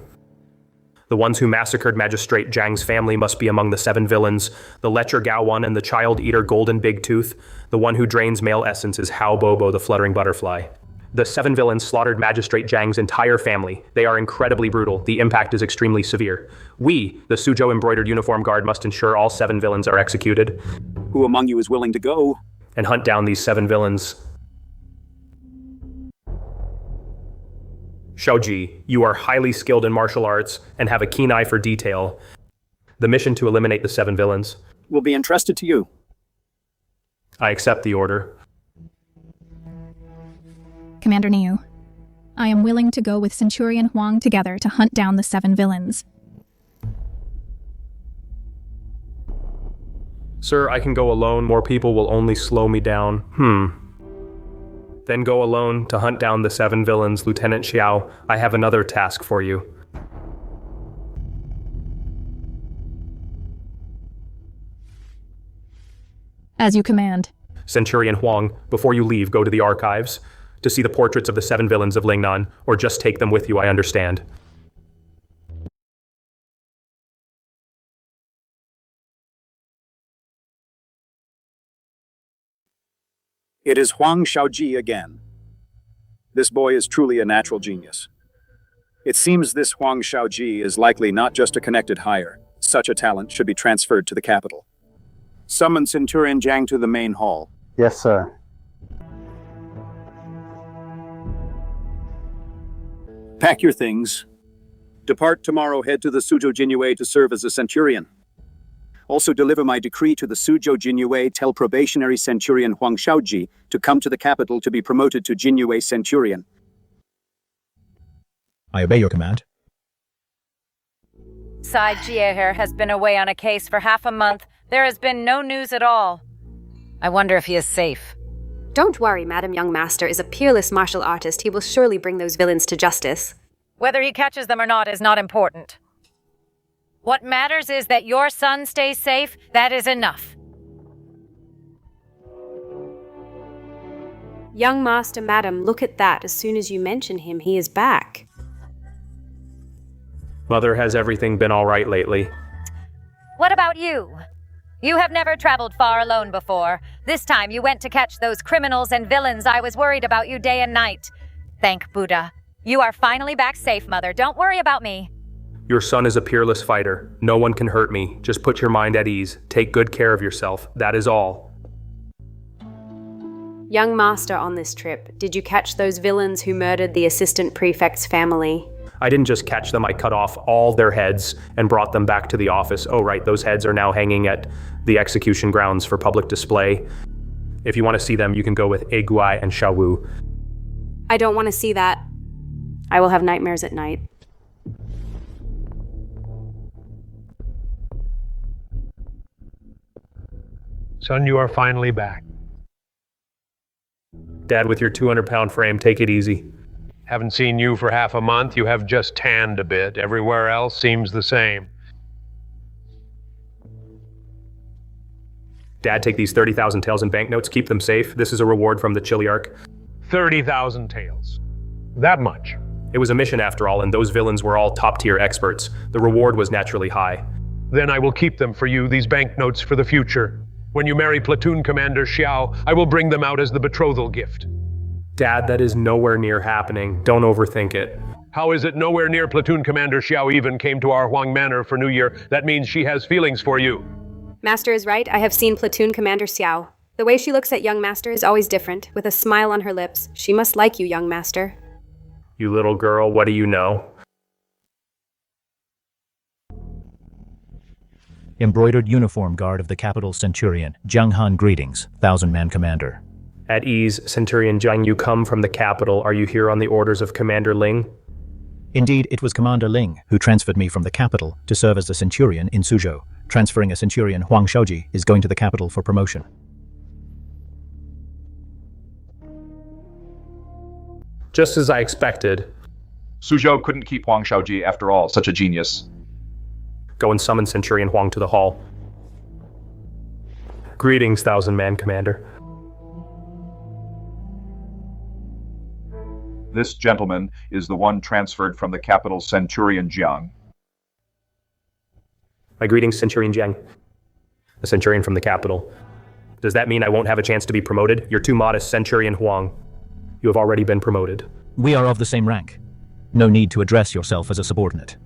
The ones who massacred Magistrate Zhang's family must be among the 7 villains. The Lecher Gao one and the Child Eater Golden Big Tooth. The one who drains male essence is Hao Bobo, the fluttering butterfly. The 7 villains slaughtered Magistrate Zhang's entire family. They are incredibly brutal. The impact is extremely severe. We, the Suzhou Embroidered Uniform Guard, must ensure all 7 villains are executed. Who among you is willing to go? And hunt down these 7 villains. Shaojie, you are highly skilled in martial arts and have a keen eye for detail. The mission to eliminate the 7 villains will be entrusted to you. I accept the order. Commander Niu, I am willing to go with Centurion Huang together to hunt down the 7 villains. Sir, I can go alone. More people will only slow me down. Then go alone to hunt down the 7 villains. Lieutenant Xiao, I have another task for you. As you command. Centurion Huang, before you leave, go to the archives to see the portraits of the 7 villains of Lingnan, or just take them with you, I understand. It is Huang Shaojie again. This boy is truly a natural genius. It seems this Huang Shaojie is likely not just a connected hire. Such a talent should be transferred to the capital. Summon Centurion Zhang to the main hall. Yes, sir. Pack your things. Depart tomorrow, head to the Suzhou Jinyue to serve as a centurion. Also deliver my decree to the Suzhou Jinyue, tell probationary centurion Huang Shaojie to come to the capital to be promoted to Jinyue centurion. I obey your command. Side Jieher has been away on a case for half a month. There has been no news at all. I wonder if he is safe. Don't worry, Madam Young Master is a peerless martial artist. He will surely bring those villains to justice. Whether he catches them or not is not important. What matters is that your son stays safe. That is enough. Young Master, Madam, look at that. As soon as you mention him, he is back. Mother, has everything been all right lately? What about you? You have never traveled far alone before. This time you went to catch those criminals and villains. I was worried about you day and night. Thank Buddha. You are finally back safe, Mother. Don't worry about me. Your son is a peerless fighter. No one can hurt me. Just put your mind at ease. Take good care of yourself. That is all. Young Master, on this trip, did you catch those villains who murdered the assistant prefect's family? I didn't just catch them, I cut off all their heads and brought them back to the office. Oh right, those heads are now hanging at the execution grounds for public display. If you want to see them, you can go with Eguai and Xiaowu. I don't want to see that. I will have nightmares at night. Son, you are finally back. Dad, with your 200-pound frame, take it easy. Haven't seen you for half a month. You have just tanned a bit. Everywhere else seems the same. Dad, take these 30,000 taels in banknotes. Keep them safe. This is a reward from the Chiliarch. 30,000 taels. That much. It was a mission after all, and those villains were all top-tier experts. The reward was naturally high. Then I will keep them for you, these banknotes, for the future. When you marry Platoon Commander Xiao, I will bring them out as the betrothal gift. Dad, that is nowhere near happening. Don't overthink it. How is it nowhere near Platoon Commander Xiao even came to our Huang Manor for New Year? That means she has feelings for you. Master is right. I have seen Platoon Commander Xiao. The way she looks at Young Master is always different, with a smile on her lips. She must like you, Young Master. You little girl, what do you know? Embroidered uniform guard of the capital centurion, Jiang Han greetings, 1,000-man commander. At ease, Centurion Jiang, you come from the capital. Are you here on the orders of Commander Ling? Indeed, it was Commander Ling who transferred me from the capital to serve as a centurion in Suzhou. Transferring a centurion, Huang Shaojie, is going to the capital for promotion. Just as I expected. Suzhou couldn't keep Huang Shaojie after all, such a genius. Go and summon Centurion Huang to the hall. Greetings, 1,000-man commander. This gentleman is the one transferred from the capital, Centurion Jiang. My greetings, Centurion Jiang. A centurion from the capital. Does that mean I won't have a chance to be promoted? You're too modest, Centurion Huang. You have already been promoted. We are of the same rank. No need to address yourself as a subordinate.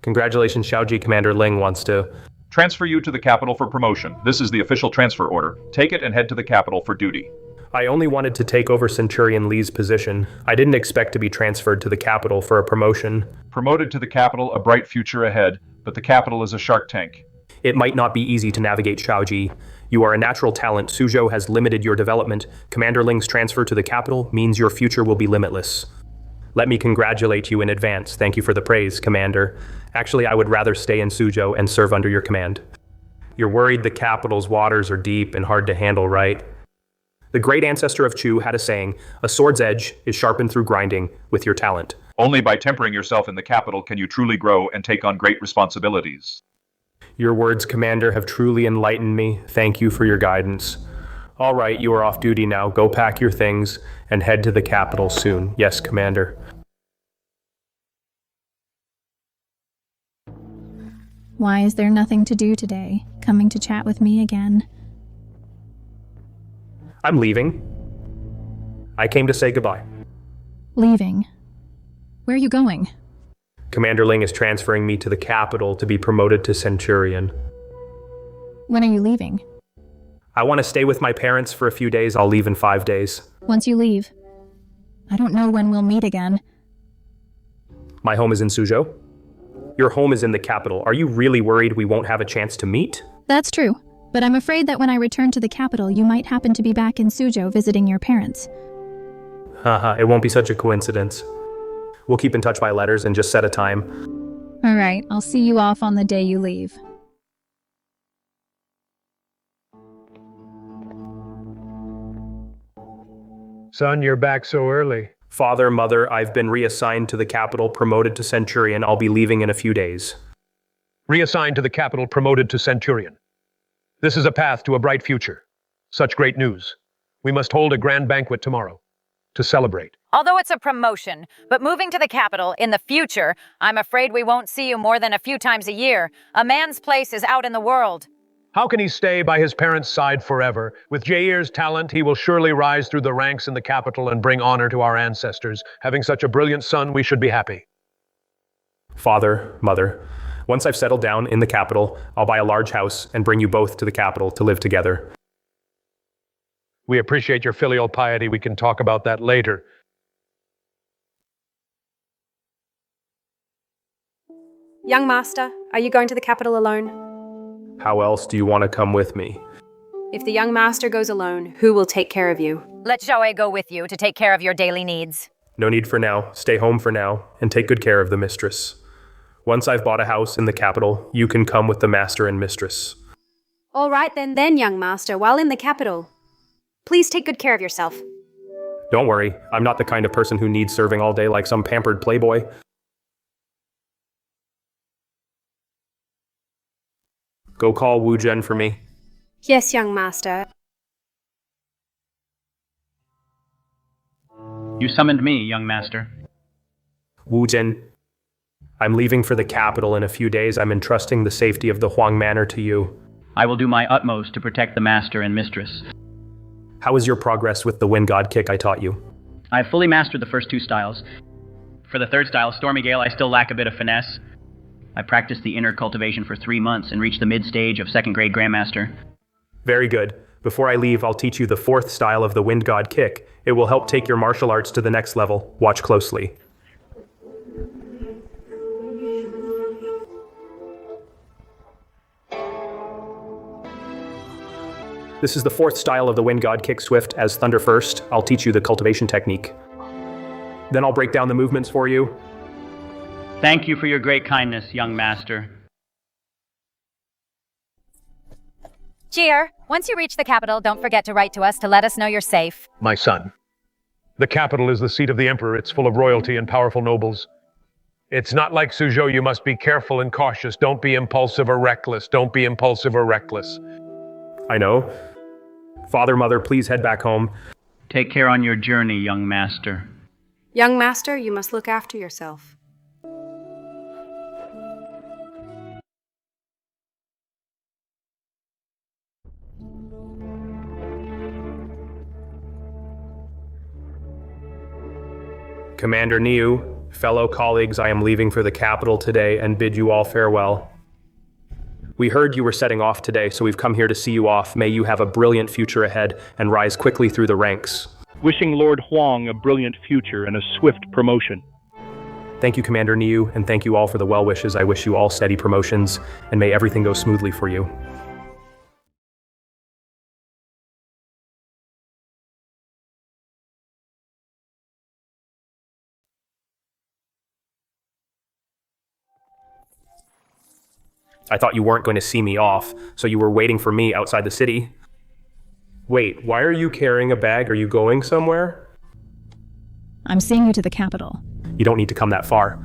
Congratulations, Shaojie. Commander Ling wants to transfer you to the capital for promotion. This is the official transfer order. Take it and head to the capital for duty. I only wanted to take over Centurion Li's position. I didn't expect to be transferred to the capital for a promotion. Promoted to the capital, a bright future ahead, but the capital is a shark tank. It might not be easy to navigate, Shaojie. You are a natural talent. Suzhou has limited your development. Commander Ling's transfer to the capital means your future will be limitless. Let me congratulate you in advance. Thank you for the praise, Commander. Actually, I would rather stay in Suzhou and serve under your command. You're worried the capital's waters are deep and hard to handle, right? The great ancestor of Chu had a saying, a sword's edge is sharpened through grinding with your talent. Only by tempering yourself in the capital can you truly grow and take on great responsibilities. Your words, Commander, have truly enlightened me. Thank you for your guidance. All right, you are off duty now. Go pack your things and head to the capital soon. Yes, Commander. Why is there nothing to do today? Coming to chat with me again? I'm leaving. I came to say goodbye. Leaving? Where are you going? Commander Ling is transferring me to the capital to be promoted to Centurion. When are you leaving? I want to stay with my parents for a few days. I'll leave in 5 days. Once you leave? I don't know when we'll meet again. My home is in Suzhou. Your home is in the capital. Are you really worried we won't have a chance to meet? That's true, but I'm afraid that when I return to the capital, you might happen to be back in Suzhou visiting your parents. Haha, it won't be such a coincidence. We'll keep in touch by letters and just set a time. All right, I'll see you off on the day you leave. Son, you're back so early. Father, Mother, I've been reassigned to the capital, promoted to Centurion. I'll be leaving in a few days. Reassigned to the capital, promoted to Centurion. This is a path to a bright future. Such great news. We must hold a grand banquet tomorrow to celebrate. Although it's a promotion, but moving to the capital in the future, I'm afraid we won't see you more than a few times a year. A man's place is out in the world. How can he stay by his parents' side forever? With Jair's talent, he will surely rise through the ranks in the capital and bring honor to our ancestors. Having such a brilliant son, we should be happy. Father, Mother, once I've settled down in the capital, I'll buy a large house and bring you both to the capital to live together. We appreciate your filial piety. We can talk about that later. Young master, are you going to the capital alone? How else do you want to come with me? If the young master goes alone, who will take care of you? Let Xiaowei go with you to take care of your daily needs. No need for now. Stay home for now and take good care of the mistress. Once I've bought a house in the capital, you can come with the master and mistress. All right then, young master, while in the capital. Please take good care of yourself. Don't worry, I'm not the kind of person who needs serving all day like some pampered playboy. Go call Wu Zhen for me. Yes, young master. You summoned me, young master. Wu Zhen, I'm leaving for the capital in a few days. I'm entrusting the safety of the Huang Manor to you. I will do my utmost to protect the master and mistress. How is your progress with the wind god kick I taught you? I've fully mastered the first 2 styles. For the 3rd style, Stormy Gale, I still lack a bit of finesse. I practiced the inner cultivation for 3 months and reached the mid-stage of 2nd grade Grandmaster. Very good. Before I leave, I'll teach you the 4th style of the wind god kick. It will help take your martial arts to the next level. Watch closely. This is the 4th style of the Wind God Kick Swift as Thunder First. I'll teach you the cultivation technique. Then I'll break down the movements for you. Thank you for your great kindness, young master. Cheer, once you reach the capital, don't forget to write to us to let us know you're safe. My son. The capital is the seat of the emperor. It's full of royalty and powerful nobles. It's not like Suzhou. You must be careful and cautious. Don't be impulsive or reckless. Don't be impulsive or reckless. I know. Father, Mother, please head back home. Take care on your journey, young master. Young master, you must look after yourself. Commander Niu, fellow colleagues, I am leaving for the capital today and bid you all farewell. We heard you were setting off today, so we've come here to see you off. May you have a brilliant future ahead and rise quickly through the ranks. Wishing Lord Huang a brilliant future and a swift promotion. Thank you, Commander Niu, and thank you all for the well wishes. I wish you all steady promotions, and may everything go smoothly for you. I thought you weren't going to see me off, so you were waiting for me outside the city. Wait, why are you carrying a bag? Are you going somewhere? I'm seeing you to the capital. You don't need to come that far.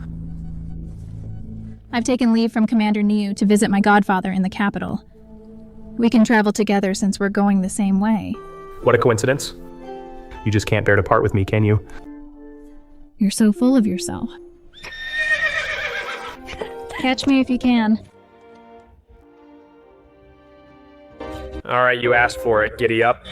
I've taken leave from Commander Niu to visit my godfather in the capital. We can travel together since we're going the same way. What a coincidence. You just can't bear to part with me, can you? You're so full of yourself. Catch me if you can. All right, you asked for it. Giddy up.